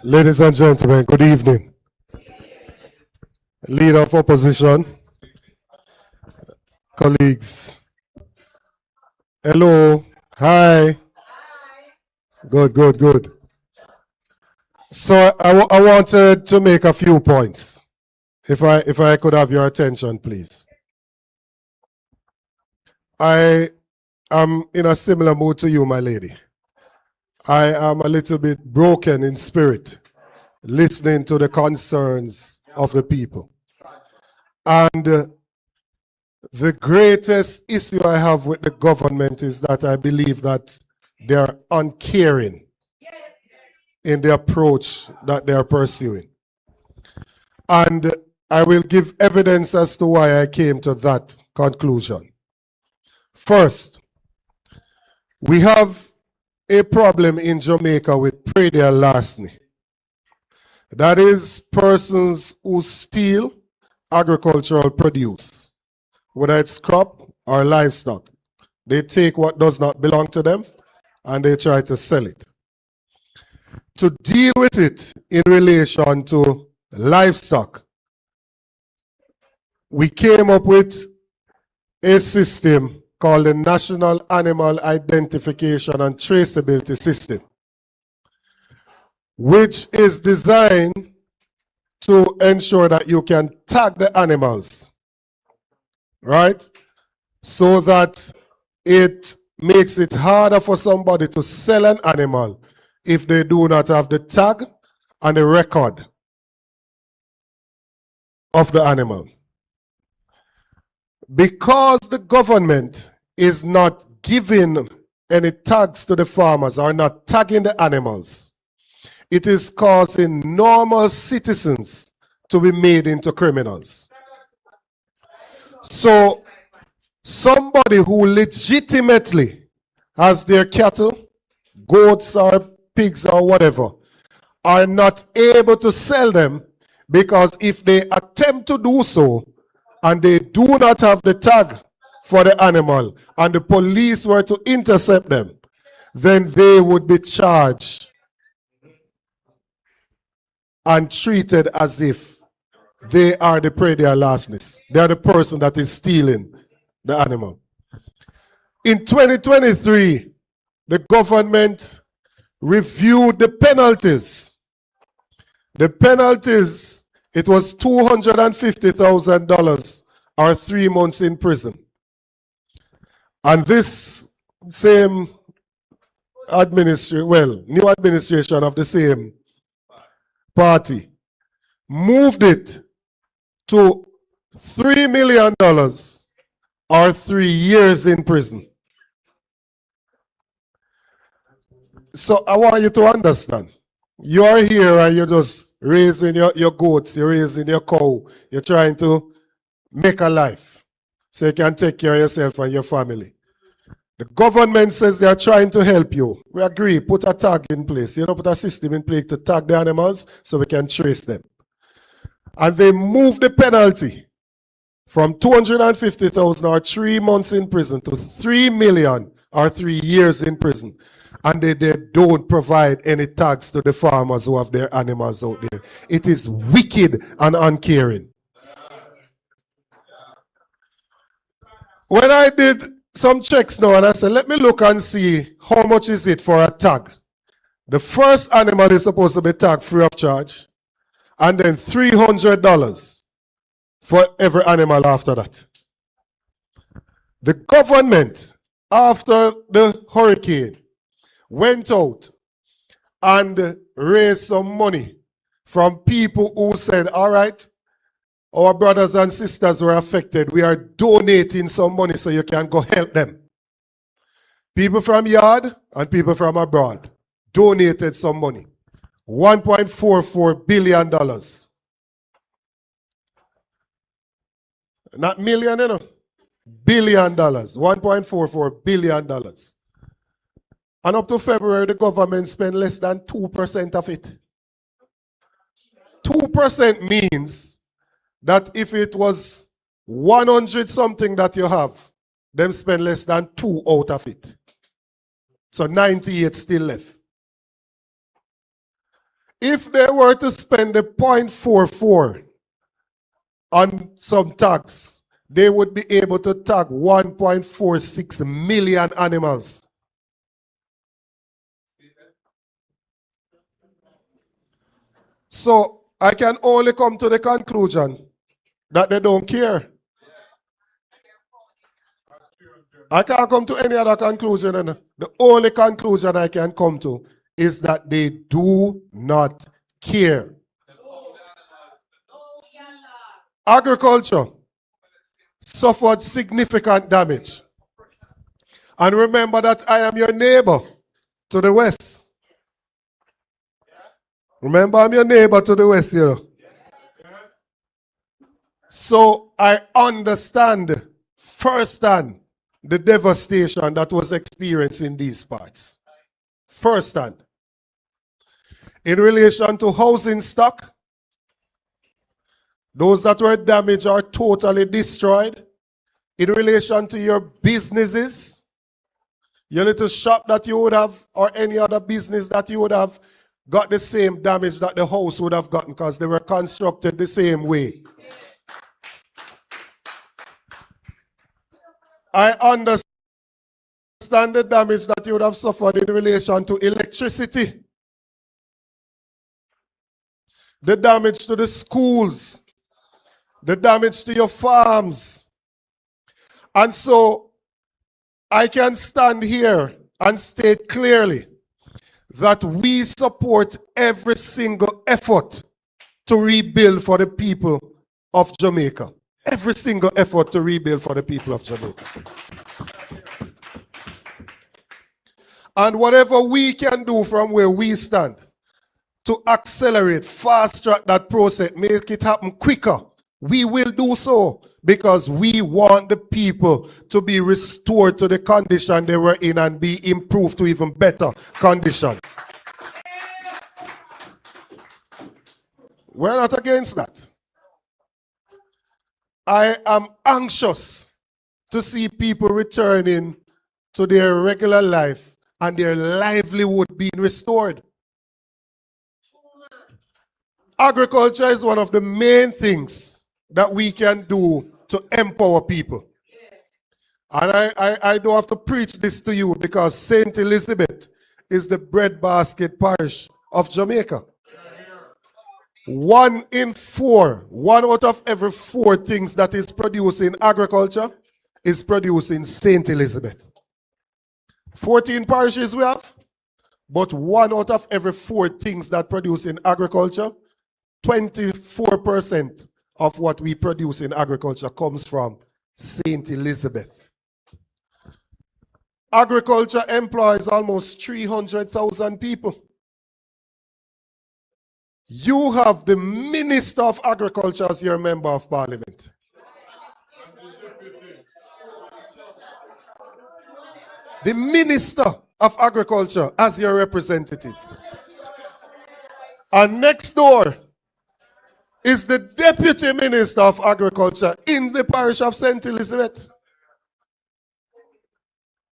Ladies and gentlemen, good evening. Leader of opposition, colleagues. Hello, hi. Good. So I wanted to make a few points. If I could have your attention, please. I am in a similar mood to you, my lady. I am a little bit broken in spirit, listening to the concerns of the people. And the greatest issue I have with the government is that I believe that they're uncaring in the approach that they're pursuing. And I will give evidence as to why I came to that conclusion. First, we have a problem in Jamaica with predial larceny. That is persons who steal agricultural produce, whether it's crop or livestock. They take what does not belong to them and they try to sell it. To deal with it in relation to livestock, we came up with a system called the National Animal Identification and Traceability System, which is designed to ensure that you can tag the animals, right? So that it makes it harder for somebody to sell an animal if they do not have the tag and the record of the animal. Because the government is not giving any tags to the farmers or not tagging the animals, it is causing normal citizens to be made into criminals. So somebody who legitimately has their cattle, goats or pigs or whatever, are not able to sell them, because if they attempt to do so and they do not have the tag for the animal and the police were to intercept them, then they would be charged and treated as if they are the predial larcenist. They are the person that is stealing the animal. In 2023, the government reviewed the penalties. The penalties, it was $250,000 or 3 months in prison. And this same new administration of the same party moved it to $3 million or 3 years in prison. So I want you to understand, you are here and you're just raising your goats, you're raising your cow, you're trying to make a life so you can take care of yourself and your family. The government says they are trying to help you. We agree, put a tag in place. You know, put a system in place to tag the animals so we can trace them. And they moved the penalty from $250,000 or 3 months in prison to $3 million or 3 years in prison. And they don't provide any tags to the farmers who have their animals out there. It is wicked and uncaring. When I did some checks now and I said, let me look and see how much is it for a tag. The first animal is supposed to be tagged free of charge, and then $300 for every animal after that. The government after the hurricane, went out and raised some money from people who said, all right, our brothers and sisters were affected. We are donating some money so you can go help them. People from Yard and people from abroad donated some money. $1.44 billion. Not million, you know. $1 billion. $1.44 billion. And up to February, the government spent less than 2% of it. 2% means that if it was 100 something that you have, them spend less than 2 out of it. So 98 still left. If they were to spend the 0.44 on some tax, they would be able to tag 1.46 million animals. So I can only come to the conclusion that they don't care. I can't come to any other conclusion. And the only conclusion I can come to is that they do not care. Agriculture suffered significant damage. And remember that I am your neighbor to the west. Remember, I'm your neighbor to the west, you know. So I understand firsthand the devastation that was experienced in these parts. Firsthand. In relation to housing stock, those that were damaged are totally destroyed. In relation to your businesses, your little shop that you would have or any other business that you would have got the same damage that the house would have gotten because they were constructed the same way. I understand the damage that you would have suffered in relation to electricity, the damage to the schools, the damage to your farms. And so I can stand here and state clearly that we support every single effort to rebuild for the people of Jamaica. Every single effort to rebuild for the people of Jamaica. And whatever we can do from where we stand to accelerate, fast track that process, make it happen quicker, we will do so because we want the people to be restored to the condition they were in and be improved to even better conditions. We're not against that. I am anxious to see people returning to their regular life and their livelihood being restored. Agriculture is one of the main things that we can do to empower people. And I don't have to preach this to you because St. Elizabeth is the breadbasket parish of Jamaica. 1 out of every 4 things that is produced in agriculture is produced in St. Elizabeth. 14 parishes we have, but 1 out of every 4 things that produce in agriculture, 24% of what we produce in agriculture comes from St. Elizabeth. Agriculture employs almost 300,000 people. You have the Minister of Agriculture as your member of parliament. The Minister of Agriculture as your representative. And next door is the Deputy Minister of Agriculture in the parish of St. Elizabeth.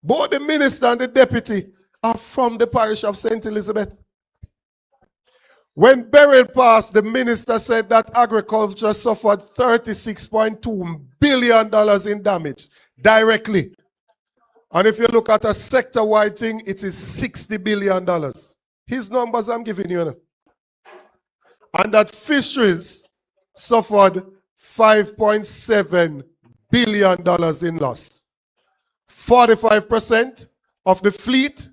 Both the minister and the deputy are from the parish of St. Elizabeth. When Beryl passed, the minister said that agriculture suffered $36.2 billion in damage directly. And if you look at a sector-wide thing, it is $60 billion. His numbers I'm giving you. And that fisheries suffered $5.7 billion in loss. 45% of the fleet,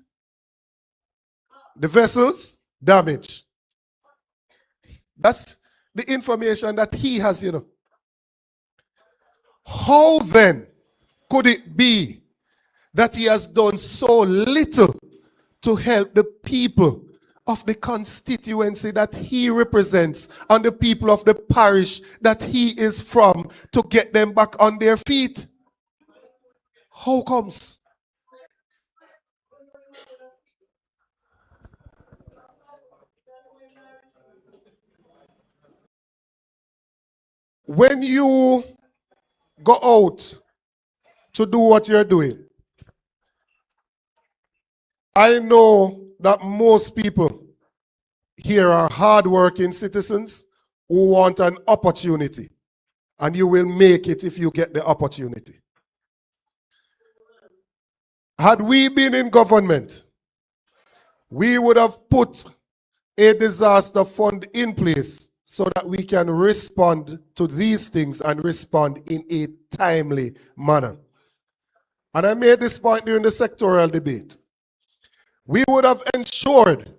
the vessels, damaged. That's the information that he has, you know. How then could it be that he has done so little to help the people of the constituency that he represents and the people of the parish that he is from to get them back on their feet? How comes? When you go out to do what you're doing, I know that most people here are hardworking citizens who want an opportunity, and you will make it if you get the opportunity. Had we been in government, we would have put a disaster fund in place so that we can respond to these things and respond in a timely manner. And I made this point during the sectoral debate. We would have ensured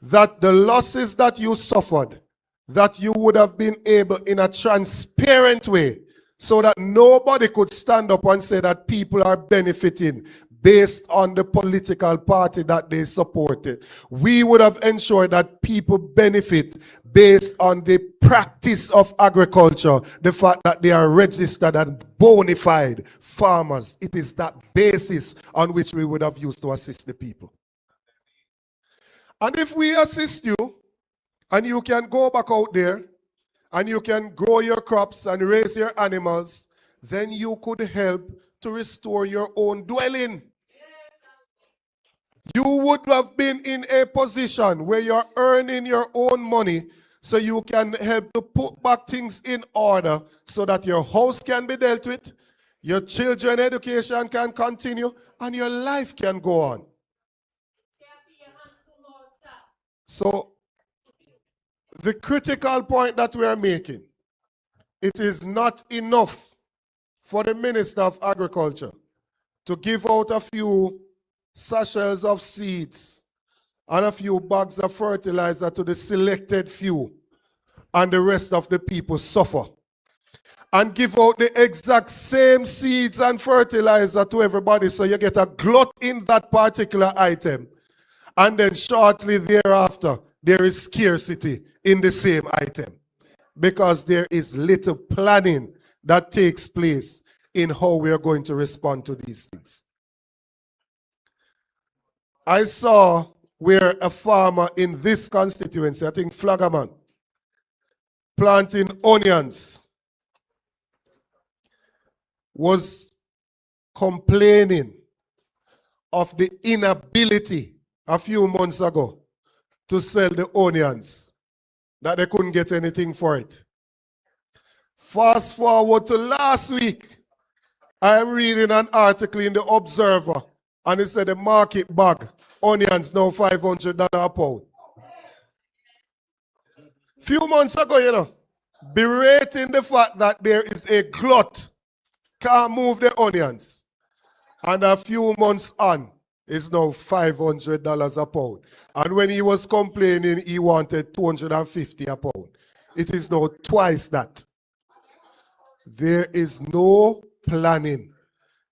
that the losses that you suffered, that you would have been able in a transparent way so that nobody could stand up and say that people are benefiting based on the political party that they supported. We would have ensured that people benefit based on the practice of agriculture, the fact that they are registered and bona fide farmers. It is that basis on which we would have used to assist the people. And if we assist you, and you can go back out there, and you can grow your crops and raise your animals, then you could help to restore your own dwelling. You would have been in a position where you're earning your own money so you can help to put back things in order so that your house can be dealt with, your children's education can continue, and your life can go on. So, the critical point that we are making, it is not enough for the Minister of Agriculture to give out a few sachets of seeds and a few bags of fertilizer to the selected few, and the rest of the people suffer. And give out the exact same seeds and fertilizer to everybody so you get a glut in that particular item. And then shortly thereafter, there is scarcity in the same item because there is little planning that takes place in how we are going to respond to these things. I saw where a farmer in this constituency, I think Flagaman, planting onions, was complaining of the inability a few months ago to sell the onions, that they couldn't get anything for it. Fast forward to last week, I am reading an article in the Observer, and it said the market bag, onions now $500 a pound. Few months ago, you know, berating the fact that there is a glut, can't move the onions. And a few months on, it's now $500 a pound. And when he was complaining, he wanted $250 a pound. It is now twice that. There is no planning.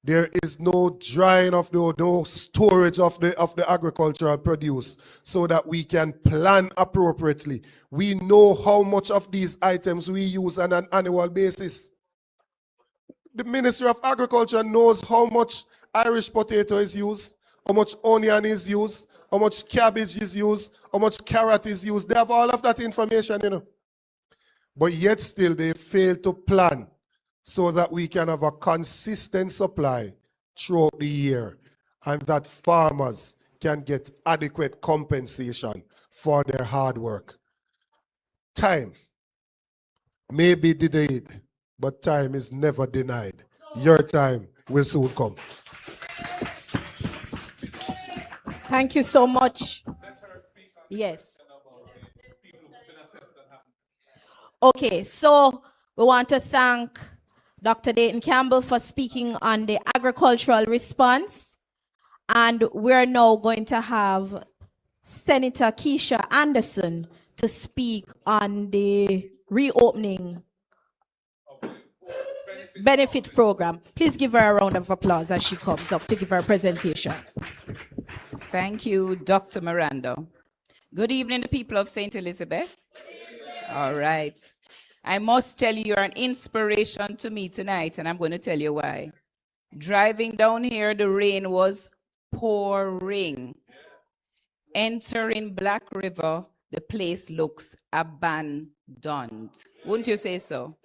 There is no drying of no storage of the agricultural produce so that we can plan appropriately. We know how much of these items we use on an annual basis. The Ministry of Agriculture knows how much Irish potato is used, how much onion is used, how much cabbage is used, how much carrot is used. They have all of that information, you know. But yet still they fail to plan so that we can have a consistent supply throughout the year and that farmers can get adequate compensation for their hard work. Time may be delayed, but time is never denied. Your time will soon come. Thank you so much. Yes. Okay, so we want to thank Dr. Dayton Campbell for speaking on the agricultural response. And we're now going to have Senator Kisha Anderson to speak on the reopening benefit program. Please give her a round of applause as she comes up to give her presentation. Thank you, Dr. Miranda. Good evening, the people of St. Elizabeth. All right. I must tell you, you're an inspiration to me tonight, and I'm going to tell you why. Driving down here, the rain was pouring. Entering Black River, the place looks abandoned. Wouldn't you say so?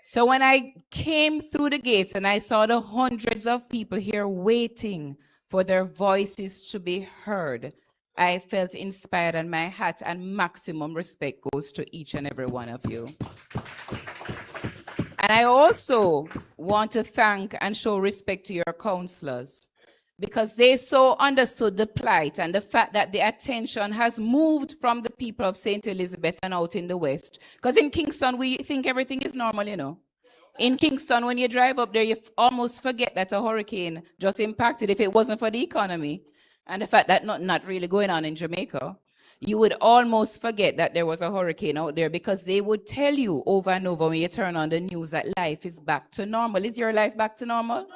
So when I came through the gates and I saw the hundreds of people here waiting for their voices to be heard, I felt inspired, and my hat and maximum respect goes to each and every one of you. And I also want to thank and show respect to your counselors, because they so understood the plight and the fact that the attention has moved from the people of St. Elizabeth and out in the West. Because in Kingston, we think everything is normal, you know. In Kingston, when you drive up there, you almost forget that a hurricane just impacted. If it wasn't for the economy and the fact that not really going on in Jamaica, you would almost forget that there was a hurricane out there, because they would tell you over and over when you turn on the news that life is back to normal. Is your life back to normal?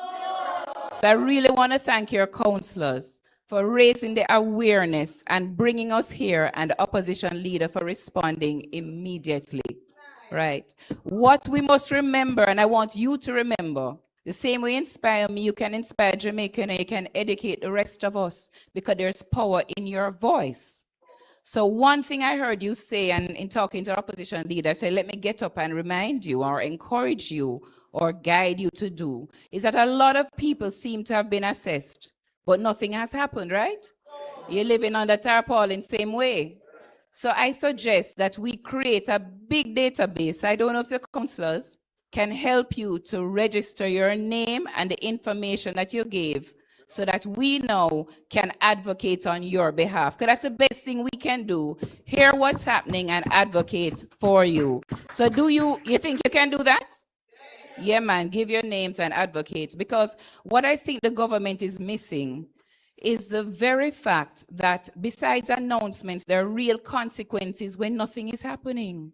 So I really want to thank your counselors for raising the awareness and bringing us here, and the opposition leader for responding immediately. Right. What we must remember, and I want you to remember, the same way you inspire me, you can inspire Jamaica, and you can educate the rest of us, because there's power in your voice. So one thing I heard you say, and in talking to the opposition leader, I said, let me get up and remind you or encourage you or guide you to do, is that a lot of people seem to have been assessed, but nothing has happened, right? You're living under tarpaulin same way. So I suggest that we create a big database. I don't know if the counselors can help you to register your name and the information that you gave, so that we now can advocate on your behalf. Because that's the best thing we can do. Hear what's happening and advocate for you. So you think you can do that? Yeah, man, give your names and advocate. Because what I think the government is missing is the very fact that besides announcements, there are real consequences when nothing is happening.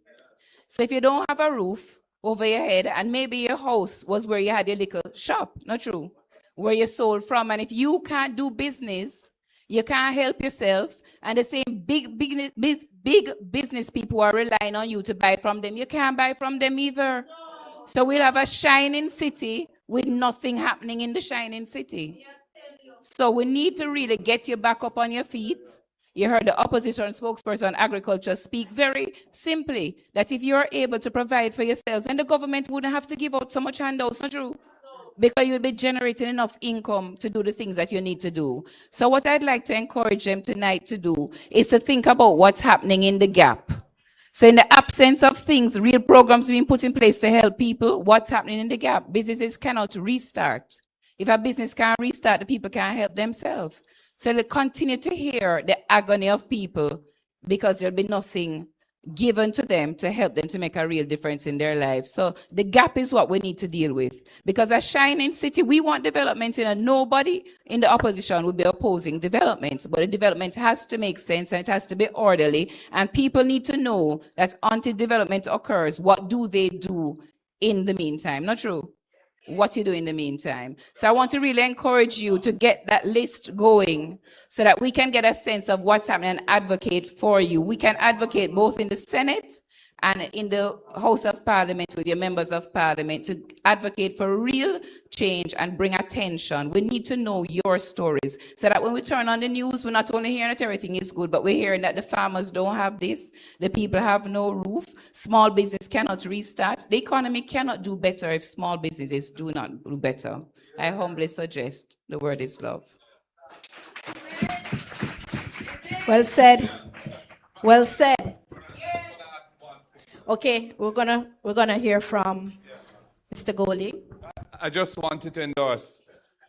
So if you don't have a roof over your head, and maybe your house was where you had your little shop, not true, where you sold from, and if you can't do business, you can't help yourself, and the same big business people are relying on you to buy from them, you can't buy from them either. So we'll have a shining city with nothing happening in the shining city. So we need to really get you back up on your feet. You heard the opposition spokesperson on agriculture speak very simply that if you're able to provide for yourselves, and the government wouldn't have to give out so much handouts, not true? Because you'll be generating enough income to do the things that you need to do. So what I'd like to encourage them tonight to do is to think about what's happening in the gap. So in the absence of things, real programs being put in place to help people, what's happening in the gap? Businesses cannot restart. If a business can't restart, the people can't help themselves. So they continue to hear the agony of people, because there'll be nothing given to them to help them to make a real difference in their lives. So the gap is what we need to deal with. Because a shining city, we want development, and nobody in the opposition will be opposing development. But the development has to make sense, and it has to be orderly. And people need to know that until development occurs, what do they do in the meantime? Not true? What you do in the meantime. So I want to really encourage you to get that list going, so that we can get a sense of what's happening and advocate for you. We can advocate both in the Senate and in the House of Parliament with your members of Parliament to advocate for real change and bring attention. We need to know your stories, so that when we turn on the news, we're not only hearing that everything is good, but we're hearing that the farmers don't have this, the people have no roof, small business cannot restart. The economy cannot do better if small businesses do not do better. I humbly suggest the word is love. Well said. Well said. Okay, we're gonna hear from Mr. Goley. I just wanted to endorse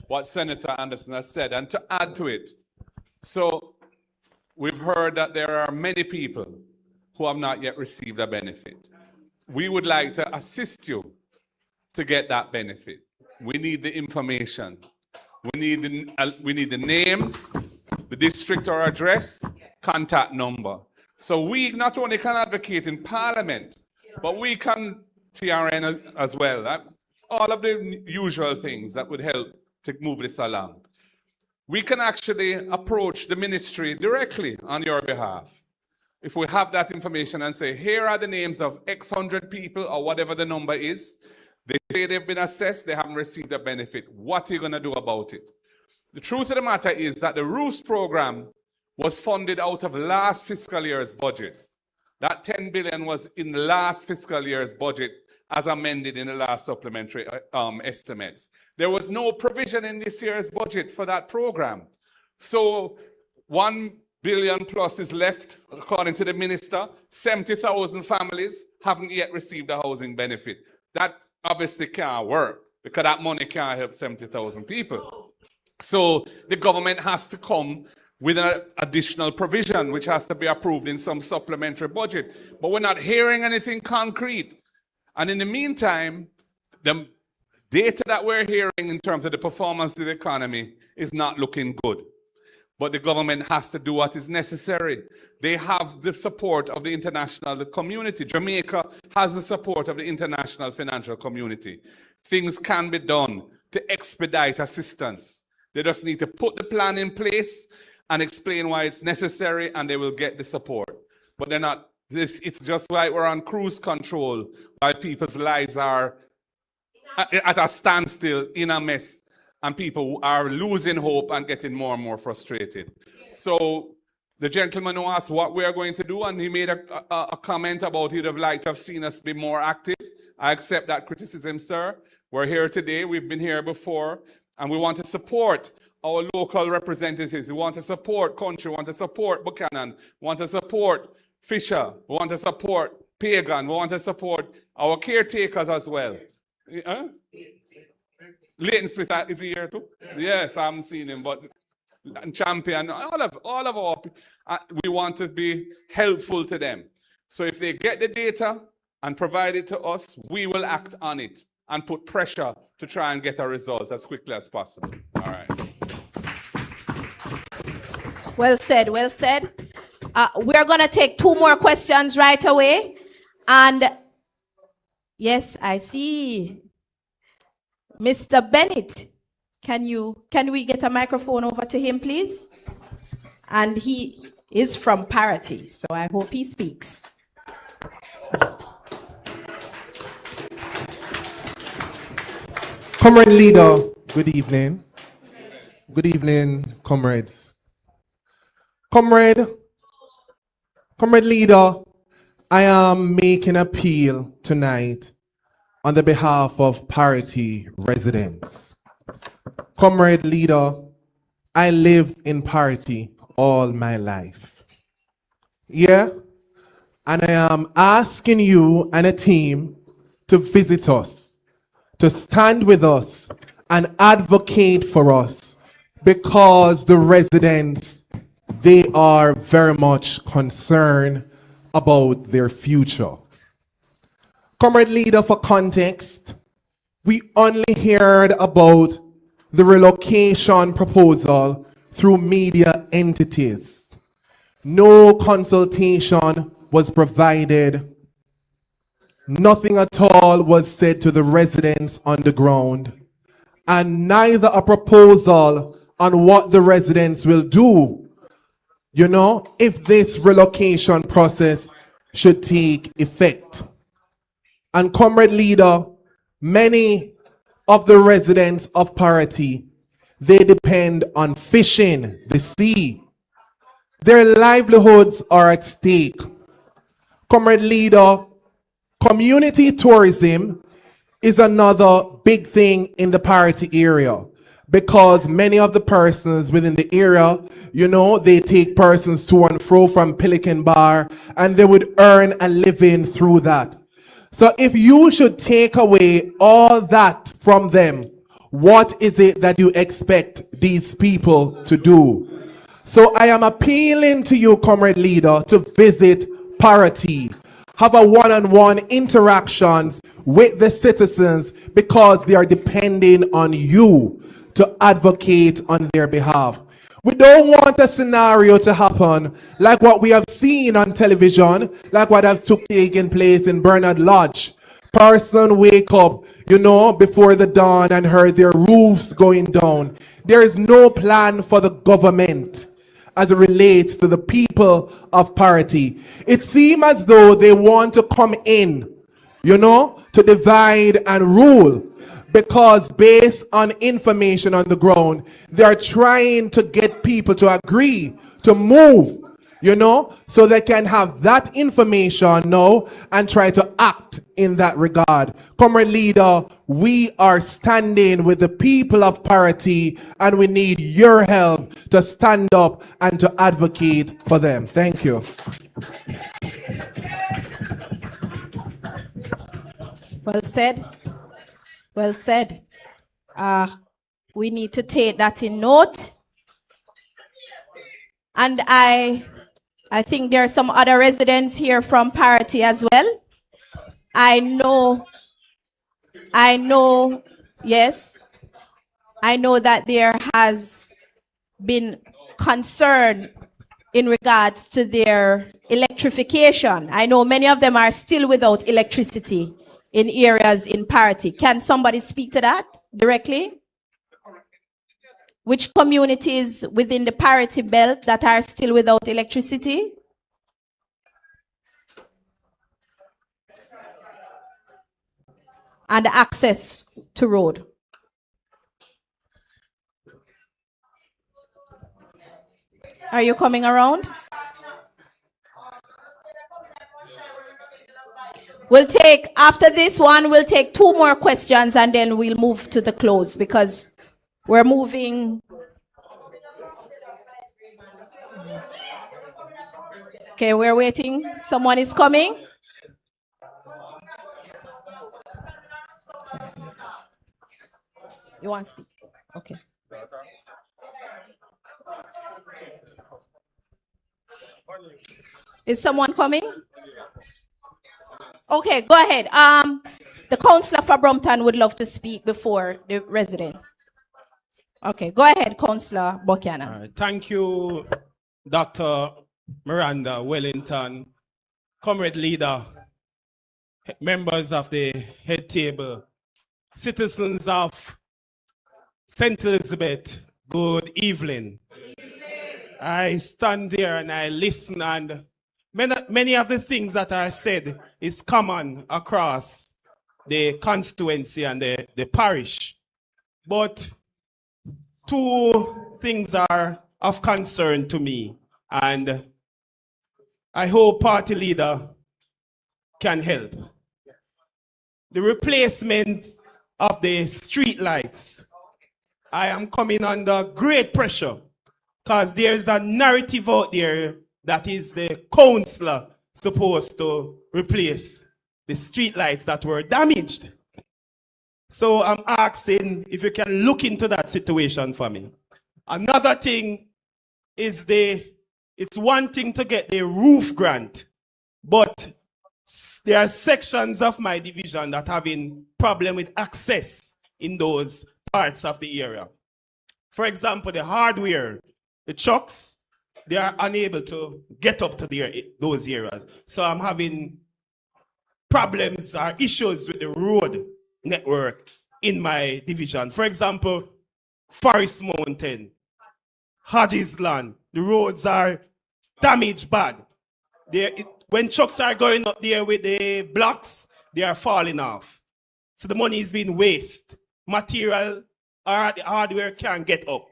what Senator Anderson has said, and to add to it. So we've heard that there are many people who have not yet received a benefit. We would like to assist you to get that benefit. We need the information. We need the names, the district or address, contact number. So we not only can advocate in Parliament, but we can TRN as well. All of the usual things that would help to move this along. We can actually approach the ministry directly on your behalf. If we have that information and say, here are the names of X hundred people or whatever the number is, they say they've been assessed, they haven't received a benefit. What are you going to do about it? The truth of the matter is that the Roost program was funded out of last fiscal year's budget. That 10 billion was in the last fiscal year's budget as amended in the last supplementary estimates. There was no provision in this year's budget for that program. So 1 billion plus is left, according to the minister. 70,000 families haven't yet received a housing benefit. That obviously can't work because that money can't help 70,000 people. So the government has to come with an additional provision, which has to be approved in some supplementary budget. But we're not hearing anything concrete. And in the meantime, the data that we're hearing in terms of the performance of the economy is not looking good. But the government has to do what is necessary. They have the support of the international community. Jamaica has the support of the international financial community. Things can be done to expedite assistance. They just need to put the plan in place and explain why it's necessary, and they will get the support. But they're not. It's just like we're on cruise control while people's lives are at a standstill, in a mess, and people are losing hope and getting more and more frustrated. So the gentleman who asked what we are going to do, and he made a comment about he'd have liked to have seen us be more active. I accept that criticism, sir. We're here today, we've been here before, and we want to support our local representatives. We want to support Country, we want to support Buchanan, we want to support Fisher, we want to support Pagan, we want to support our caretakers as well. Leighton Smith is he here too? Yes, I haven't seen him, but Champion, all of our, we want to be helpful to them. So if they get the data and provide it to us, we will act on it and put pressure to try and get a result as quickly as possible. All right. Well said, well said. We're going to take 2 more questions right away. And yes, I see. Mr. Bennett, can we get a microphone over to him, please? And he is from Parity, so I hope he speaks. Comrade Leader, good evening. Good evening, comrades. Comrade Leader, I am making an appeal tonight on the behalf of Parity residents. Comrade Leader, I lived in Parity all my life. Yeah? And I am asking you and a team to visit us, to stand with us and advocate for us, because the residents, they are very much concerned about their future. Comrade Leader, for context, we only heard about the relocation proposal through media entities. No consultation was provided. Nothing at all was said to the residents on the ground, and neither a proposal on what the residents will do, you know, if this relocation process should take effect. And Comrade Leader, many of the residents of Parity, they depend on fishing the sea. Their livelihoods are at stake. Comrade Leader, community tourism is another big thing in the Parity area, because many of the persons within the area, you know, they take persons to and fro from Pelican Bar, and they would earn a living through that. So if you should take away all that from them, what is it that you expect these people to do? So I am appealing to you, Comrade Leader, to visit Parity. have a one-on-one interactions with the citizens because they are depending on you to advocate on their behalf. We don't want a scenario to happen like what we have seen on television, like what have taken place in Bernard Lodge. Person wake up, before the dawn and heard their roofs going down. There is no plan for the government as it relates to the people of Parity. It seems as though they want to come in, to divide and rule. Because based on information on the ground, they are trying to get people to agree to move, so they can have that information now and try to act in that regard. Comrade Leader, we are standing with the people of Parity and we need your help to stand up and to advocate for them. Thank you. Well said. Well said. We need to take that in note. And I think there are some other residents here from Parity as well. I know, yes. I know that there has been concern in regards to their electrification. I know many of them are still without electricity in areas in Parity. Can somebody speak to that directly? Which communities within the Parity belt that are still without electricity? And access to road. Are you coming around? We'll take, after this one, we'll take 2 more questions and then we'll move to the close because we're moving. Okay, we're waiting. Someone is coming. You want to speak? Okay. Is someone coming? Okay, go ahead. The councillor for Brompton would love to speak before the residents. Okay, go ahead, Councillor Buchanan. Thank you, Dr. Miranda, Wellington, Comrade Leader, members of the head table, citizens of St. Elizabeth, good evening. I stand there and I listen, and many of the things that are said is common across the constituency and the parish. But 2 things are of concern to me, and I hope party leader can help. The replacement of the street lights. I am coming under great pressure because there is a narrative out there that is the councillor supposed to replace the street lights that were damaged. So I'm asking if you can look into that situation for me. Another thing is it's one thing to get the roof grant, but there are sections of my division that are having problem with access in those parts of the area. For example, the hardware, the trucks, they are unable to get up to those areas. So I'm having problems or issues with the road network in my division. For example, Forest Mountain, Hodges Land, the roads are damaged bad. When trucks are going up there with the blocks, they are falling off. So the money is being wasted. Material or the hardware can't get up.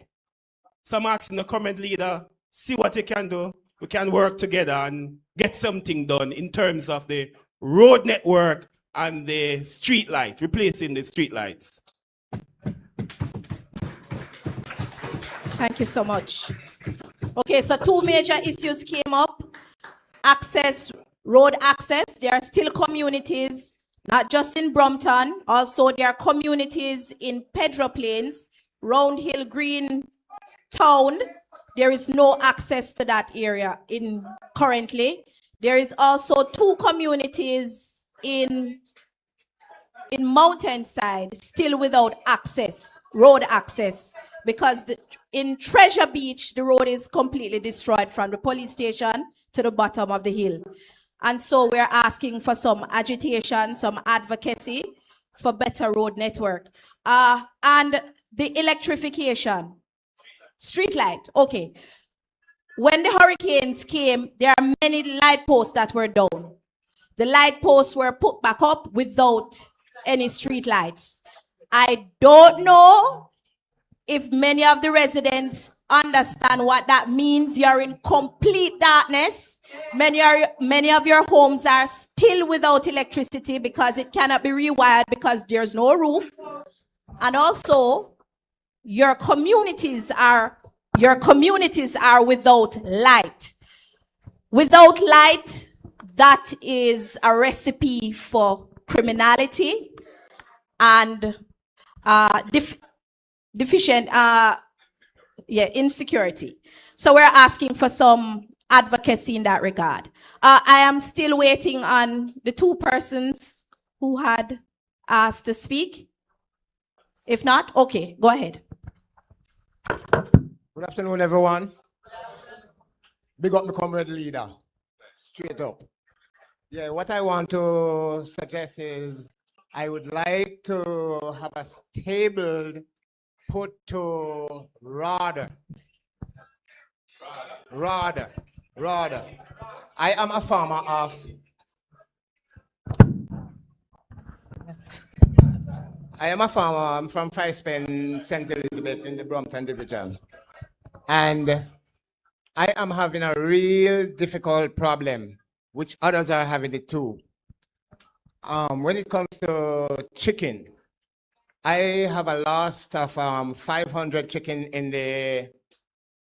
So I'm asking the current leader, see what you can do. We can work together and get something done in terms of the road network and the street light, replacing the street lights. Thank you so much. Okay, so 2 major issues came up. Access, road access. There are still communities, not just in Brompton, also there are communities in Pedro Plains, Round Hill Green Town. There is no access to that area currently. There is also 2 communities in Mountainside still without access, road access, because in Treasure Beach, the road is completely destroyed from the police station to the bottom of the hill. And so we're asking for some agitation, some advocacy for better road network. And the electrification, street light, okay. When the hurricanes came, there are many light posts that were down. The light posts were put back up without any street lights. I don't know if many of the residents understand what that means. You're in complete darkness. Many of your homes are still without electricity because it cannot be rewired because there's no roof. And also, your communities are without light. Without light, that is a recipe for criminality and insecurity. So we're asking for some advocacy in that regard. I am still waiting on the 2 persons who had asked to speak. If not, okay, go ahead. Good afternoon, everyone. Big up my comrade leader. Straight up. Yeah, what I want to suggest is I would like to have a stable put to rather. I am a farmer of I'm from Five-Spen, St. Elizabeth in the Brompton Division. And I am having a real difficult problem, which others are having it too. When it comes to chicken, I have a loss of 500 chicken in the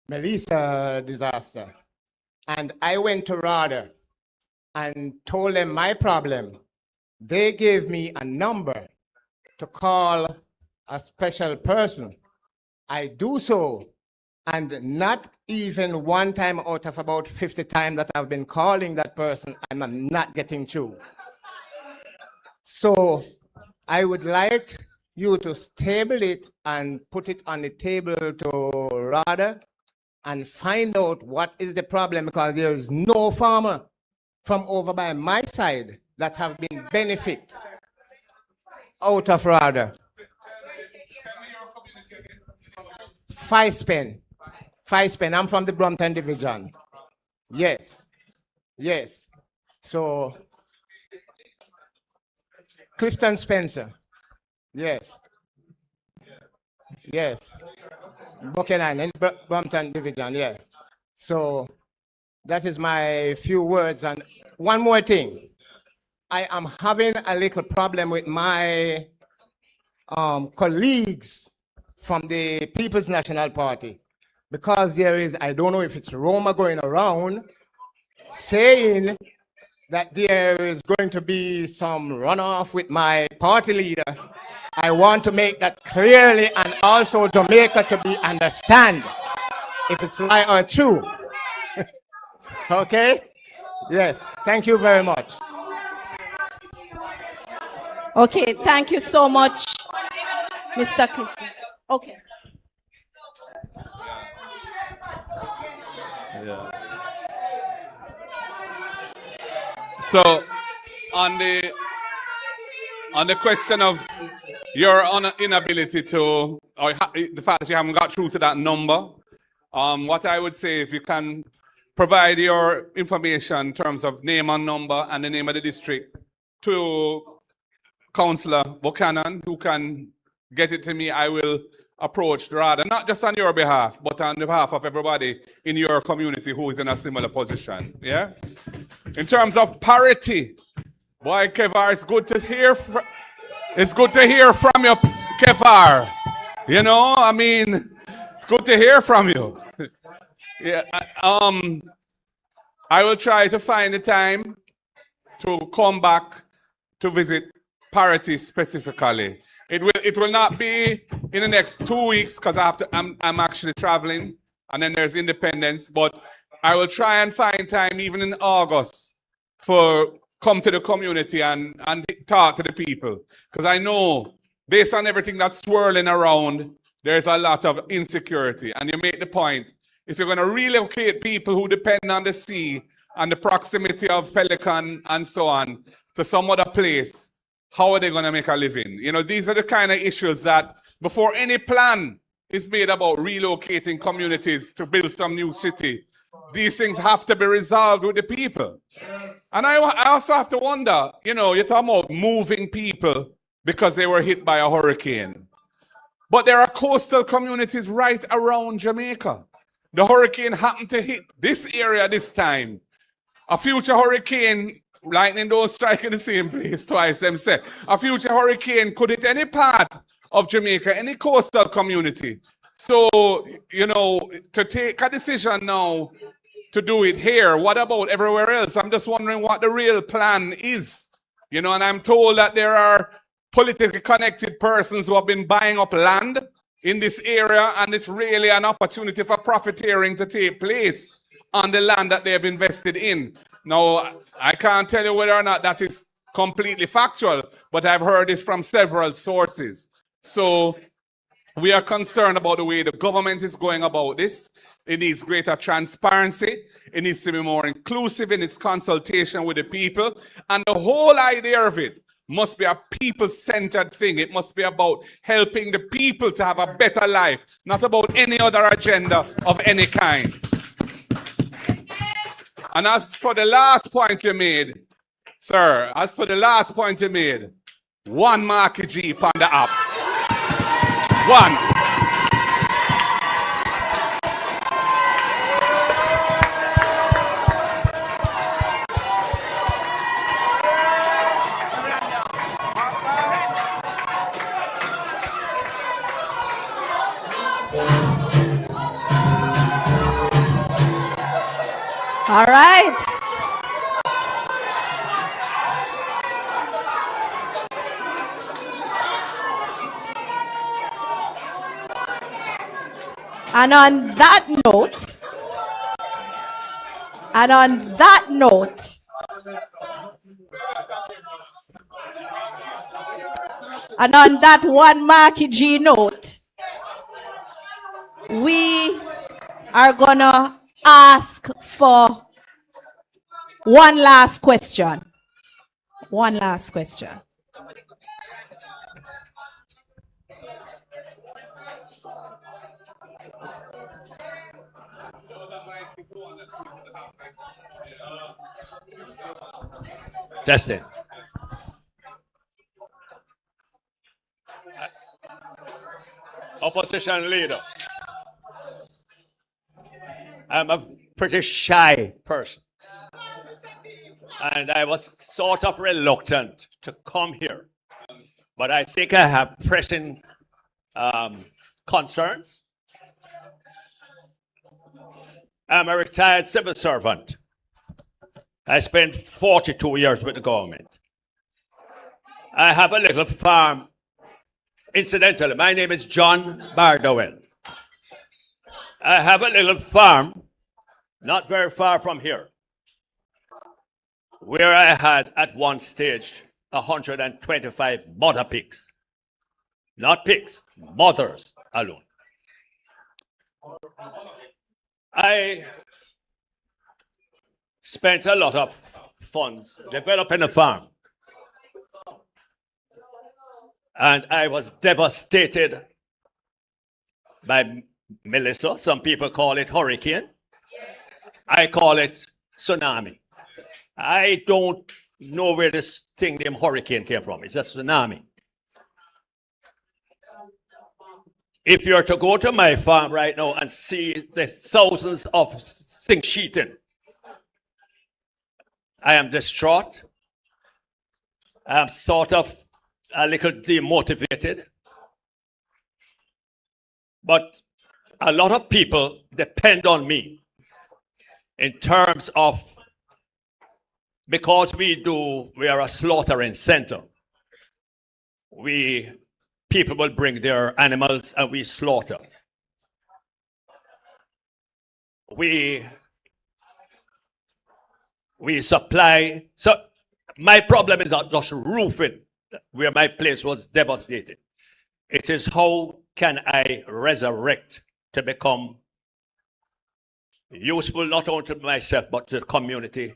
Melissa disaster. And I went to RADA and told them my problem. They gave me a number to call a special person. I do so, and not even one time out of about 50 times that I've been calling that person, I'm not getting through. So I would like you to stable it and put it on the table to RADA and find out what is the problem, because there is no farmer from over by my side that have been benefit out of RADA. Five-Spen. I'm from the Brompton Division. Yes. So, Clifton Spencer. Yes. Buchanan in Brompton Division, yeah. So, that is my few words. And one more thing. I am having a little problem with my colleagues from the People's National Party, because there is, I don't know if it's Roma going around saying that there is going to be some runoff with my party leader. I want to make that clearly, and also Jamaica to be understand if it's lie or true. Okay? Yes, thank you very much. Okay, thank you so much, Mr. Clifton. Okay. Yeah. So, on the question of your inability to, or the fact that you haven't got through to that number, what I would say, if you can provide your information in terms of name and number and the name of the district to Councillor Buchanan, who can get it to me, I will approach RADA, not just on your behalf, but on the behalf of everybody in your community who is in a similar position. Yeah. In terms of parity, boy, Kevar, it's good to hear. It's good to hear from you, Kevar. You know, I mean, it's good to hear from you. Yeah. I will try to find the time to come back to visit parity specifically. It will not be in the next 2 weeks, because I'm actually traveling, and then there's Independence. But I will try and find time even in August for come to the community and talk to the people. Because I know, based on everything that's swirling around, there's a lot of insecurity. And you make the point, if you're going to relocate people who depend on the sea and the proximity of Pelican and so on to some other place, how are they going to make a living? You know, these are the kind of issues that before any plan is made about relocating communities to build some new city, these things have to be resolved with the people. And I also have to wonder, you know, you're talking about moving people because they were hit by a hurricane. But there are coastal communities right around Jamaica. The hurricane happened to hit this area this time. A future hurricane, lightning don't strike in the same place twice, them say. A future hurricane could hit any part of Jamaica, any coastal community. So, you know, to take a decision now to do it here, what about everywhere else? I'm just wondering what the real plan is. You know, and I'm told that there are politically connected persons who have been buying up land in this area, and it's really an opportunity for profiteering to take place on the land that they have invested in. Now, I can't tell you whether or not that is completely factual, but I've heard this from several sources. So we are concerned about the way the government is going about this. It needs greater transparency. It needs to be more inclusive in its consultation with the people. And the whole idea of it must be a people-centered thing. It must be about helping the people to have a better life, not about any other agenda of any kind. And as for the last point you made, sir, one Marky Jeep on the app. One. All right. And on that note, and on that one Marky G note, we are gonna ask for one last question. One last question. Testing. Opposition leader. I'm a pretty shy person. And I was sort of reluctant to come here. But I think I have pressing concerns. I'm a retired civil servant. I spent 42 years with the government. I have a little farm. Incidentally, my name is John Bardowell. I have a little farm not very far from here, where I had at one stage 125 mother pigs. Not pigs, mothers alone. I spent a lot of funds developing a farm. And I was devastated by Melissa. Some people call it hurricane. I call it tsunami. I don't know where this thing named hurricane came from. It's a tsunami. If you're to go to my farm right now and see the thousands of zinc sheeting, I am distraught. I'm sort of a little demotivated. But a lot of people depend on me in terms of, because we are a slaughtering center. People will bring their animals and we slaughter. We we supply. So my problem is not just roofing, where my place was devastated. It is how can I resurrect to become useful not only to myself but to the community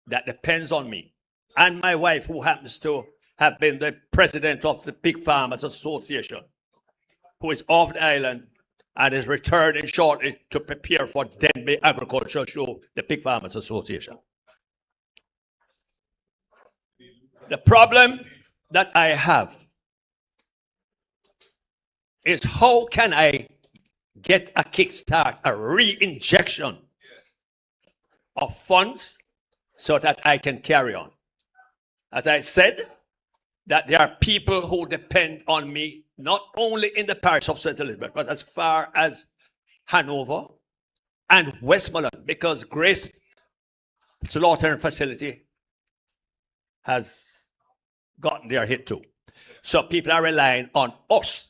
that depends on me. And my wife, who happens to have been the president of the Pig Farmers Association, who is off the island and is returning shortly to prepare for Denby Agriculture Show, the Pig Farmers Association. The problem that I have is how can I get a kickstart, a re-injection of funds so that I can carry on. As I said, that there are people who depend on me, not only in the parish of St. Elizabeth, but as far as Hanover and Westmoreland, because Grace Slaughtering Facility has gotten their hit too. So people are relying on us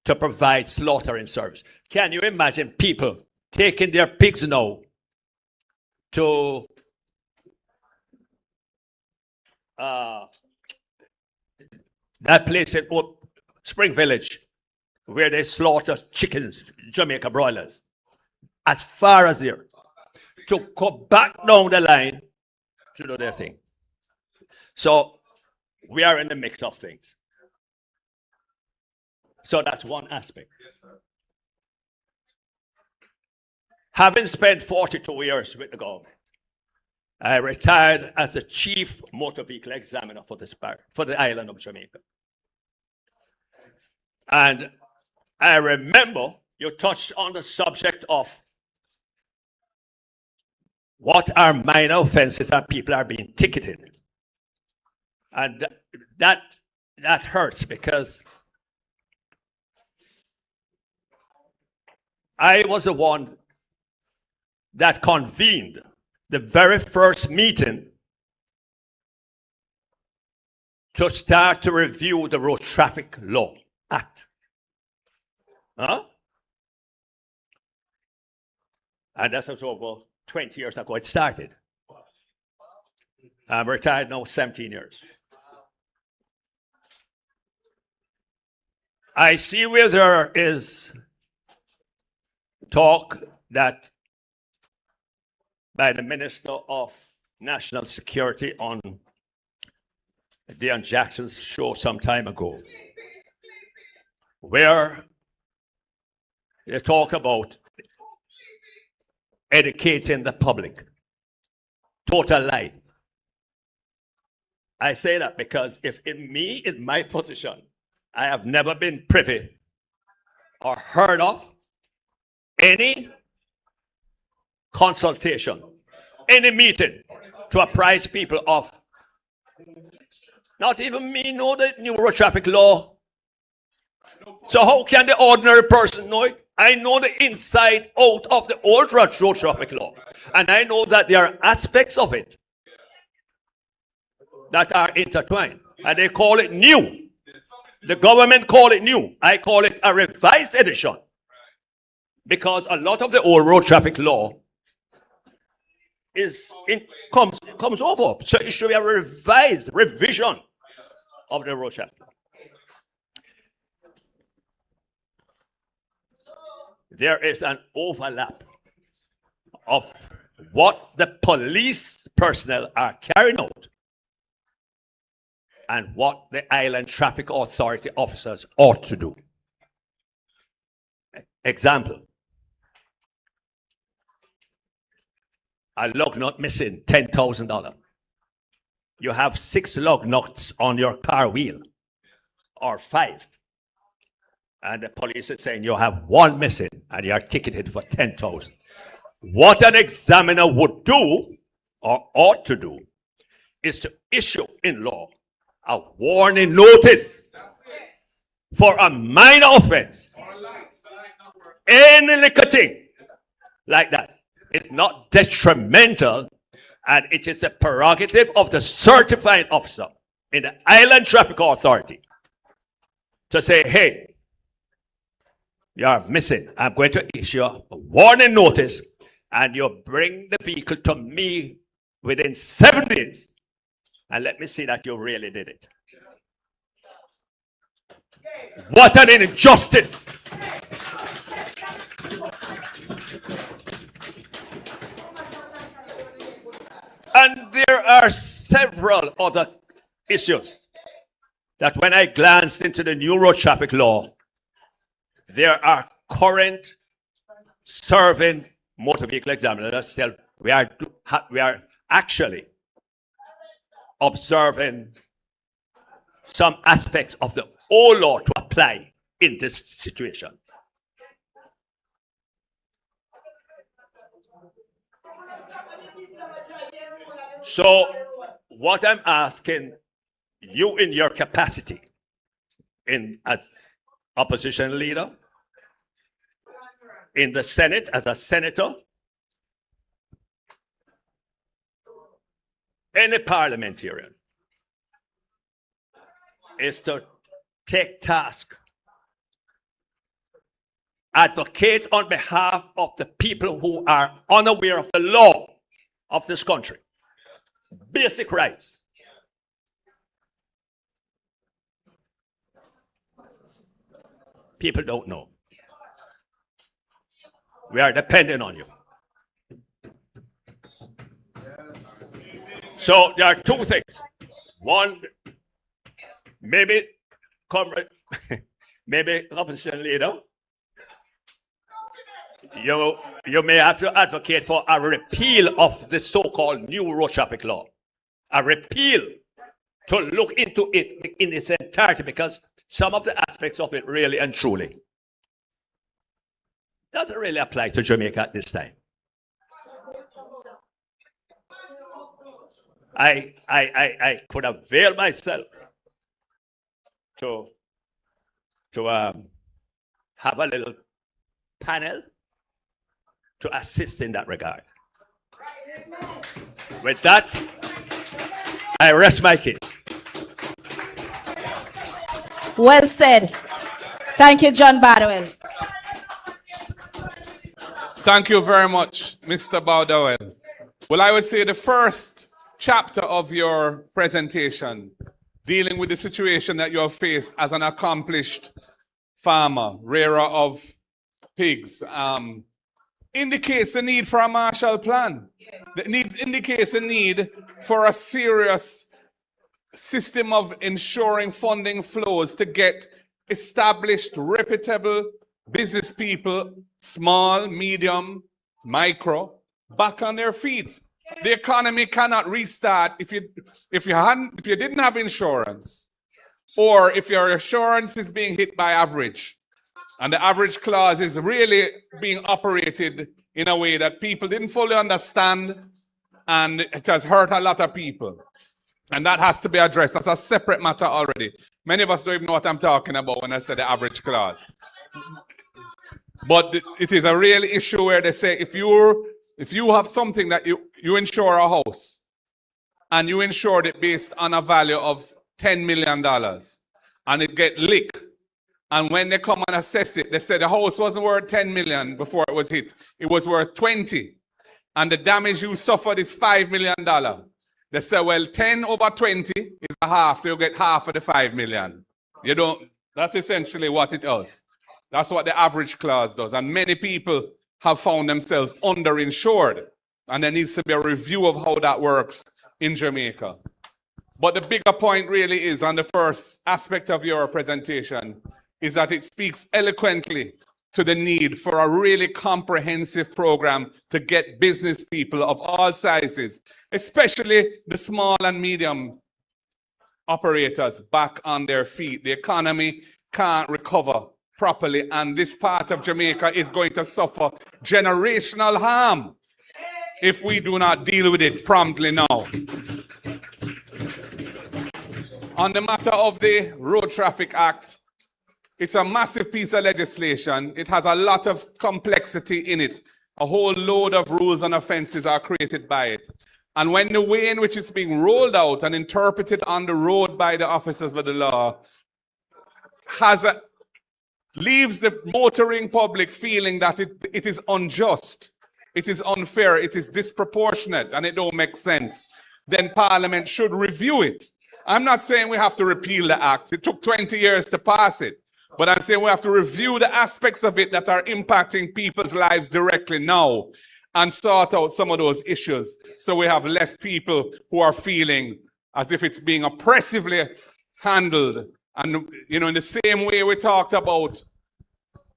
to provide slaughtering service. Can you imagine people taking their pigs now to that place in Spring Village where they slaughter chickens, Jamaica broilers, as far as there, to go back down the line to do their thing. So we are in the mix of things. So that's one aspect. Having spent 42 years with the government, I retired as the chief motor vehicle examiner for the island of Jamaica. And I remember you touched on the subject of what are minor offenses and people are being ticketed. And that hurts because I was the one that convened the very first meeting to start to review the Road Traffic Law Act. Huh? And that was over 20 years ago it started. I'm retired now 17 years. I see where there is talk that by the Minister of National Security on Deon Jackson's show some time ago, where they talk about educating the public. Total lie. I say that because if in my position, I have never been privy or heard of any consultation, any meeting to apprise people of, not even me know the new road traffic law. So how can the ordinary person know it? I know the inside out of the old road traffic law. And I know that there are aspects of it that are intertwined. And they call it new. The government call it new. I call it a revised edition. Because a lot of the old road traffic law comes over. So it should be a revision of the road traffic. There is an overlap of what the police personnel are carrying out and what the Island Traffic Authority officers ought to do. Example. A lug nut missing, $10,000. You have 6 lug nuts on your car wheel, or 5. And the police is saying you have 1 missing and you are ticketed for 10,000. What an examiner would do, or ought to do, is to issue in law a warning notice for a minor offense. Any little thing like that. It's not detrimental, and it is a prerogative of the certifying officer in the Island Traffic Authority to say, hey, you are missing. I'm going to issue a warning notice, and you bring the vehicle to me within 7 days. And let me see that you really did it. What an injustice! And there are several other issues that when I glanced into the new road traffic law, there are current serving motor vehicle examiners that still we are actually observing some aspects of the old law to apply in this situation. So what I'm asking you in your capacity as opposition leader, in the Senate as a senator, any parliamentarian, is to take task, advocate on behalf of the people who are unaware of the law of this country. Basic rights. People don't know. We are dependent on you. So there are two things. One, maybe opposition leader, you may have to advocate for a repeal of the so-called new road traffic law. A repeal, to look into it in its entirety, because some of the aspects of it really and truly doesn't really apply to Jamaica at this time. I could avail myself to have a little panel to assist in that regard. With that, I rest my case. Well said. Thank you, John Bardwell. Thank you very much, Mr. Bardwell. Well, I would say the first chapter of your presentation, dealing with the situation that you have faced as an accomplished farmer, rearer of pigs, indicates the need for a Marshall Plan. It indicates a need for a serious system of ensuring funding flows to get established, reputable business people, small, medium, micro, back on their feet. The economy cannot restart if you didn't have insurance, or if your insurance is being hit by average, and the average clause is really being operated in a way that people didn't fully understand, and it has hurt a lot of people. And that has to be addressed. That's a separate matter already. Many of us don't even know what I'm talking about when I say the average clause. But it is a real issue where they say if you have something that you insure a house, and you insured it based on a value of $10 million, and it get leaked, and when they come and assess it, they say the house wasn't worth 10 million before it was hit. It was worth 20. And the damage you suffered is $5 million. They say, well, 10 over 20 is a half, so you get half of the 5 million. You don't, that's essentially what it does. That's what the average clause does. And many people have found themselves underinsured. And there needs to be a review of how that works in Jamaica. But the bigger point really is, on the first aspect of your presentation, is that it speaks eloquently to the need for a really comprehensive program to get business people of all sizes, especially the small and medium operators, back on their feet. The economy can't recover properly, and this part of Jamaica is going to suffer generational harm if we do not deal with it promptly now. On the matter of the Road Traffic Act, it's a massive piece of legislation. It has a lot of complexity in it. A whole load of rules and offenses are created by it. And when the way in which it's being rolled out and interpreted on the road by the officers of the law leaves the motoring public feeling that it is unjust. it is unfair, it is disproportionate, and it don't make sense, then Parliament should review it. I'm not saying we have to repeal the act. It took 20 years to pass it. But I'm saying we have to review the aspects of it that are impacting people's lives directly now and sort out some of those issues so we have less people who are feeling as if it's being oppressively handled. And, you know, in the same way we talked about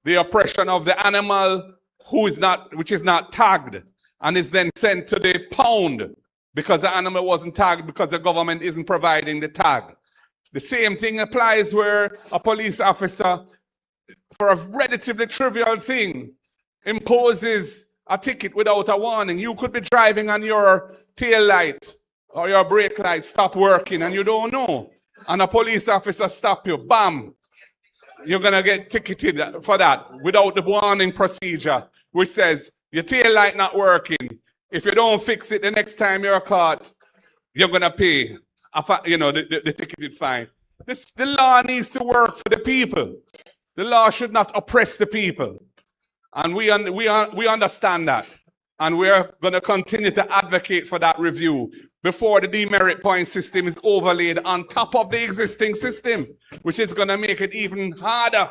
the oppression of the animal which is not tagged and is then sent to the pound because the animal wasn't tagged because the government isn't providing the tag. The same thing applies where a police officer, for a relatively trivial thing, imposes a ticket without a warning. You could be driving and your tail light or your brake light stop working and you don't know. And a police officer stop you, bam. You're gonna get ticketed for that without the warning procedure, which says your tail light not working. If you don't fix it the next time you're caught, you're gonna pay, the ticketed fine. The law needs to work for the people. The law should not oppress the people, and we understand that, and we're gonna continue to advocate for that review before the demerit point system is overlaid on top of the existing system, which is gonna make it even harder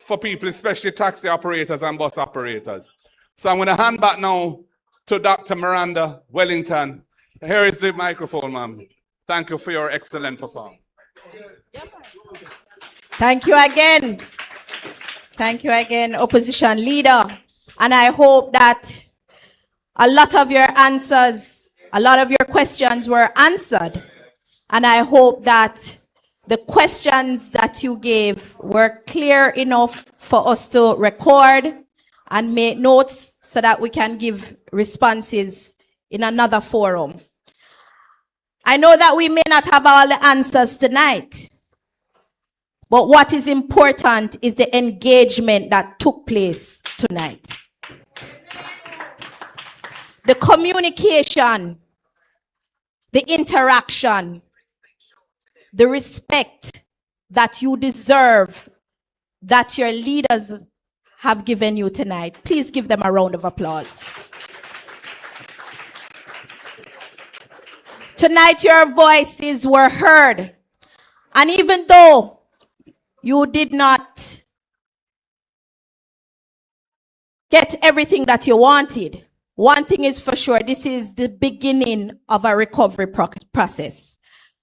for people, especially taxi operators and bus operators. So I'm gonna hand back now to Dr. Miranda Wellington. Here is the microphone, ma'am. Thank you for your excellent performance. Thank you again. Thank you again, opposition leader. And I hope that a lot of your answers, a lot of your questions were answered. And I hope that the questions that you gave were clear enough for us to record and make notes so that we can give responses in another forum. I know that we may not have all the answers tonight, but what is important is the engagement that took place tonight. The communication, the interaction, the respect that you deserve, that your leaders have given you tonight. Please give them a round of applause. Tonight, your voices were heard. And even though you did not get everything that you wanted, one thing is for sure, this is the beginning of a recovery process.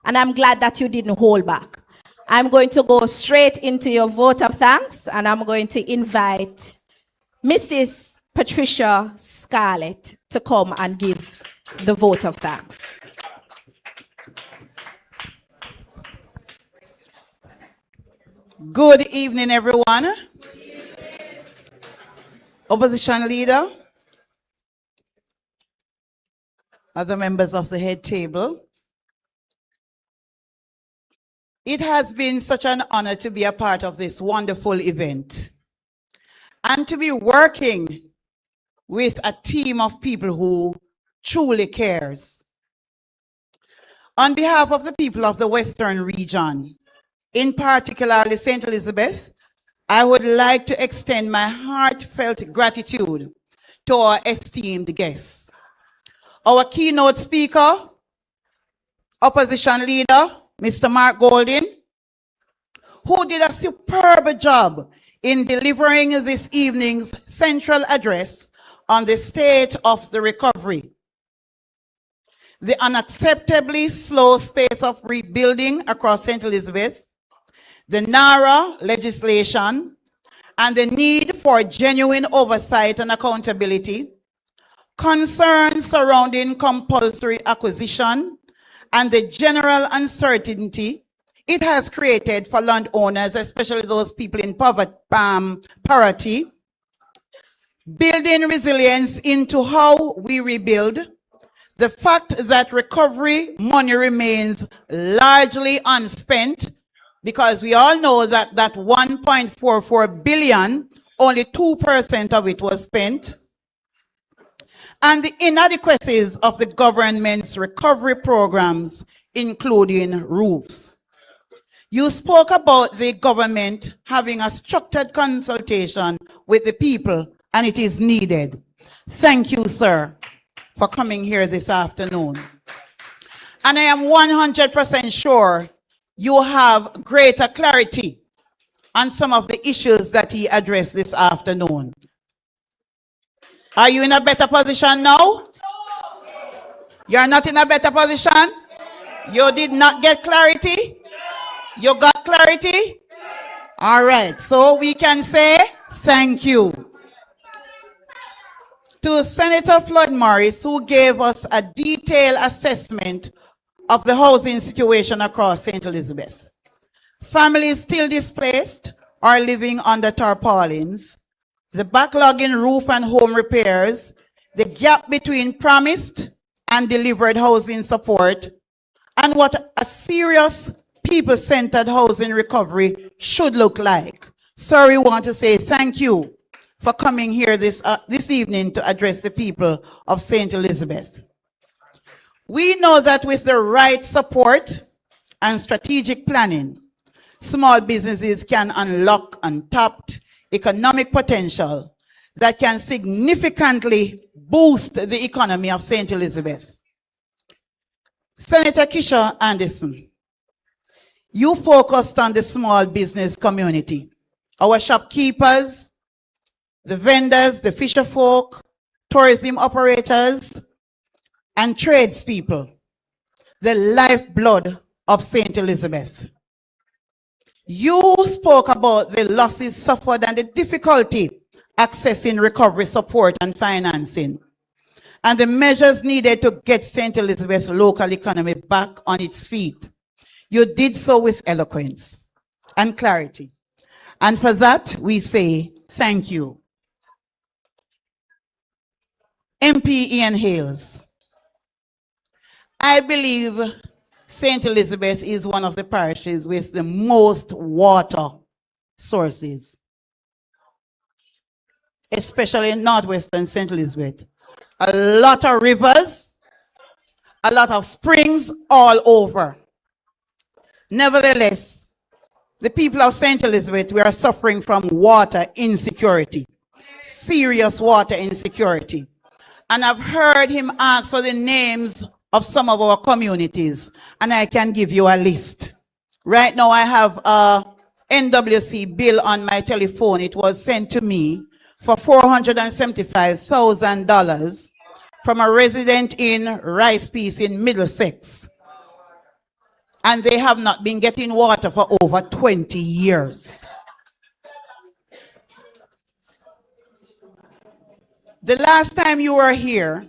And I'm glad that you didn't hold back. I'm going to go straight into your vote of thanks, and I'm going to invite Mrs. Patricia Scarlett to come and give the vote of thanks. Good evening, everyone. Opposition leader, other members of the head table. It has been such an honor to be a part of this wonderful event and to be working with a team of people who truly cares. On behalf of the people of the Western region, in particular St. Elizabeth, I would like to extend my heartfelt gratitude to our esteemed guests. Our keynote speaker, opposition leader, Mr. Mark Golding, who did a superb job in delivering this evening's central address on the state of the recovery, the unacceptably slow pace of rebuilding across St. Elizabeth, the NARA legislation, and the need for genuine oversight and accountability, concerns surrounding compulsory acquisition, and the general uncertainty it has created for landowners, especially those people in poverty, building resilience into how we rebuild, the fact that recovery money remains largely unspent, because we all know that that 1.44 billion, only 2% of it was spent, and the inadequacies of the government's recovery programs, including roofs. You spoke about the government having a structured consultation with the people, and it is needed. Thank you, sir, for coming here this afternoon. And I am 100% sure you have greater clarity on some of the issues that he addressed this afternoon. Are you in a better position now? You're not in a better position? You did not get clarity? You got clarity? All right, so we can say thank you to Senator Floyd Morris, who gave us a detailed assessment of the housing situation across St. Elizabeth. Families still displaced or living under tarpaulins, the backlog in roof and home repairs, the gap between promised and delivered housing support, and what a serious people-centered housing recovery should look like. Sir, we want to say thank you for coming here this evening to address the people of St. Elizabeth. We know that with the right support and strategic planning, small businesses can unlock untapped economic potential that can significantly boost the economy of St. Elizabeth. Senator Kisha Anderson, you focused on the small business community, our shopkeepers, the vendors, the fisher folk, tourism operators, and tradespeople, the lifeblood of St. Elizabeth. You spoke about the losses suffered and the difficulty accessing recovery support and financing, and the measures needed to get St. Elizabeth's local economy back on its feet. You did so with eloquence and clarity. And for that, we say thank you. MP Ian Hayles, I believe St. Elizabeth is one of the parishes with the most water sources, especially in northwestern St. Elizabeth. A lot of rivers, a lot of springs all over. Nevertheless, the people of St. Elizabeth, we are suffering from water insecurity, serious water insecurity. And I've heard him ask for the names of some of our communities, and I can give you a list. Right now, I have a NWC bill on my telephone. It was sent to me for $475,000 from a resident in Rice Peace in Middlesex. And they have not been getting water for over 20 years. The last time you were here,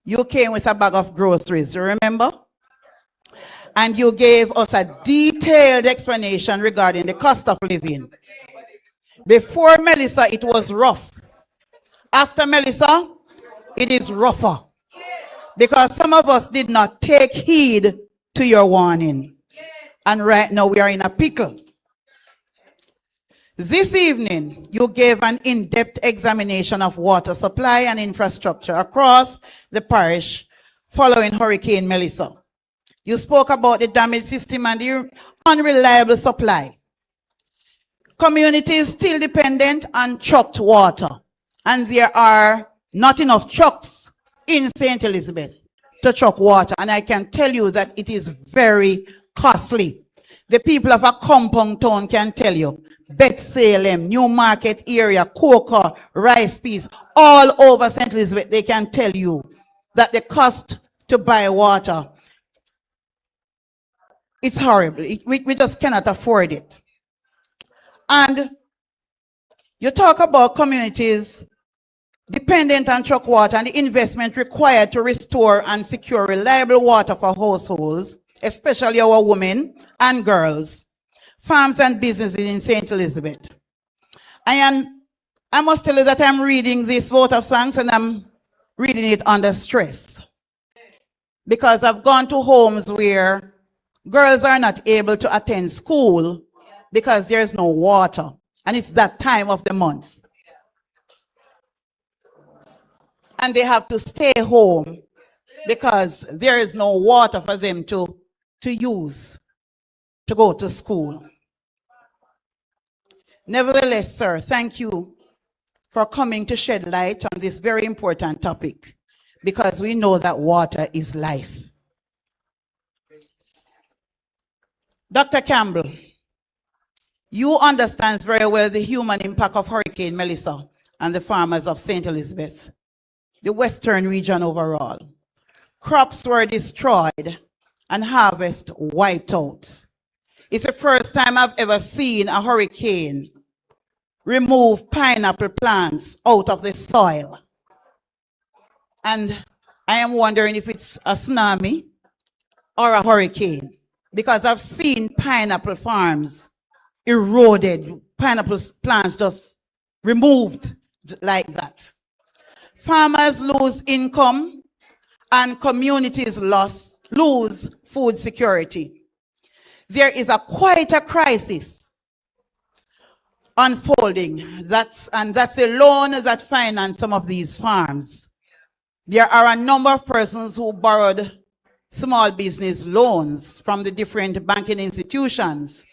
you came with a bag of groceries, you remember? And you gave us a detailed explanation regarding the cost of living. Before Melissa, it was rough. After Melissa, it is rougher. Because some of us did not take heed to your warning. And right now we are in a pickle. This evening, you gave an in-depth examination of water supply and infrastructure across the parish following Hurricane Melissa. You spoke about the damaged system and the unreliable supply. Communities still dependent on trucked water, and there are not enough trucks in St. Elizabeth to truck water, and I can tell you that it is very costly. The people of a compound town can tell you, Bethsalem, Newmarket area, Cocoa, Rice Peace, all over St. Elizabeth, they can tell you that the cost to buy water, it's horrible. We just cannot afford it. And you talk about communities dependent on truck water and the investment required to restore and secure reliable water for households, especially our women and girls, farms and businesses in St. Elizabeth. I must tell you that I'm reading this vote of thanks and I'm reading it under stress. Because I've gone to homes where girls are not able to attend school because there's no water. And it's that time of the month. And they have to stay home because there is no water for them to use to go to school. Nevertheless, sir, thank you for coming to shed light on this very important topic, because we know that water is life. Dr. Campbell, you understand very well the human impact of Hurricane Melissa and the farmers of St. Elizabeth, the western region overall. Crops were destroyed and harvest wiped out. It's the first time I've ever seen a hurricane remove pineapple plants out of the soil. And I am wondering if it's a tsunami or a hurricane, because I've seen pineapple farms eroded, pineapple plants just removed like that. Farmers lose income and communities lose food security. There is quite a crisis unfolding, that's the loan that financed some of these farms. There are a number of persons who borrowed small business loans from the different banking institutions,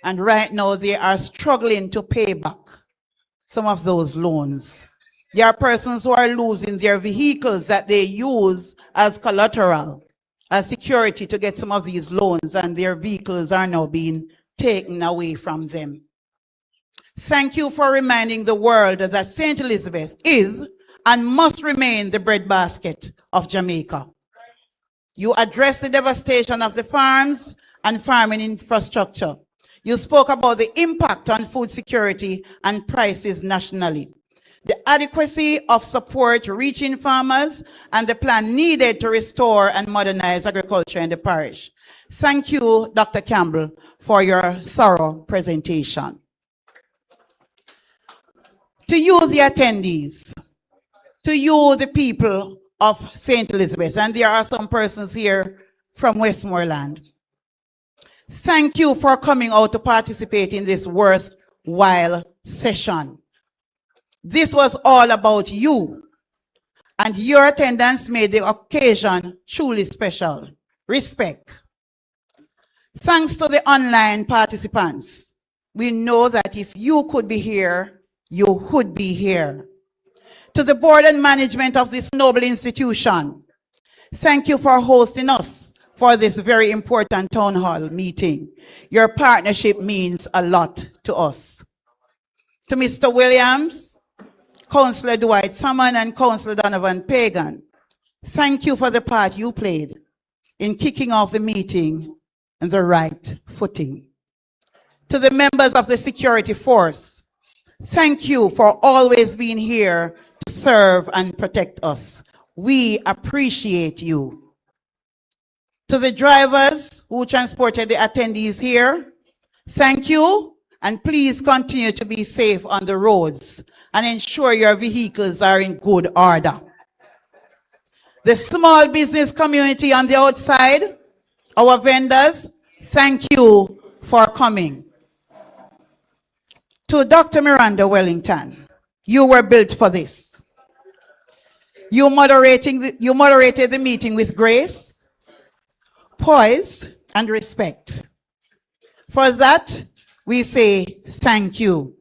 and right now they are struggling to pay back some of those loans. There are persons who are losing their vehicles that they use as collateral, as security to get some of these loans, and their vehicles are now being taken away from them. Thank you for reminding the world that St. Elizabeth is and must remain the breadbasket of Jamaica. You addressed the devastation of the farms and farming infrastructure. You spoke about the impact on food security and prices nationally, the adequacy of support reaching farmers, and the plan needed to restore and modernize agriculture in the parish. Thank you, Dr. Campbell, for your thorough presentation. To you, the attendees, to you, the people of St. Elizabeth, and there are some persons here from Westmoreland, thank you for coming out to participate in this worthwhile session. This was all about you, and your attendance made the occasion truly special. Respect. Thanks to the online participants. We know that if you could be here, you would be here. To the board and management of this noble institution, thank you for hosting us for this very important town hall meeting. Your partnership means a lot to us. To Mr. Williams, Councillor Dwight Salmon, and Councillor Donovan Pagan, thank you for the part you played in kicking off the meeting on the right footing. To the members of the security force, thank you for always being here to serve and protect us. We appreciate you. To the drivers who transported the attendees here, thank you, and please continue to be safe on the roads and ensure your vehicles are in good order. The small business community on the outside, our vendors, thank you for coming. To Dr. Miranda Wellington, you were built for this. You moderated the meeting with grace, poise, and respect. For that, we say thank you.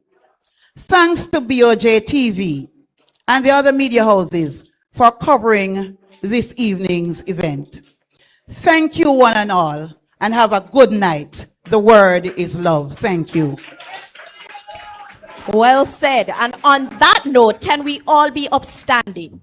Thanks to BOJ TV and the other media houses for covering this evening's event. Thank you one and all, and have a good night. The word is love. Thank you. Well said. And on that note, can we all be upstanding?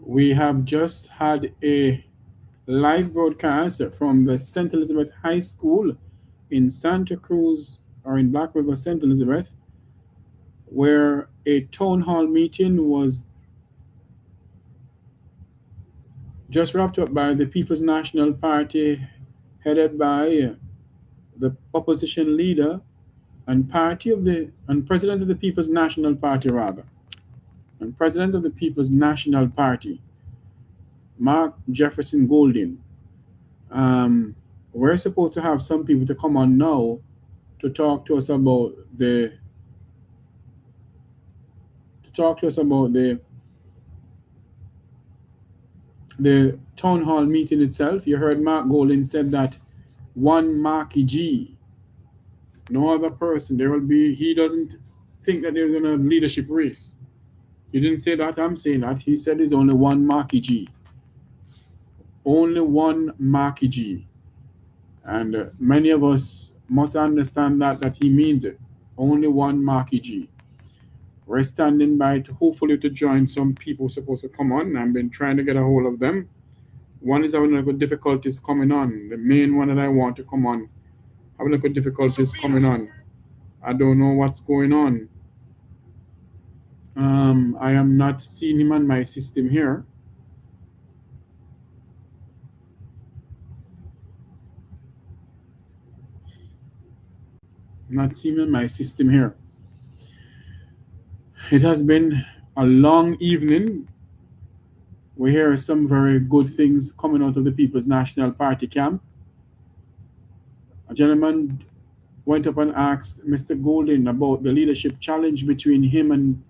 We have just had a live broadcast from the St. Elizabeth High School in Santa Cruz, or in Black River, St. Elizabeth, where a town hall meeting was just wrapped up by the People's National Party, headed by the opposition leader and president of the People's National Party, and president of the People's National Party, Mark Jefferson Golding. We're supposed to have some people to come on now to talk to us about the talk to us about the town hall meeting itself. You heard Mark Golden said that one Marky G, no other person. There will be. He doesn't think that there's a leadership race. He didn't say that. I'm saying that. He said there's only one Marky G. Only one Marky G. And many of us must understand that he means it. Only one Marky G. We're standing by to hopefully to join some people supposed to come on. I've been trying to get a hold of them. One is having a good difficulties coming on. The main one that I want to come on, having a good difficulties coming on. I don't know what's going on. I am not seeing him on my system here. Not seeing him in my system here. It has been a long evening. We hear some very good things coming out of the People's National Party camp. A gentleman went up and asked Mr. Golden about the leadership challenge between him and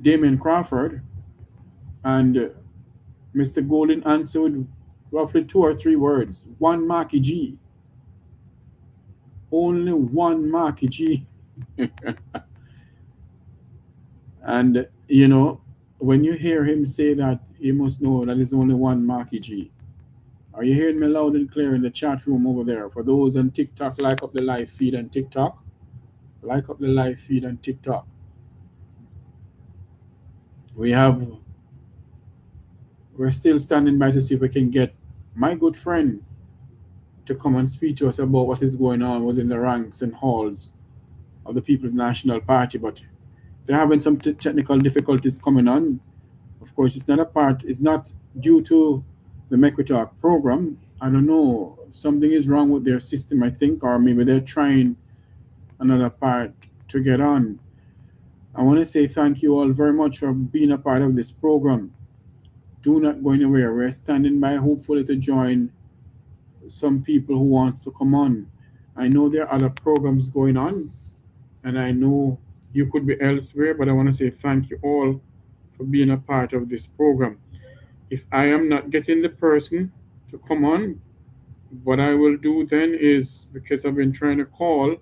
Damien Crawford. And Mr. Golden answered roughly 2 or 3 words. One Marky G. Only one Marky G. And, you know, when you hear him say that, you must know that there's only one Marky G. Are you hearing me loud and clear in the chat room over there? For those on TikTok, like up the live feed on TikTok. Like up the live feed on TikTok. We're still standing by to see if we can get my good friend to come and speak to us about what is going on within the ranks and halls of the People's National Party. But they're having some technical difficulties coming on. Of course, it's not due to the Mequitalk program. I don't know. Something is wrong with their system, I think, or maybe they're trying another part to get on. I want to say thank you all very much for being a part of this program. Do not go anywhere. We're standing by hopefully to join some people who want to come on. I know there are other programs going on, and I know you could be elsewhere, but I want to say thank you all for being a part of this program. If I am not getting the person to come on, what I will do then is, because I've been trying to call,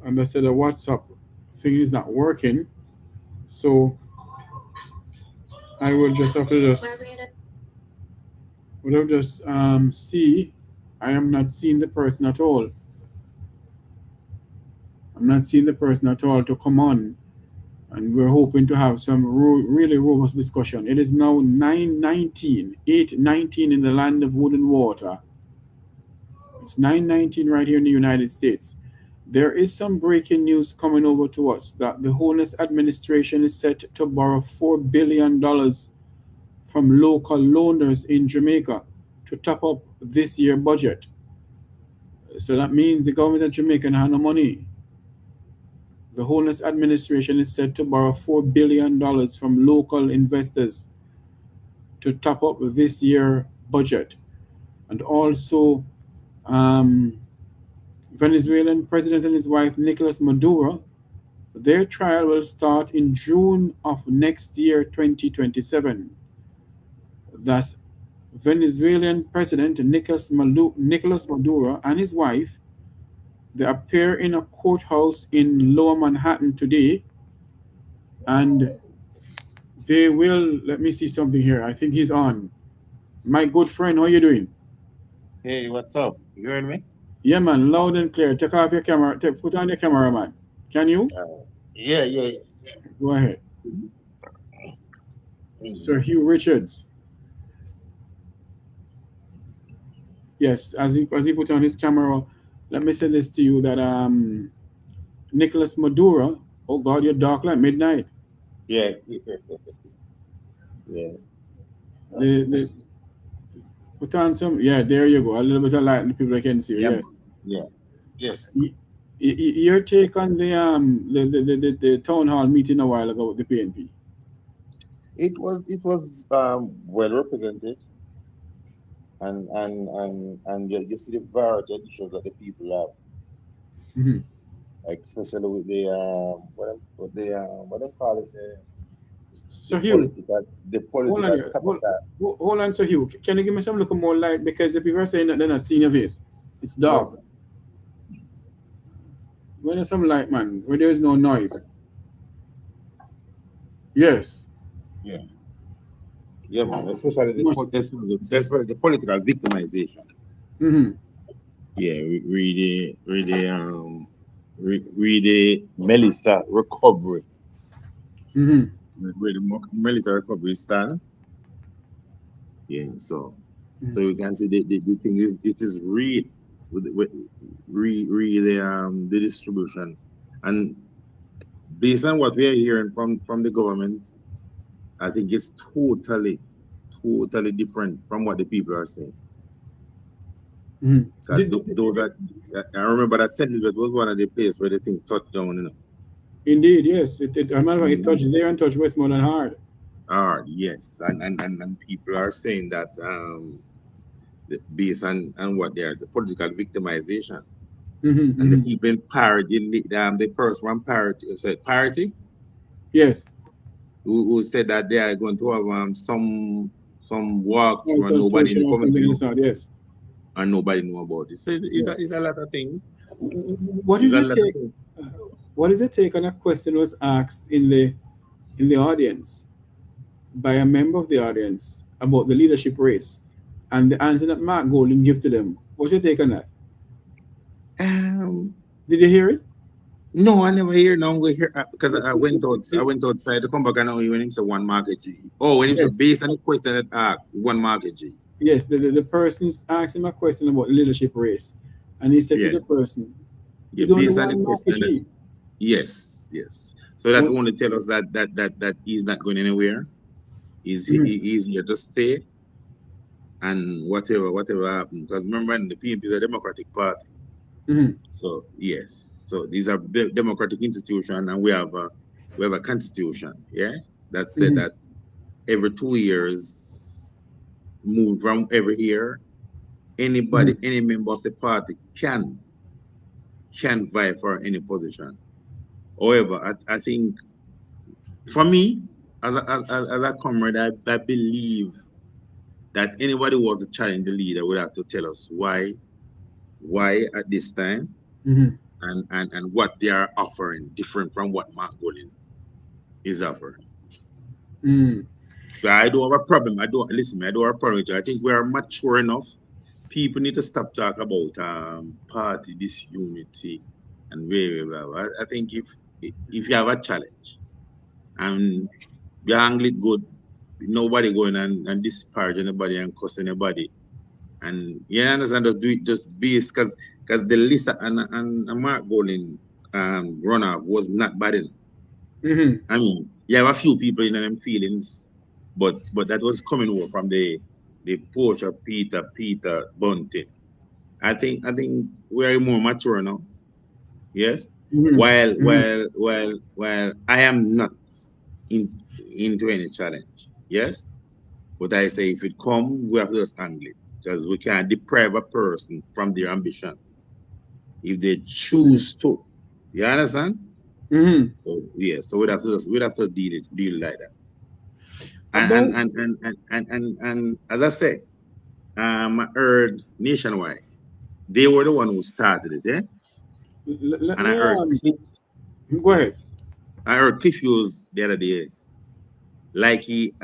and they said the WhatsApp thing is not working, so I will just have to see. I am not seeing the person at all. I'm not seeing the person at all to come on, and we're hoping to have some really robust discussion. It is now 8:19 in the land of wood and water. It's 9:19 right here in the United States. There is some breaking news coming over to us that the Holness administration is set to borrow $4 billion from local loaners in Jamaica to top up this year's budget. So that means the government of Jamaica doesn't have no money. The Holness administration is set to borrow $4 billion from local investors to top up this year's budget. And also, Venezuelan president and his wife, Nicolas Maduro, their trial will start in June of next year, 2027. Thus, Venezuelan President Nicolas Maduro and his wife, they appear in a courthouse in Lower Manhattan today, and they will, let me see something here. I think he's on. My good friend, how you doing? Hey, what's up? You heard me? Yeah, man, loud and clear. Take off your camera. Put on your camera, man. Can you? Yeah. Go ahead. Sir Hugh Richards. Yes, as he put on his camera, let me say this to you that Nicolas Maduro, oh God, you're dark like midnight. Yeah. Yeah. The put on some, yeah, there you go. A little bit of light and people can see you. Yep. Yes. Yeah. Yes. Your take on the town hall meeting a while ago with the PNP? It was well represented, and you see the variety of issues that the people have. Mm-hmm. especially with the what they call it, So the Hugh, hold on political here. sabotage. Hold on, so Hugh. Can you give me some little more light? Because the people are saying that they're not seeing your face. It's dark. When there's some light, man, where there is no noise. Yes. Yeah. Yeah, man. Especially the political victimization. Mm-hmm. Yeah, read the Melissa recovery. Mm-hmm. Where the Melissa recovery stand. Yeah, so you can see the thing is it is read the distribution, and based on what we are hearing from the government, I think it's totally different from what the people are saying. Those are, I remember that St. Elizabeth was one of the places where the things touched down, you know. Indeed, yes. It touched there and touched Westmoreland hard. Hard, yes. And people are saying that based on what they are, the political victimization. Mm-hmm, And the people in parity, the first one parity. Yes. Who said that they are going to have some walk through and nobody in the community. Yes. And nobody know about it. So it's a lot of things. What is your take? What is your take on a question was asked in the audience by a member of the audience about the leadership race, and the answer that Mark Golding gave to them? What's your take on that? Did you hear it? No, I never hear. No, I'm going to hear because I went outside to come back and I when him say one market G. Oh, when him say based on the question that asked one market G. Yes, the person asked him a question about leadership race, and he said to the person, "He's only one market G." Yes. So that only tell us that he's not going anywhere. He's here to stay, and whatever happens. Because remember, the PNP is a Democratic Party. Mm-hmm. So yes, so these are democratic institutions, and we have a constitution. Yeah, that said that every 2 years, move from every year, anybody, any member of the party can vie for any position. However, I think for me, as a comrade, I believe that anybody who wants to challenge the leader would have to tell us why at this time, and what they are offering different from what Mark Golding is offering. But I don't have a problem. I don't have a problem with you. I think we are mature enough. People need to stop talking about party disunity and blah, blah, blah. I think if you have a challenge and you handle it good, nobody going and disparage anybody and cuss anybody. And you understand, just do it just based because the Lisa and Mark Golding runoff was not bad enough. I mean, you have a few people in them feelings, but that was coming over from the porch of Peter Bunting. I think we are more mature now. Yes. While I am not into any challenge. Yes. But I say if it comes, we have to just handle it. Because we can't deprive a person from their ambition if they choose to. You understand? So yeah, so we'd have to deal like that. And as I said, I heard Nationwide, they were the one who started it, yeah. And I heard go ahead. I heard Cliff Hughes the other day, like he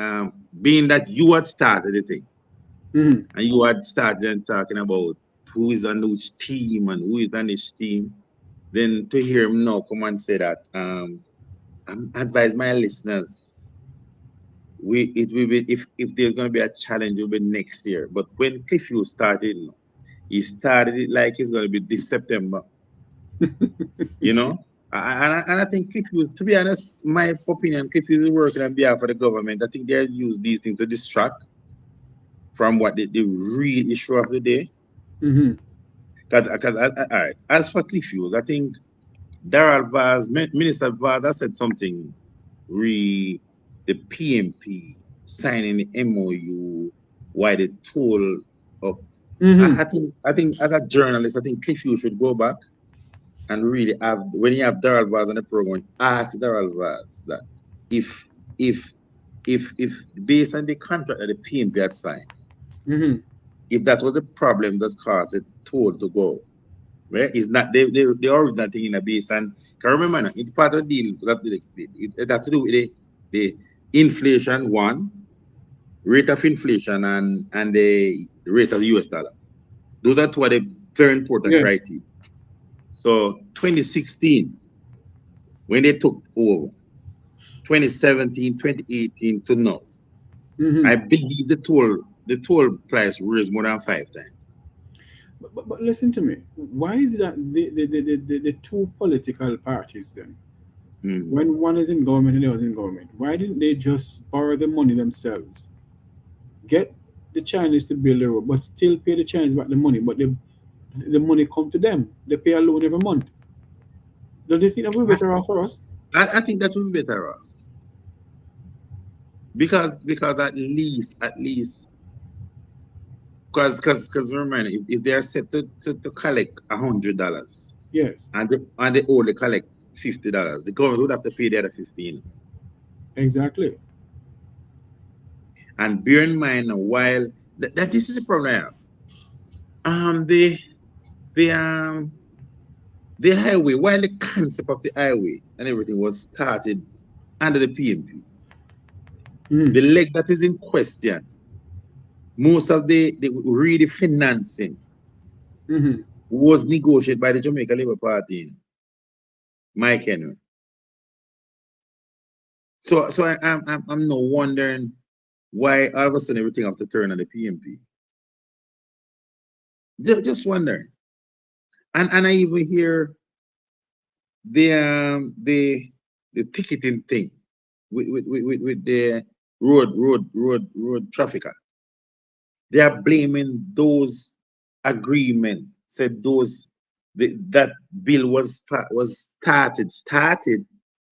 being that you had started the thing. And you had started and talking about who is on which team and who is on this team. Then to hear him now come and say that, I advise my listeners, it will be if there's going to be a challenge, it will be next year. But when Cliff Hughes started, he started it like it's going to be this September. You know? And I think Cliff Hughes, to be honest, my opinion, Cliff Hughes is working on behalf of the government. I think they use these things to distract from what the real issue of the day. Because all right, as for Cliff Hughes, I think Darrell Vaz, Minister Vaz, has said something the PMP signing the MOU, why they told up. I think as a journalist, I think Cliff Hughes should go back and really have, when you have Daryl Vaz on the program, ask Daryl Vaz that if based on the contract that the PNP had signed, if that was a problem that caused the toll to go, right? It's not the original thing in a base. And can remember now, it's part of the deal that it had to do with the inflation, one, rate of inflation and the rate of the US dollar. Those are two of the very important criteria. So 2016, when they took over, 2017, 2018 to now, I believe the toll price rose more than 5 times. But listen to me. Why is it that the two political parties then, when one is in government and the other is in government, why didn't they just borrow the money themselves, get the Chinese to build the road, but still pay the Chinese back the money, but the money come to them. They pay a loan every month. Don't you think that would be better off for us? I think that would be better off. Because at least because remember, if they are set to collect $100, yes, and they only collect $50, the government would have to pay the other $15. Exactly. And bear in mind, while that this is a problem, the highway, while the concept of the highway and everything was started under the PNP, the leg that is in question, most of the really financing was negotiated by the Jamaica Labour Party, Mike Henry. So I'm not wondering why all of a sudden everything have to turn on the PNP. Just wondering. And I even hear the ticketing thing with the road trafficker. They are blaming those agreements. Said that bill was started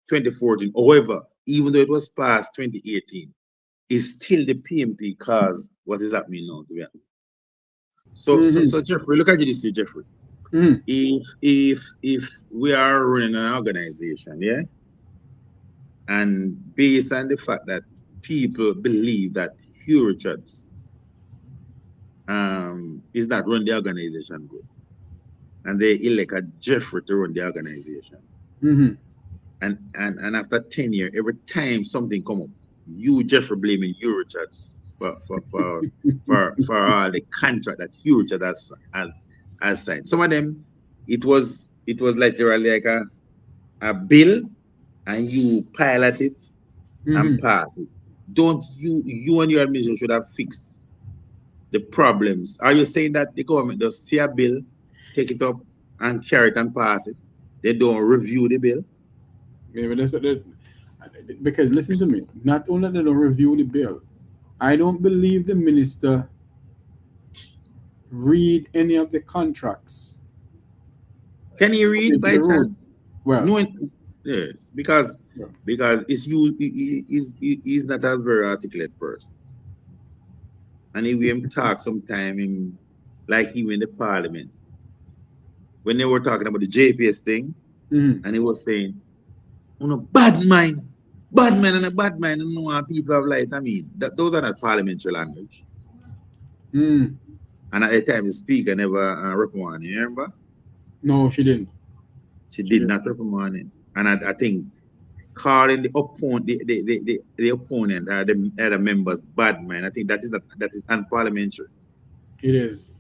2014. However, even though it was passed 2018, it's still the PNP cause what is happening now. To be honest. So Jeffrey, look at this, Jeffrey. If we are running an organization, yeah, and based on the fact that people believe that Hugh Richards is not running the organization good, and they elect a Jeffrey to run the organization, and after 10 years, every time something come up, you Jeffrey blaming Hugh Richards for all the contract that Hugh Richards has signed. Some of them, it was literally like a bill, and you pilot it and pass it. Don't you and your administration should have fixed the problems? Are you saying that the government does see a bill, take it up and carry it and pass it? They don't review the bill? Yeah, but that's what because listen to me, not only they don't review the bill, I don't believe the minister read any of the contracts. Can he read by chance? Well, no, yes, because he's not a very articulate person. And if we talk sometime like even in the parliament, when they were talking about the JPS thing, and he was saying, bad mind and a bad mind, and no people have light. I mean, those are not parliamentary language. And at the time, the speaker never reprimanded him, remember? No, she didn't. She did not reprimand him. And I think calling the opponent, the opponent, the other members bad mind, I think that is unparliamentary. It is.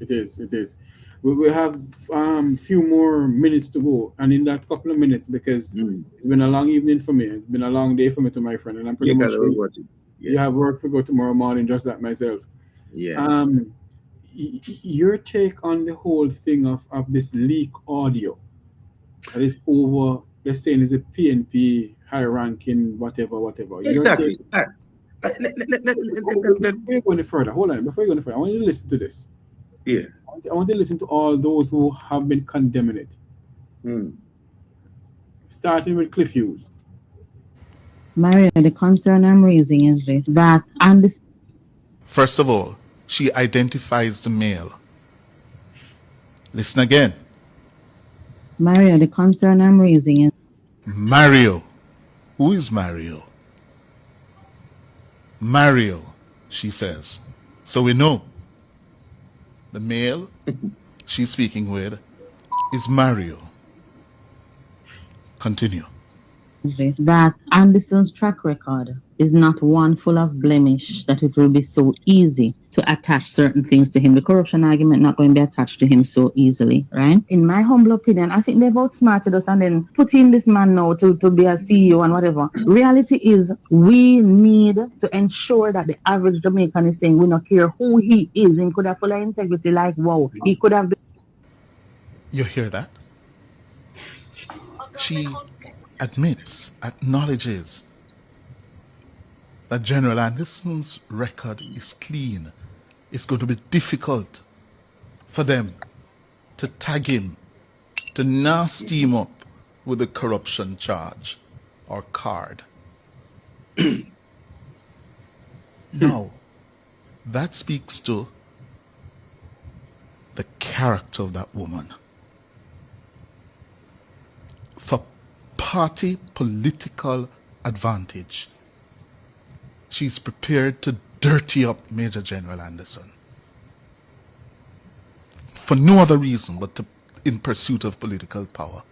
We have few more minutes to go, and in that couple of minutes, because it's been a long evening for me, it's been a long day for me, to my friend, and I'm pretty much sure you have work to go tomorrow morning, just like myself. Yeah. Your take on the whole thing of this leak audio that is over, they're saying is a PNP high ranking, whatever. Exactly. Before you go any further, hold on. I want you to listen to this. Yeah. I want to listen to all those who have been condemning it. Starting with Cliff Hughes. Maria, the concern I'm raising is this, that first of all, she identifies the male. Listen again. Mario, the concern I'm raising is Mario. Who is Mario? Mario, she says. So we know the male she's speaking with is Mario. Continue. that Anderson's track record is not one full of blemish that it will be so easy to attach certain things to him. The corruption argument not going to be attached to him so easily, right? In my humble opinion, I think they've outsmarted us and then put in this man now to be a CEO and whatever. Reality is we need to ensure that the average Jamaican is saying we don't care who he is. He could have full of integrity like, wow, he could have been. You hear that? She admits, acknowledges that General Anderson's record is clean. It's going to be difficult for them to tag him, to nasty him up with a corruption charge or card. Now, that speaks to the character of that woman. For party political advantage, she's prepared to dirty up Major General Anderson. For no other reason but in pursuit of political power.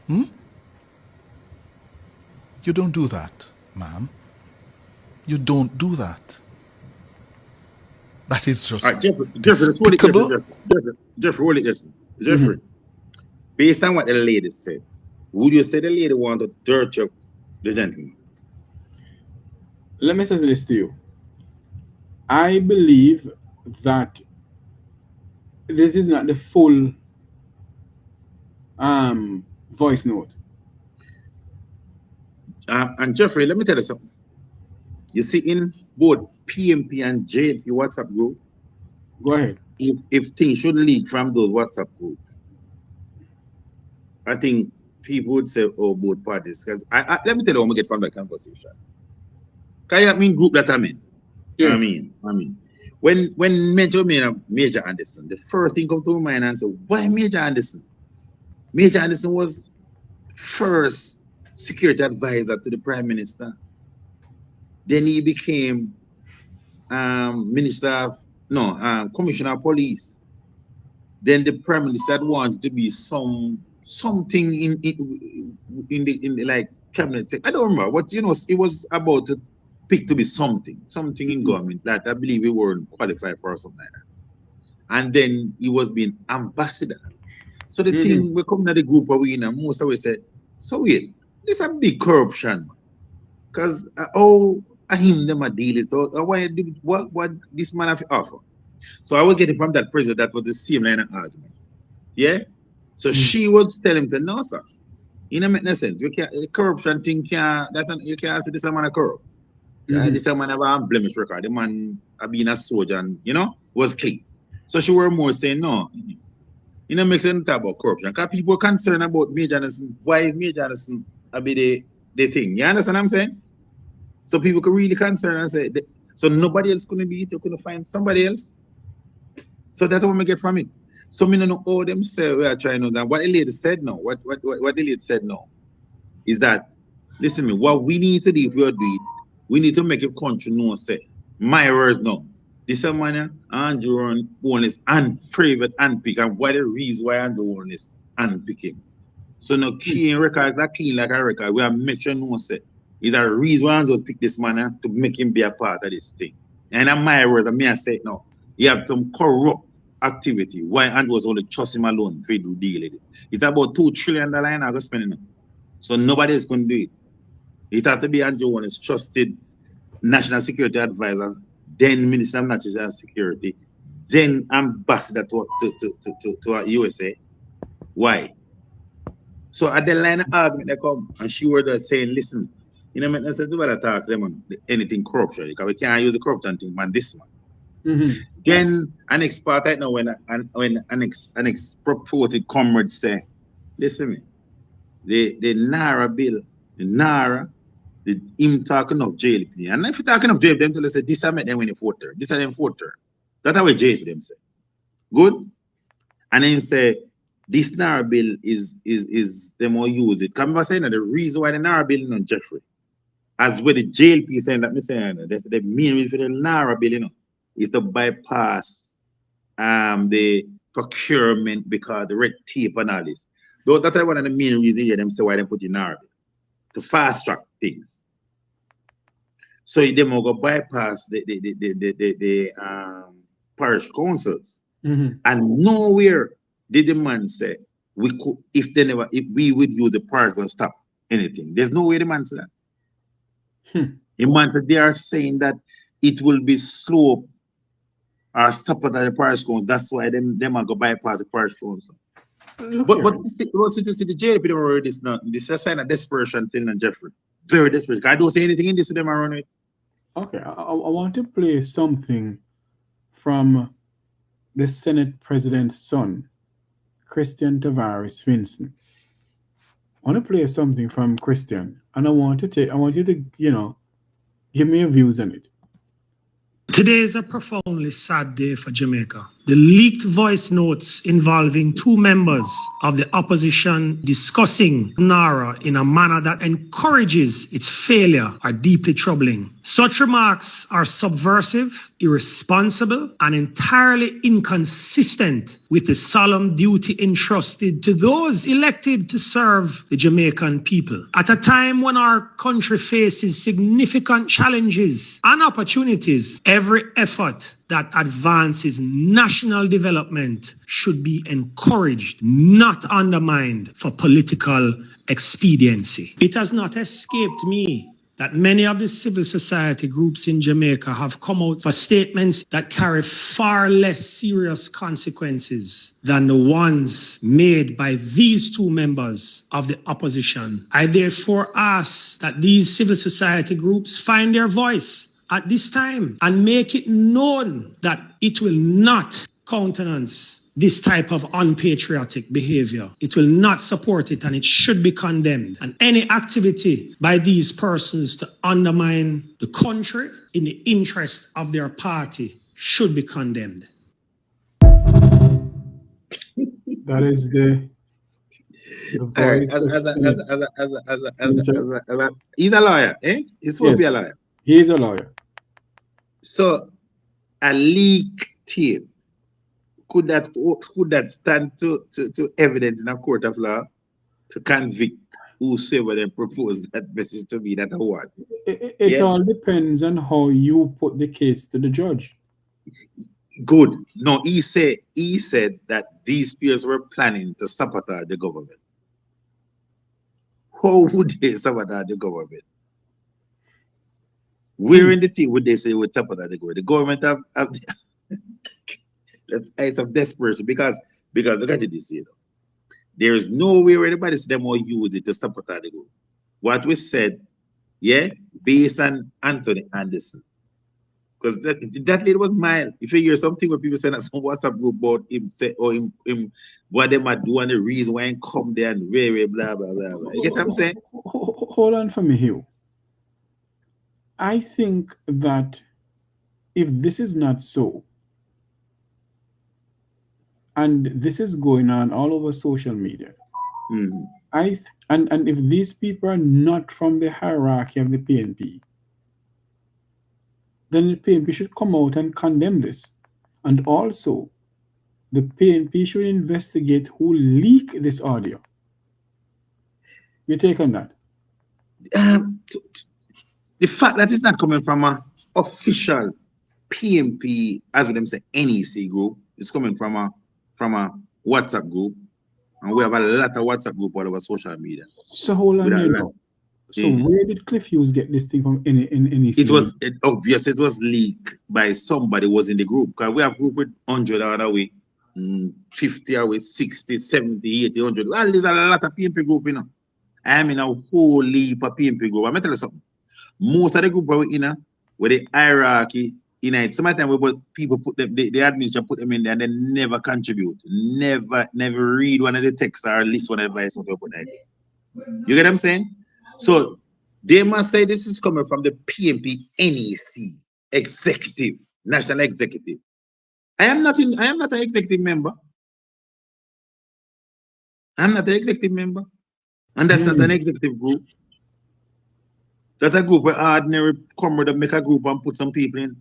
You don't do that, ma'am. You don't do that. That is just despicable. Jeffrey, listen. Jeffrey, based on what the lady said, would you say the lady want to dirt up the gentleman? Let me say this to you. I believe that this is not the full voice note. And Jeffrey, let me tell you something. You see, in both PMP and JLP WhatsApp group, go ahead. If things should leak from those WhatsApp groups, I think people would say, oh, both parties. Because let me tell you how we get from the conversation. Because I mean group that I'm in. Yeah. I mean. When Major Anderson, the first thing comes to my mind and say, why Major Anderson? Major Anderson was first security advisor to the Prime Minister. Then he became Commissioner of Police. Then the Prime Minister wanted to be something in the like cabinet. I don't remember what it was about to pick to be something in government that I believe he weren't qualified for or something like that. And then he was being ambassador. So the thing we come to the group of we in and most of us said, so wait, this is a big corruption, because him them a deal it. So what this man have to offer? So I was getting from that president that was the same line of argument. Yeah. So she would tell him, say, no, sir. It don't make no sense. You can't corruption thing you can't say this man a corrupt. This man have a blemish record. The man being a soldier and was clean. So she were more saying no. You know, makes sense about corruption. Because people are concerned about Major Anderson. Why is Major Anderson be the thing? You understand what I'm saying? So people could really concern and say, so nobody else couldn't be it, you couldn't find somebody else. So that's what we get from it. So me don't know how them say we are trying to know that. What the lady said now, what the lady said now is that, listen me, what we need to do if we are doing it, we need to make a country know, say, my words now. This man, Andrew Warren is favorite unpick, and what the reason why Andrew Warren is unpick him. So no clean record, that clean like a record, we are making sure no say. Is a reason why Andrew pick this man to make him be a part of this thing. And in my words, I say it now, you have some corrupt activity. Why Andrew was only trust him alone for to deal with it. It's about $2 trillion I'm going to spend it. So nobody is going to do it. It had to be Andrew Warren's trusted national security advisor, then Minister of National Security, then ambassador to USA. Why? So at the line of argument they come, and she was saying, listen, you know, I said, to talk to them on anything corruption, because we can't use the corruption thing on this one. Then an next part right now when an ex-purported comrade say, listen me, the Nara bill, him talking of JLP. And if you're talking of JLP, them tell us say this I make them when you vote there. This are them vote there. That's how we JLP them say. Good? And then say this NAR bill is them all use it. Come saying that the reason why the NAR bill is not Jeffrey, as with the JLP saying that, me saying that's the main reason for the NAR bill, you know, is to bypass the procurement because the red tape and all this. Though that's one of the main reasons here them say why they put in NAR bill, to fast track things. So them will go bypass the parish councils. And nowhere did the man say we could if we would use the parish to stop anything. There's no way the man said that. The man said they are saying that it will be slow or stop at the parish council. That's why them are go bypass the parish council. But to see the JLP already this now. This is a sign of desperation still in Jeffrey. Very desperate. I don't say anything in this to them around it. Okay, I want to play something from the Senate President's son, Christian Tavares Vincent. I want to play something from Christian, and I want you to, you know, give me your views on it. Today is a profoundly sad day for Jamaica. The leaked voice notes involving two members of the opposition discussing NARA in a manner that encourages its failure are deeply troubling. Such remarks are subversive, irresponsible, and entirely inconsistent with the solemn duty entrusted to those elected to serve the Jamaican people. At a time when our country faces significant challenges and opportunities, every effort that advances national development should be encouraged, not undermined for political expediency. It has not escaped me that many of the civil society groups in Jamaica have come out for statements that carry far less serious consequences than the ones made by these two members of the opposition. I therefore ask that these civil society groups find their voice at this time and make it known that it will not countenance this type of unpatriotic behavior. It will not support it, and it should be condemned. And any activity by these persons to undermine the country in the interest of their party should be condemned. That is the voice he's a lawyer, eh? He's supposed to be a lawyer. He is a lawyer. So a leak tape, could that stand to evidence in a court of law to convict whosoever then proposed that message to me that award? It all depends on how you put the case to the judge. Good. No, he said that these peers were planning to sabotage the government. How would they sabotage the government? Where in the team would they say would sabotage the government? The government have that's it's of desperation because look at this, you know. There is no way where anybody see them or use it to sabotage the government. What we said, yeah, based on Anthony Anderson. Because that lady was mild. If you hear something where people saying that some WhatsApp group about him say or him what they might do and the reason why he come there and very blah blah blah blah. You get what I'm saying? Hold on for me, Hugh. I think that if this is not so, and this is going on all over social media, and if these people are not from the hierarchy of the PNP, then the PNP should come out and condemn this. And also, the PNP should investigate who leaked this audio. Your take on that? The fact that it's not coming from an official PNP, as with them say, NEC group, it's coming from a WhatsApp group, and we have a lot of WhatsApp group all over social media. So hold on, you know. So where did Cliff Hughes get this thing from? NEC? It was obvious. It was leaked by somebody who was in the group. Because we have group with 100 other way, 50 away, 60, 70, 80, 100. Well, there's a lot of PNP group, you know. I'm in a whole heap of PNP group. I'm going to tell you something. Most of the group are in where the hierarchy in it. Sometimes people put them, the administration put them in there and they never contribute. Never read one of the texts or list one of the advice. You get what I'm saying? So they must say this is coming from the PNP NEC executive, national executive. I am not an executive member. I'm not an executive member. And that's not an executive group. That's a group where ordinary comrade make a group and put some people in.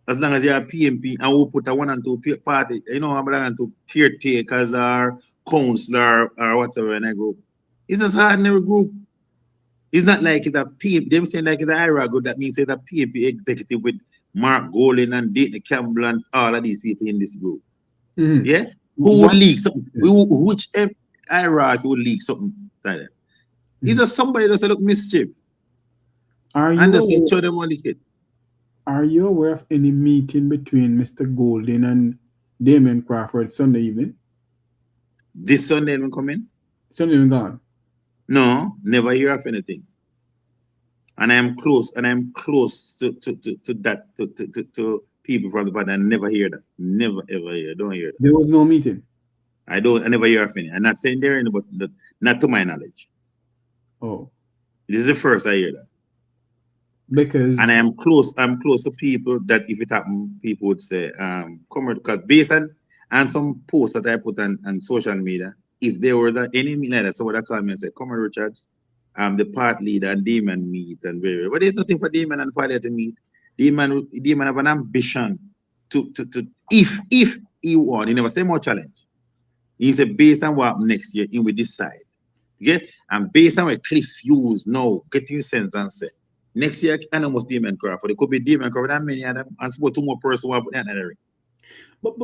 As long as you are PMP and we put a 1 and 2 party, you know, I'm going to caretakers or counselor or whatever in a group. It's just an ordinary group. It's not like it's a PMP. Them saying like it's a IRA group, that means it's a PMP executive with Mark Golden and Dayton Campbell and all of these people in this group. Yeah? Who would leak something? Which hierarchy would leak something like that? It's just somebody that look mischief. Are and just show them all the kid. Are you aware of any meeting between Mr. Golden and Damien Crawford Sunday evening? This Sunday even come in? Sunday even gone? No, never hear of anything. And I am close to that, to people from the party. I never hear that. Never ever hear. Don't hear that. There was no meeting. I never hear of any. I'm not saying there, but not to my knowledge. Oh. This is the first I hear that. Because and I'm close to people that if it happened, people would say, come on, because based on some posts that I put on social media, if there were any like that, someone would call me and say, come on, Richards, the part leader and Damon meet and very, but there's nothing for Damon and the party to meet. Damon have an ambition to if he won, he never say more challenge. He said based on what next year, he will decide. Okay? And based on what Cliff used now, get your sense and say, next year, I know most Damon Crawford. It could be Damon Crawford and many of them, and suppose 2 more persons who have put that in the ring. But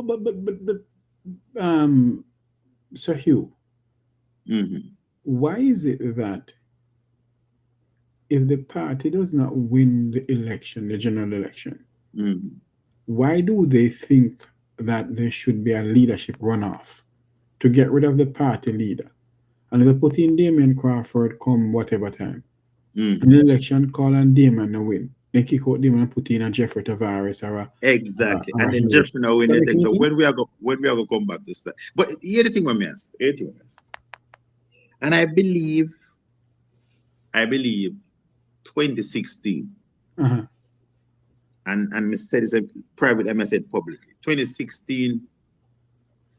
Sir Hugh, why is it that if the party does not win the election, the general election, why do they think that there should be a leadership runoff to get rid of the party leader? And if they put in Damien Crawford come whatever time, an election call and Damon no win, then kick out Damon and put in a Jeffrey Tavares or a exactly, and then Jeffrey no win. So when we are going to come back to that, but here the thing with me is, and I believe 2016, and I said it's a private, I said publicly, 2016,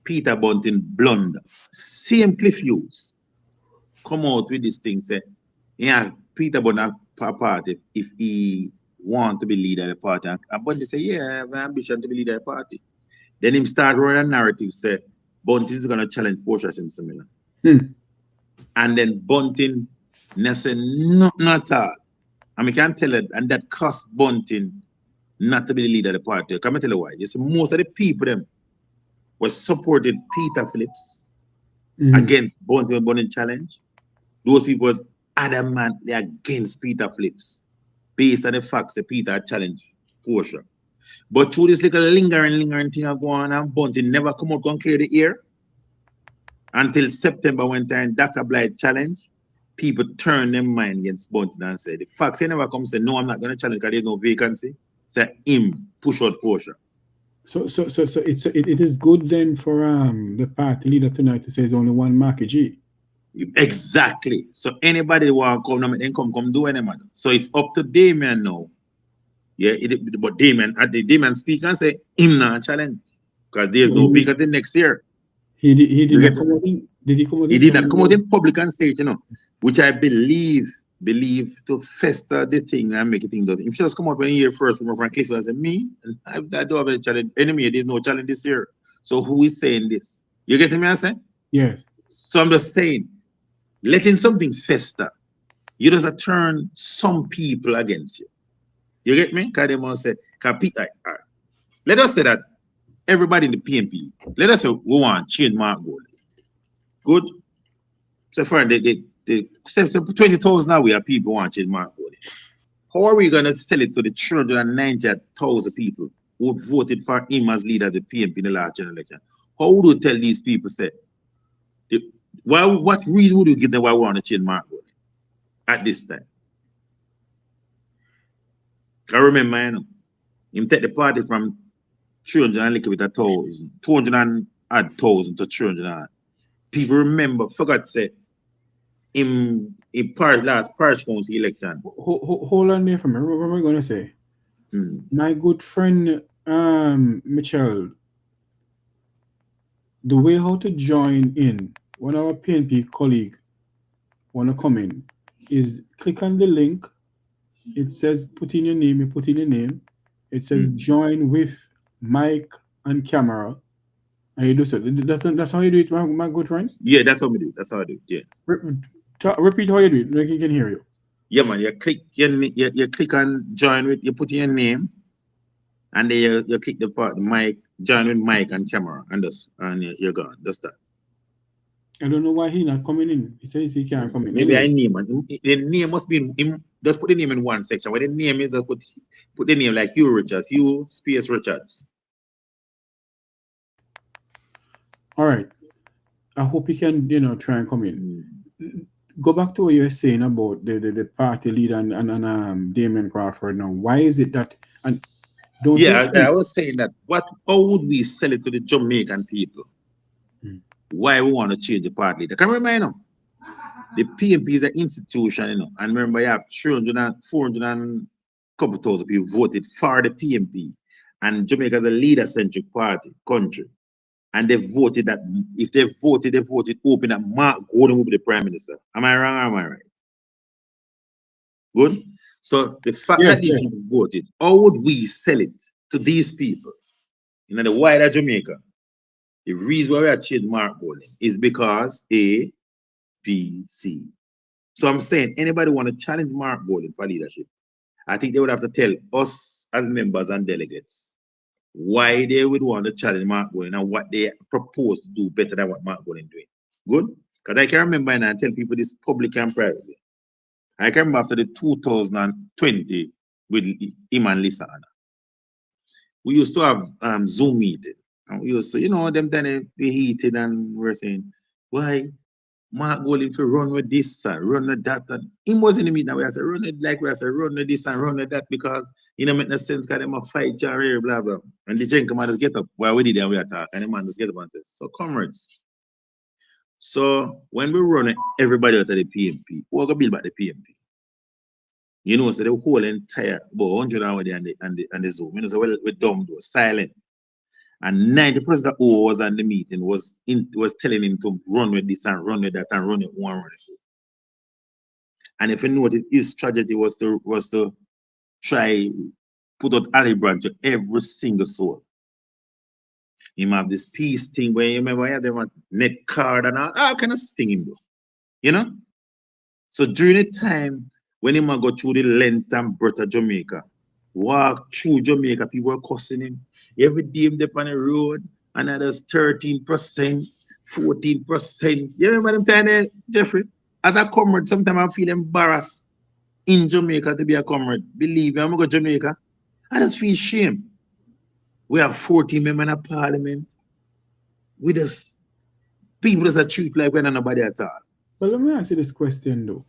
Peter Bunting blunder, same Cliff Hughes, come out with this thing, say, yeah, Peter Bunting party if he want to be leader of the party. And Bunting say, yeah, I have an ambition to be leader of the party. Then him start running a narrative, say, Bunting is going to challenge Portia Simpson. And then Bunting say, not at all. And we can tell it, and that cost Bunting not to be the leader of the party. Can I tell you why? You see, most of the people them was supported Peter Phillips against Bunting challenge. Those people was adamantly against Peter Phillips based on the facts that Peter challenged Portia. But through this little lingering thing of going on, and Bunting never come out and clear the air until September when time Dr. Blythe challenge, people turn their mind against Bunting and say, the facts they never come say, no, I'm not going to challenge because there's no vacancy. Say him push out Portia. So it is good then for the party leader tonight to say there's only one Marky G. Exactly. So anybody want to come, then come do any matter. So it's up to Damien now. Yeah, but Damien speak and say him not challenge because there's no vacancy next year. He did not come out in. Did he come out? He did not come out in public and say it, which I believe to fester the thing and make it thing does. If she just come out when year first from Cliff and say me, I don't have a challenge. Enemy, there's no challenge this year. So who is saying this? You get me? I say yes. So I'm just saying, letting something fester, you just turn some people against you. You get me? Because they must say, let us say that everybody in the PMP, let us say we want to change Mark Gold. Good. So for the 20,000 now we have people want to change Mark Gold. How are we going to sell it to the 390,000 people who voted for him as leader of the PMP in the last general election? How would you tell these people, say, what reason would you give them why we want to change Mark Gold at this time? I remember, him take the party from 300 and lick with 1,000, 200 and add 1,000 to 300. People remember, forgot to say, in last parish council election. Hold on there for me. What am I going to say? My good friend Michelle, the way how to join in one of our PNP colleague want to come in, is click on the link. It says put in your name, you put in your name. It says join with mic and camera. And you do so. That's how you do it, my good friend? Yeah, that's how we do it. That's how I do it. Yeah. Repeat how you do it, like you can hear you. Yeah, man. You click on join with, you put in your name, and then you click the part, mic, join with mic and camera, and you're gone. That's that. I don't know why he's not coming in. He says he can't come in. Maybe Anyway. I name it. The name must be in, just put the name in one section. Where the name is, just put the name like Hugh Richards, Hugh Space Richards. All right. I hope you can, try and come in. Go back to what you were saying about the party leader and Damien Crawford now. Why is it that and don't Yeah, I was saying that how would we sell it to the Jamaican people? Why we want to change the party leader? Can you remember now? The PNP is an institution, and remember you have 400 and couple thousand people voted for the PNP, and Jamaica is a leader-centric country. And they voted that if they voted open that Mark Gordon will be the prime minister. Am I wrong or am I right? Good. So the fact that these people voted, how would we sell it to these people in the wider Jamaica? The reason why we have changed Mark Gordon is because A, B, C. So I'm saying anybody want to challenge Mark Gordon for leadership, I think they would have to tell us as members and delegates why they would want to challenge Mark Gordon and what they propose to do better than what Mark Gordon doing. Good? Because I can remember and I tell people this public and privately. I can remember after the 2020 with him and Lisa Anna. We used to have Zoom meeting. And we used to, them then they heated and we're saying, why Mark Gordon for run with this and run with that. And he was in the meeting where I said, run it like we said, run with this and run with that because make no sense because them a fight here, blah blah. And the gentleman just get up while we did and we attack, and the man just get up and says, so comrades. So when we run everybody out of the PNP, we're gonna build back the PNP. So the whole entire about 100 hours and the Zoom. So we're dumb though, silent. And 90% of who was on the meeting was telling him to run with this and run with that and run it one, run it two. And if you notice, his strategy was to try put out olive branch to every single soul. He have this peace thing where you remember I had them net card and all kind of thing him do. So during the time when he go through the length and breadth of Jamaica, walk through Jamaica, people were cussing him. Every day him up on the road, and others 13%, 14%. You remember them time, Jeffrey? As a comrade, sometimes I feel embarrassed in Jamaica to be a comrade. Believe me, I'm going to Jamaica. I just feel shame. We have 14 members in parliament. We just, people just treat like we're not nobody at all. But let me ask you this question though.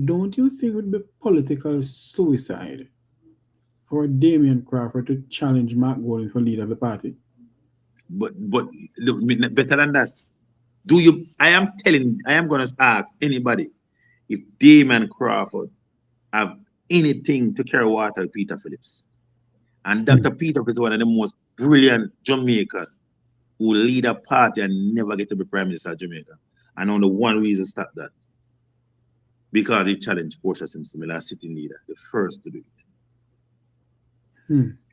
Don't you think it would be political suicide for Damien Crawford to challenge Mark Gordon for leader of the party? But better than that. I am going to ask anybody if Damien Crawford have anything to carry water with Peter Phillips. And Dr. Peter is one of the most brilliant Jamaicans who lead a party and never get to be Prime Minister of Jamaica. And only one reason stop that. Because he challenged Portia Simpson as sitting leader, the first to do it.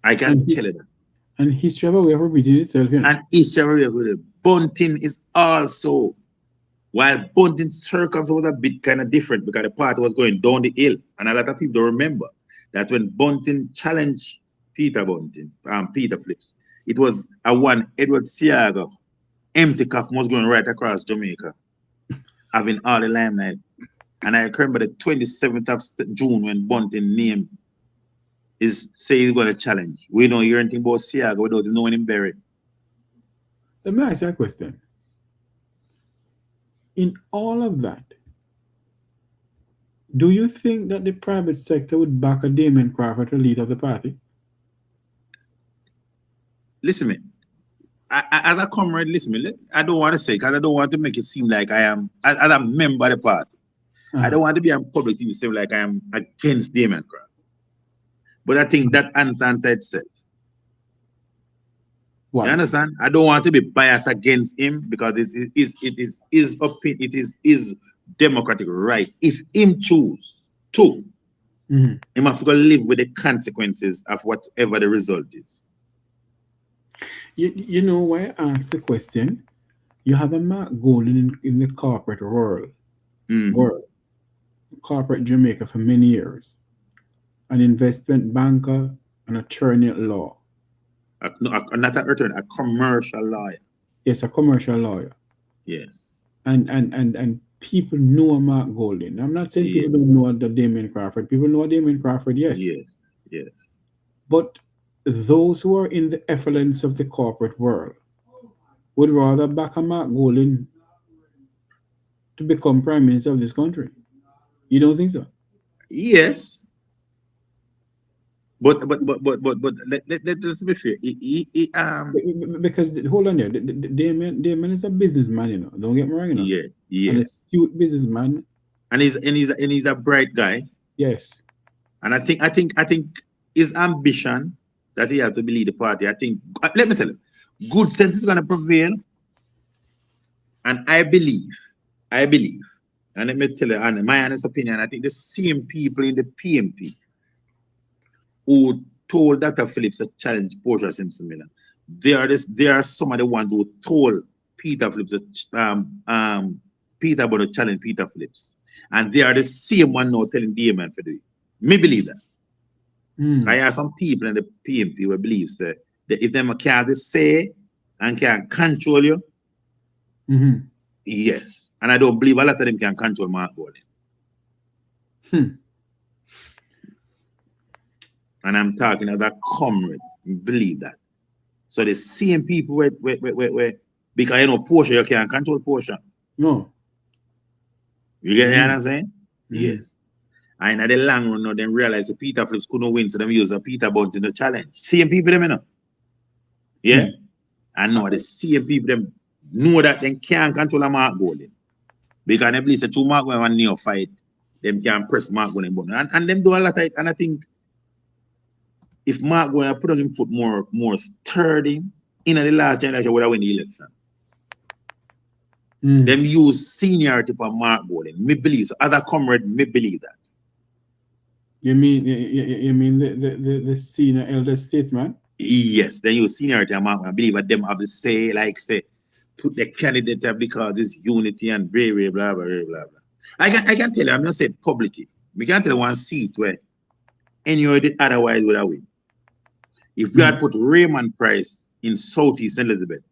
I can tell you that. And history of a way of repeating itself. And history of a way of repeating. Bunting is also, while Bunting's circumstance was a bit kind of different because the party was going down the hill. And a lot of people don't remember that when Bunting challenged Peter Phillips, it was a one Edward Siaga, empty cup was going right across Jamaica, having all the limelight. And I remember the 27th of June when Bunting named say he's going to challenge. We don't hear anything about Siaga without knowing him buried. Let me ask you a question. In all of that, do you think that the private sector would back a Damien Crawford to lead of the party? Listen, me. As a comrade, listen, me. I don't want to say, because I don't want to make it seem like I am, as a member of the party, I don't want to be on public TV saying like I am against Damien Crawford. But I think that answers itself. You understand? I don't want to be biased against him because it is his democratic right. If him choose to, he must go live with the consequences of whatever the result is. You know why I asked the question? You have a Mark Golden in the corporate world, corporate Jamaica for many years, an investment banker, an attorney at law. Not an attorney, a commercial lawyer. Yes, a commercial lawyer. Yes. And people know Mark Golden. I'm not saying people don't know the Damien Crawford. People know Damien Crawford, yes. Yes, yes. But those who are in the effluence of the corporate world would rather back a Mark Golden to become Prime Minister of this country. You don't think so? Yes. But let's be fair. Because hold on there, Damien is a businessman, you know. Don't get me wrong, you know. Yeah, yes. And a astute businessman. And he's a bright guy. Yes. And I think his ambition that he has to lead the party. I think, let me tell you, good sense is going to prevail. And I believe, and let me tell you, and my honest opinion, I think the same people in the PMP who told Dr. Phillips to challenge Portia Simpson Miller, they are some of the ones who told Peter Phillips Peter about to challenge Peter Phillips. And they are the same one now telling Damien for doing it. Me believe that. I have some people in the PMP who believe that if them can't say and can control you, yes. And I don't believe a lot of them can control Mark Golden. And I'm talking as a comrade, believe that. So the same people where because you know Portia, you can't control Portia. No. You get what I'm saying? Yes. And at the long run, now, them realize that Peter Phillips couldn't win, so them use a Peter Bunt in the challenge. Same people, them, you know. Yeah? And now the same people, them know that they can't control a Mark Golden. Because they believe that two Mark Golden and Neo fight, them can press Mark Golden button. And them do a lot of it. And I think if Mark Golden put on him foot more sturdy, in the last generation would have win the election. Them use seniority for Mark Golden. Me believe so. As a comrade, me believe that. You mean the senior elder statesman? Yes, they use seniority and Mark. I believe that them have to say, like say, put the candidate up because it's unity and blah blah blah blah blah. I can tell you, I'm not saying publicly. We can tell you one seat where anywhere did otherwise would have win. If we had put Raymond Price in Southeast Elizabeth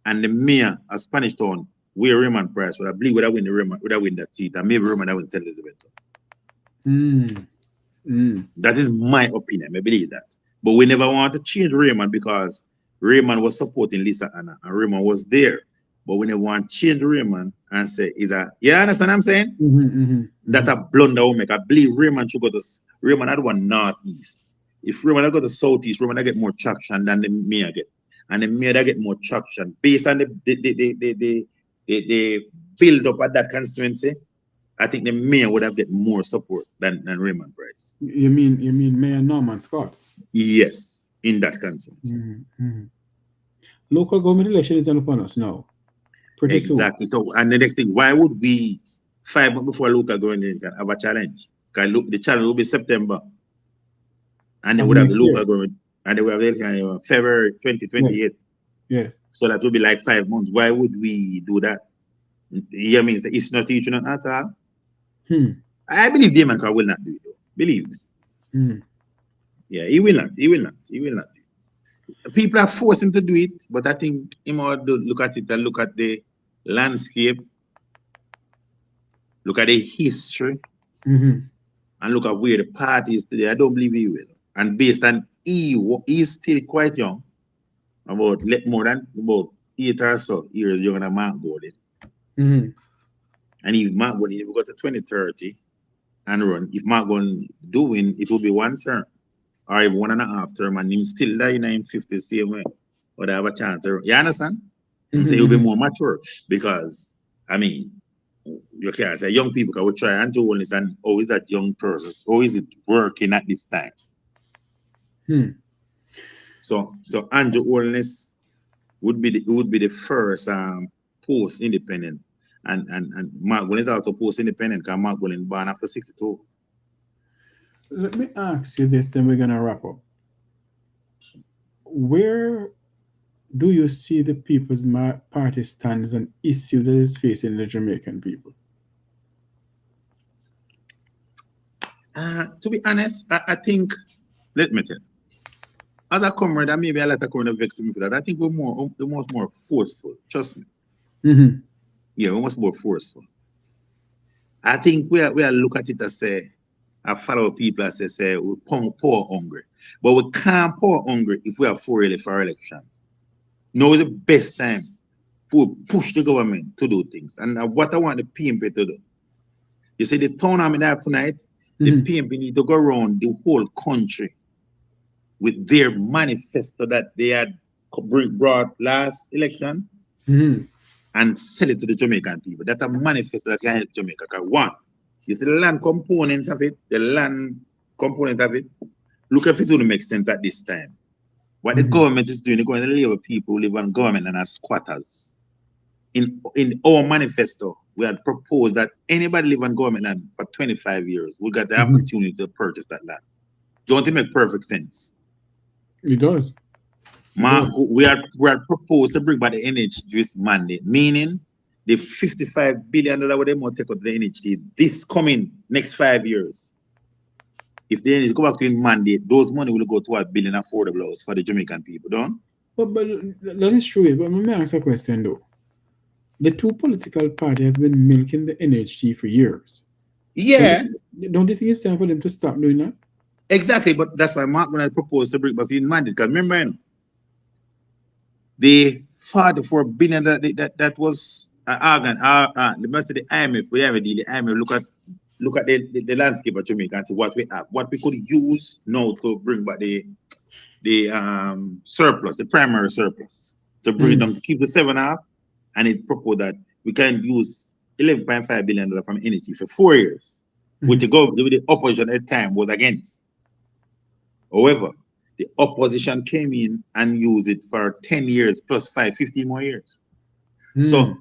and the mayor of Spanish Town where Raymond Price would have believe would have win that seat, and maybe Raymond would win St. Elizabeth. That is my opinion. I believe that. But we never want to change Raymond because Raymond was supporting Lisa Anna and Raymond was there. But we never want to change Raymond and say, you understand what I'm saying? That's a blunder we make. I believe Raymond should go to Raymond had one northeast. If Raymond had go to southeast, Raymond had get more traction than the mayor get. And the mayor get more traction based on the build up at that constituency. I think the mayor would have get more support than Raymond Price. You mean Mayor Norman Scott? Yes, in that constituency. Local government election is upon us now. Pretty exactly. soon. So, and the next thing, why would we 5 months before local government can have a challenge? Because the challenge will be September, and they would have the local government, and they will have election February 2028. Yes. So that would be like 5 months. Why would we do that? You mean it's not teaching at all? I believe Damien will not do it though. Believe me. Yeah, he will not. He will not. He will not. People are forcing him to do it, but I think he might look at it and look at the landscape, look at the history, and look at where the party is today. I don't believe he will. And based on he's still quite young, about more than about 8 or so years younger than Mark Golden. And if Mark Golden, if we go to 2030 and run, if Mark Golden do win, it will be 1 term. Or even 1.5 term, and him still die in him 50 same way. But I have a chance. You understand? So he'll be more mature because I mean you can't say young people can we try and do this and how is that young person? How is it working at this time? So Andrew Holness would be the first post independent, and Mark Gullen is also post independent because Mark Gullen born after 62. Let me ask you this, then we're gonna wrap up. Where do you see the People's Party stands on issues that is facing the Jamaican people? To be honest, I think, let me tell you, as a comrade, and maybe I let a comrade vex me for that. I think we're much more forceful. Trust me. Mm-hmm. Yeah, we're much more forceful. I think we are look at it as say, I follow people as say we poor hungry, but we can't poor hungry if we are for election. Now is the best time to push the government to do things, and what I want the PMP to do. You see, the town I have tonight, the PMP need to go around the whole country with their manifesto that they had brought last election and sell it to the Jamaican people. That's a manifesto that can help Jamaica. One, you see the land component of it, look if it will make sense at this time. What the government is doing, they're going to label people who live on government and as squatters. In our manifesto, we had proposed that anybody live on government land for 25 years will get the opportunity to purchase that land. Don't it make perfect sense? It does. We had proposed to bring back the NHG's mandate, meaning the $55 billion what they might take out the NHG this coming next 5 years. If the NHG go back to the mandate, those money will go to $1 billion affordable house for the Jamaican people, don't? But that is true. But let me ask a question though. The two political parties has been milking the NHG for years. Yeah. Don't you think it's time for them to stop doing that? Exactly, but that's why Mark when I proposed to bring back the mandate. Because remember, the $44 billion that was the IMF, we have a deal. The IMF look at the landscape of Jamaica and see what we have, what we could use now to bring back the surplus, the primary surplus, to bring them, keep the 7.5, and it proposed that we can use $11.5 billion from NHG for 4 years, which the opposition at the time was against. However, the opposition came in and used it for 10 years plus 15 more years. So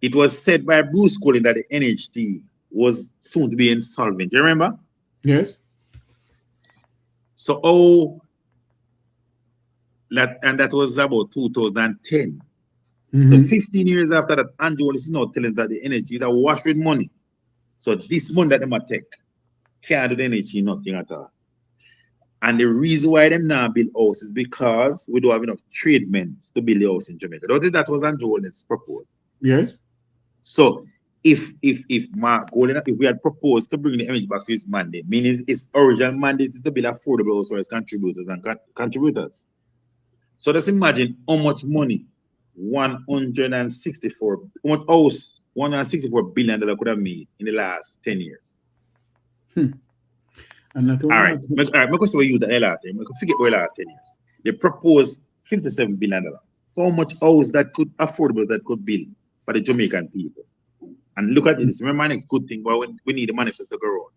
it was said by Bruce Colin that the NHG was soon to be insolvent. You remember? Yes. So that was about 2010. So 15 years after that, Andrew is now telling us that the NHG is awash with money. So this money that they might take can't do the NHG nothing at all. And the reason why them now build houses is because we don't have enough tradesmen to build the house in Jamaica. Don't think that was Andrew's proposal. Yes. So if Mark Golden, if we had proposed to bring the image back to his mandate, meaning his original mandate is to build affordable house for his contributors and contributors. So just imagine how much money $164 billion could have made in the last 10 years. And all right, because we use the last 10, we can forget the last 10 years. They proposed $57 billion. How much house that could affordable that could build for the Jamaican people? And look at this. Remember, my next good thing, but we need the manifesto to go on.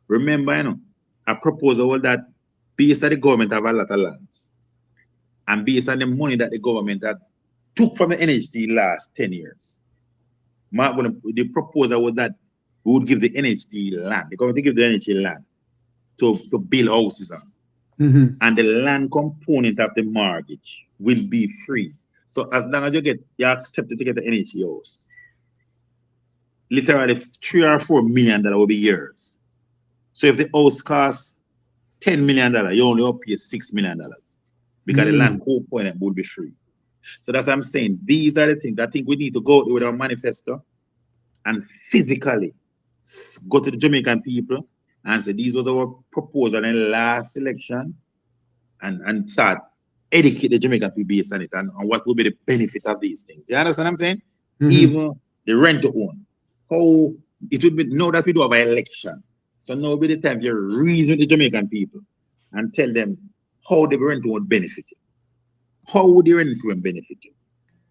Remember, a proposal that based on the government have a lot of lands, and based on the money that the government had took from the NHG last 10 years. The proposal was that we would give the NHG land. The government give the NHG land to build houses on. And the land component of the mortgage will be free. So as long as you accepted to get the NHG house, literally $3 or $4 million will be yours. So if the house costs $10 million, you only will pay $6 million because the land component will be free. So that's what I'm saying. These are the things I think we need to go with our manifesto and physically go to the Jamaican people and say these were our proposals in the last election and start educate the Jamaican people based on it and what will be the benefit of these things. You understand what I'm saying? Even the rent to own. How it would be now that we do have an election. So now will be the time you reason with the Jamaican people and tell them how the rent would benefit you. How would the rent benefit you?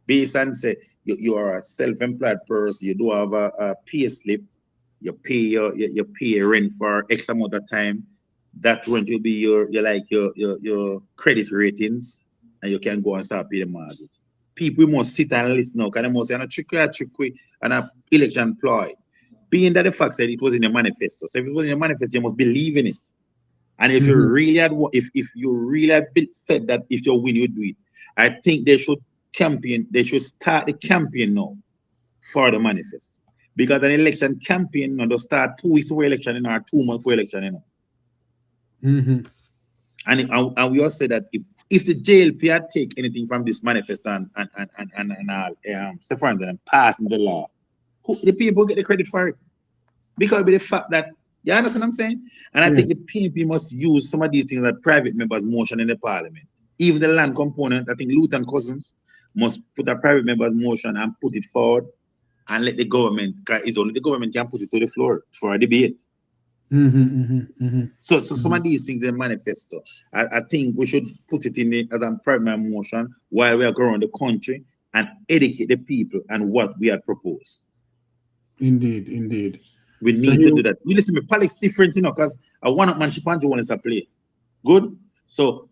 Based on say you are a self-employed person, you do have a pay slip, you pay rent for X amount of time. That rent will be your credit ratings, and you can go and start paying the mortgage. people must sit and listen now, because they must say, and a trick and a election ploy. Being that the fact that it was in the manifesto. So if it was in the manifesto, you must believe in it. And if you really had, if you really had said that if you win, you do it, I think they should campaign, they should start the campaign now for the manifesto. Because an election campaign now does start 2 weeks before election or 2 months before election, you know. And we all say that if the JLP had take anything from this manifesto and pass in the law, the people get the credit for it. Because of the fact that, you understand what I'm saying? And I think the PNP must use some of these things that private members motion in the parliament. Even the land component, I think Luton Cousins must put a private members motion and put it forward and let the government, because it's only the government can put it to the floor for a debate. So some of these things in the manifesto, I think we should put it in the as a private motion while we are going around the country and educate the people and what we have proposed. Indeed, indeed. We need to do that. We listen, politics different, you know, because a one-up-man Chipanjo one is a play. Good? So,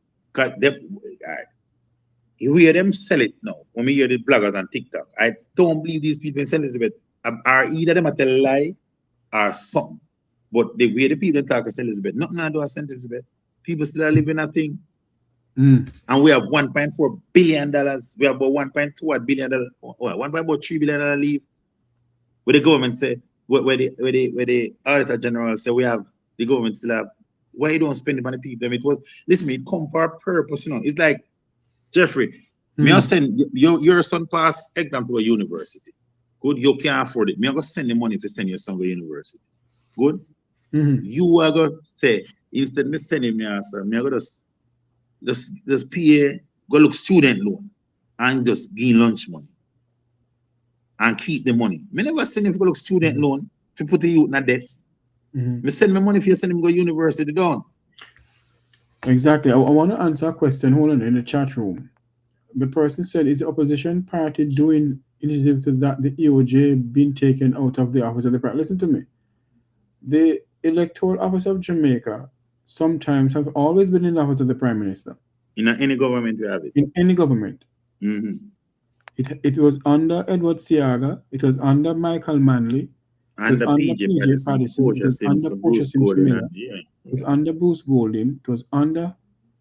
you hear them sell it now. When we hear the bloggers on TikTok, I don't believe these people in St. Elizabeth are either them at a lie or something. But the way the people talk in St. Elizabeth, nothing I do at St. Elizabeth. People still are living a thing. And we have $1.4 billion. We have about $1.2 billion. $1.3 billion leave. Where the government say, where the Auditor General say we have, the government still have, why you don't spend it on the people? It was, listen, it come for a purpose, you know. It's like, Jeffrey, me I send your son pass exam to a university. Good, you can't afford it. Me I go send the money to send your son to university. Good? You are going to say, instead of me sending me answer, me I go just pay, go look student loan and just gain lunch money. And keep the money. Me never send him to go look student loan to put the youth in a debt. Me send me money if you send him to go university down. Exactly. I want to answer a question. Hold on, in the chat room. The person said, is the opposition party doing initiative to that the EOJ been taken out of the office of the prime? Listen to me. The electoral office of Jamaica sometimes have always been in the office of the prime minister. In any government we have it. In any government. It was under Edward Siaga. It was under Michael Manley. It was under PJ Patterson. It was under Portia Simpson-Miller. It was under Bruce Golding. It was under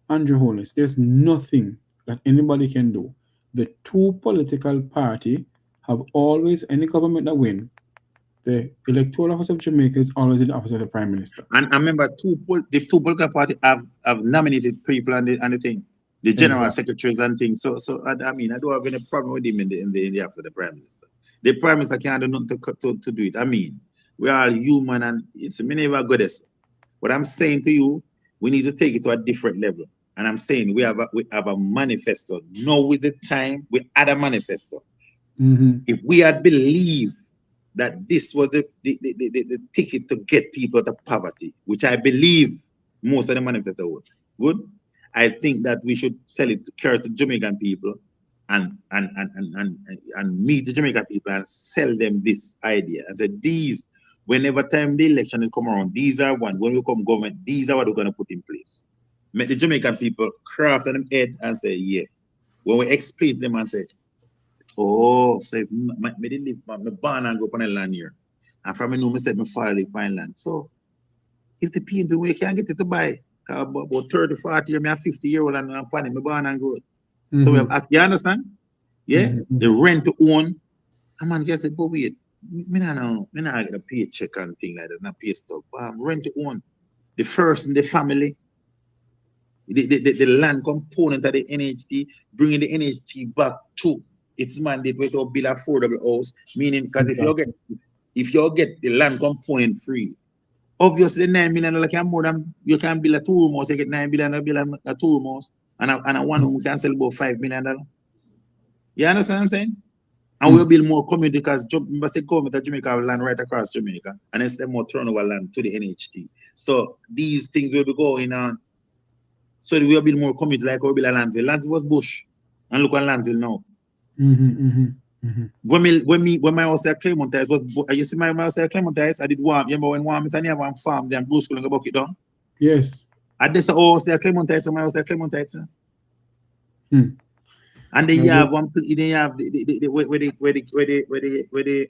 Andrew Holness. There's nothing that anybody can do. The two political parties have always, any government that win, the electoral office of Jamaica is always in the office of the prime minister. And I remember the two political parties have nominated people and the thing. The general secretaries and things. So I mean, I don't have any problem with him in the after the prime minister. The prime minister can't do nothing to do it. I mean, we are all human and it's many of our goddess. What I'm saying to you, we need to take it to a different level. And I'm saying we have a manifesto. Now with the time, we had a manifesto. If we had believed that this was the ticket to get people out of poverty, which I believe most of the manifesto was, good. I think that we should sell it to carry to Jamaican people and meet the Jamaican people and sell them this idea. And say these, whenever time the election is come around, these are one. When we come government, these are what we're going to put in place. Make the Jamaican people craft on them head and say, yeah. When we explain to them and say, oh, so if me didn't live, me born and go up on a land here. And from me know me said me father find land. So if the people we can't get it to buy. About 30, 40 years, me a 50-year-old and I'm planning my born and grow. So we have, you understand? Yeah? The rent to own. A man just said, but wait, me not get a paycheck and thing like that, not pay stuff. Rent to own. The first in the family, the land component of the NHT, bringing the NHT back to its mandate with a build affordable house, meaning because if you get the land component free, obviously, $9 million can more than you can build a 2-room house. You get $9 billion to build a 2-room house, and a 1-room can sell about $5 million. You understand what I'm saying? And we'll build more community because the government of Jamaica have land right across Jamaica, and instead more turnover land to the NHT. So these things will be going on. So we'll build more community like we build a landfill. Landfill was bush, and look at landfill now. When my house at Claymont Heights was, you see my house at Claymont Heights, I did warm. You remember when warm it and you have one farm, then Bruce going to buck it down? Yes. I did say, oh, house at Claymont Heights and my house at Claymont Heights. And then you have one. Then you have the where the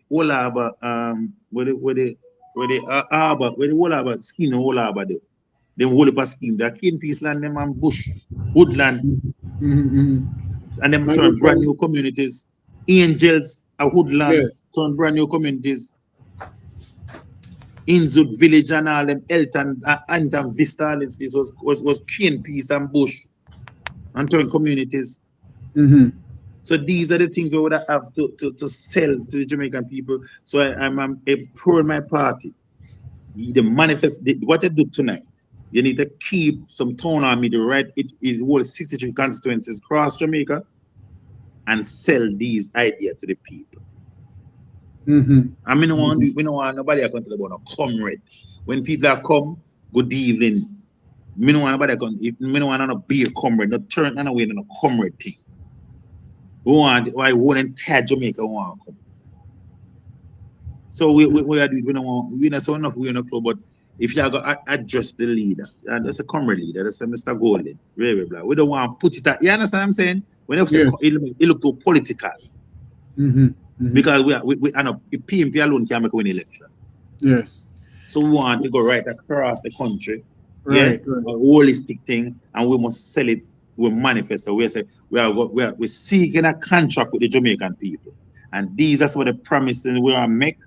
whole arbor where the arbor where the whole arbor skin whole arbor there. Them whole heap of skin. The cane piece land them and bush woodland. And them turn brand new communities. Angels are woodlands turn brand new communities. Inzud village and all them Elton and Vista all this piece was cane piece and bush and turn communities. So these are the things we would have to sell to the Jamaican people. So I'm pro my party. The manifest what I do tonight. You need to keep some Townhall media right. It is all 63 constituencies across Jamaica and sell these ideas to the people. I mean, we don't want nobody to come to the board of comrade. When people are come, good evening. Me don't want nobody to come. Me don't want to be a comrade. Not turn away in a comrade thing. We want why whole entire Jamaica want to come. So we are doing. We don't want. We not so enough. We in a club, but if you are going to adjust the leader, and that's a comrade leader, that's a Mr. Golden, blah, blah, blah. We don't want to put it at, you understand what I'm saying? When it look too political. Because we I know PMP alone can't make an election. Yes. So we want to go right across the country. Right. A holistic thing, and we must sell it. We manifest. So we're seeking a contract with the Jamaican people. And these are some of the promises we are make.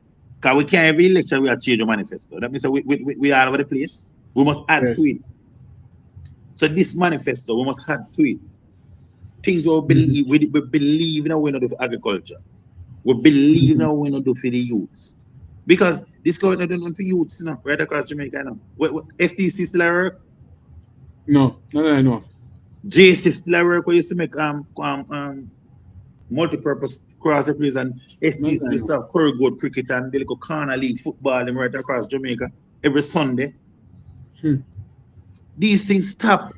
Because we can't every election we are change the manifesto. That means we are all over the place. We must add to it. So this manifesto, we must add to it. Things we believe, we believe in a way not do for agriculture. We believe in a way not do for the youths. Because this government don't do for youths, you know, right across Jamaica now. STC still at work? No, not that I know. JSF still at work where you used to make multi-purpose cross the place, and STC used to have Corrigold cricket and the little corner league football them right across Jamaica every Sunday. These things stop.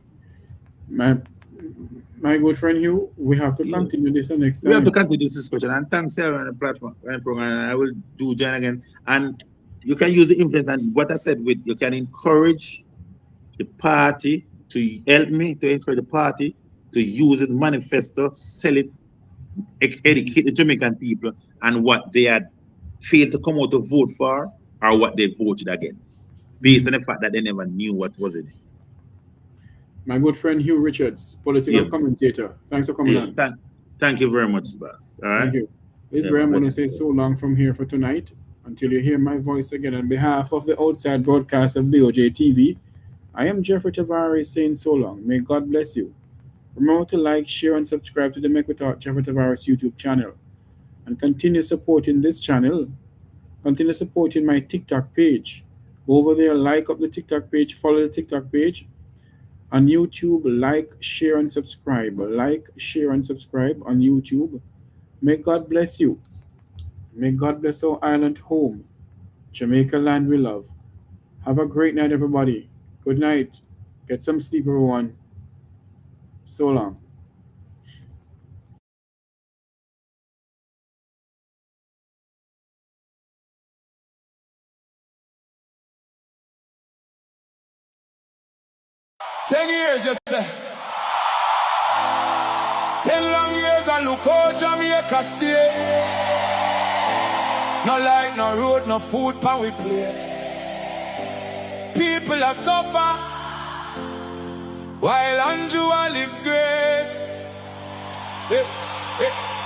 My good friend Hugh, we have to continue this next time. We have to continue this discussion, and thanks on the platform and I will do join again. And you can use the influence, and what I said with you can encourage the party to help me to encourage the party to use it manifesto, sell it, educate the Jamaican people and what they had failed to come out to vote for or what they voted against, based on the fact that they never knew what was in it. My good friend Hugh Richards, political commentator. Thanks for coming on. Thank you very much, Bas. All right. Thank you. This is where I'm going to say so long from here for tonight. Until you hear my voice again on behalf of the outside broadcast of BOJ TV, I am Jeffrey Tavares saying so long. May God bless you. Remember to like, share, and subscribe to the Make We Talk Jeffrey Tavares YouTube channel. And continue supporting this channel. Continue supporting my TikTok page. Go over there, like up the TikTok page, follow the TikTok page. On YouTube, like, share, and subscribe. Like, share, and subscribe on YouTube. May God bless you. May God bless our island home. Jamaica land we love. Have a great night, everybody. Good night. Get some sleep, everyone. So long. Ten years, you say. 10 long years and look how Jamaica stay. No light, no road, no food pan we plate. People are suffer while Andrew I live great.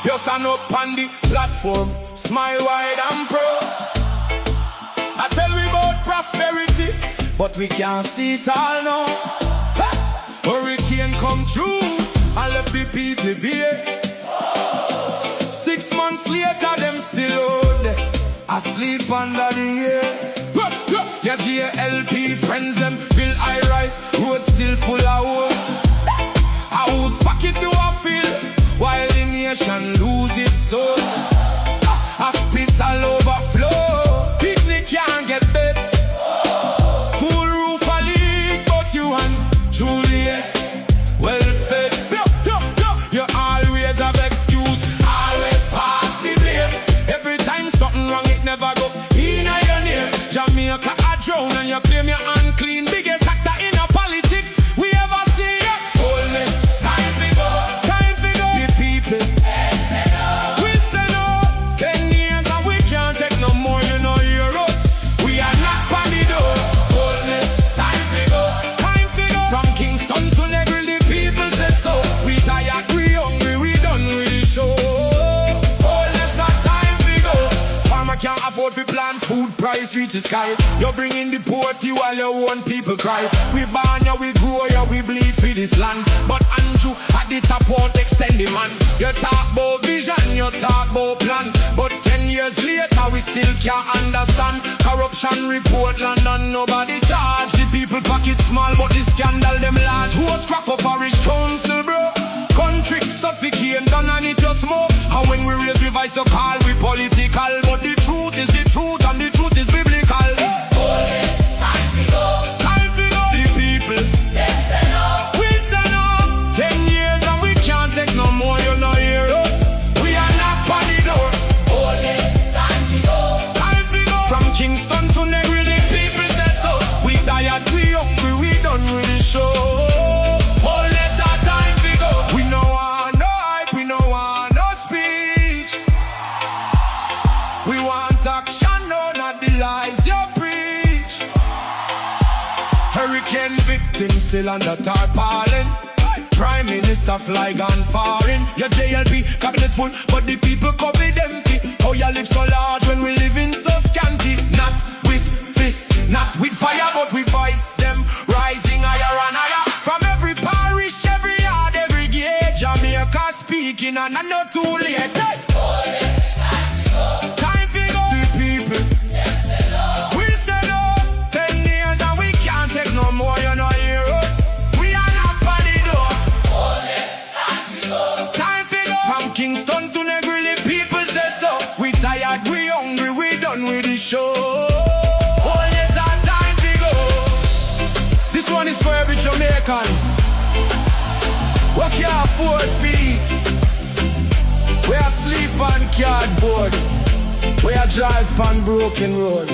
You stand up on the platform, smile wide and proud. I tell we about prosperity, but we can't see it all now. Hurricane come through and left the people bare. 6 months later, them still out there, asleep under the air. Your GLP friends them build high rise, road still full of wood. House pocket to a field, while the nation lose its soul. Hospital overflow, picnic can't get bed. School roof a leak, but you and Juliet well fed. You always have excuse, always pass the blame. Every time something wrong, it never go in your name. Jamaica a drown and you claim you're unclean. Biggest actor in a politics we ever see. Wholeness, time to go, time to go. The people can't afford to plant food, price reach the sky. You're bringing the poor to while your own people cry. We born ya, we grow ya, we bleed for this land. But Andrew at the top won't extend the man. You talk about vision, you talk about plan. But 10 years later we still can't understand. Corruption report London, nobody charge. The people pocket small but the scandal them large. Who's crack up parish council bro? Country suffocate done and it just smoke. And when we raise the voice so call we political. But the truth is the truth and the truth is biblical. Time to go. The people they say no. We say no. 10 years and we can't take no more. You no hear us. We are knock on the door. Time to go. From Kingston to Negri, the people say so. We tired, we hungry, we done with the show. Still under tarpaulin. Prime Minister fly gone foreign. Your JLP cabinet full, but the people covered empty. How you live so large when we live in so scanty? Not with fists, not with fire, but we voice them rising higher and higher. From every parish, every yard, every gate, Jamaica speaking, and I'm not too late. Time to go. The people. We say no. 10 years and we can't take no more. You know. Kingston to Negri, the people say so. We tired, we hungry, we done with the show. Oh yes, our time to go. This one is for every Jamaican who can't afford feet. We are sleep on cardboard. We are drive on broken road.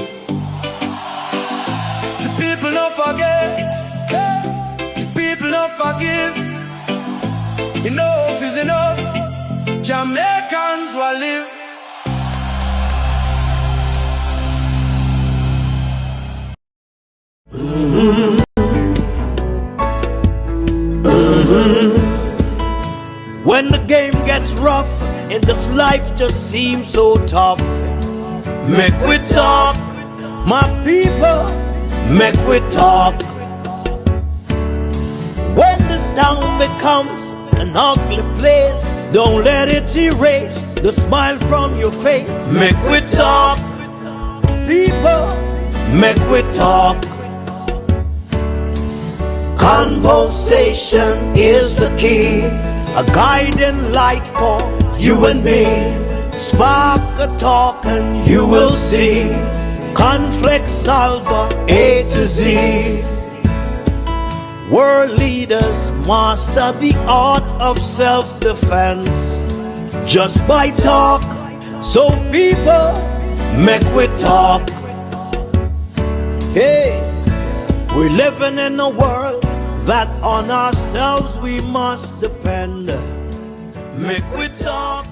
The people don't forget. The people don't forgive. Enough is enough. Jamaicans will live. When the game gets rough and this life just seems so tough, make we talk, my people, make we talk. When this town becomes an ugly place, don't let it erase the smile from your face. Make we talk, people, make we talk. Conversation is the key, a guiding light for you and me. Spark a talk and you will see. Conflict solver A to Z. World leaders master the art of self-defense just by talk. So people, make we talk. Hey, we're living in a world that on ourselves we must depend. Make we talk.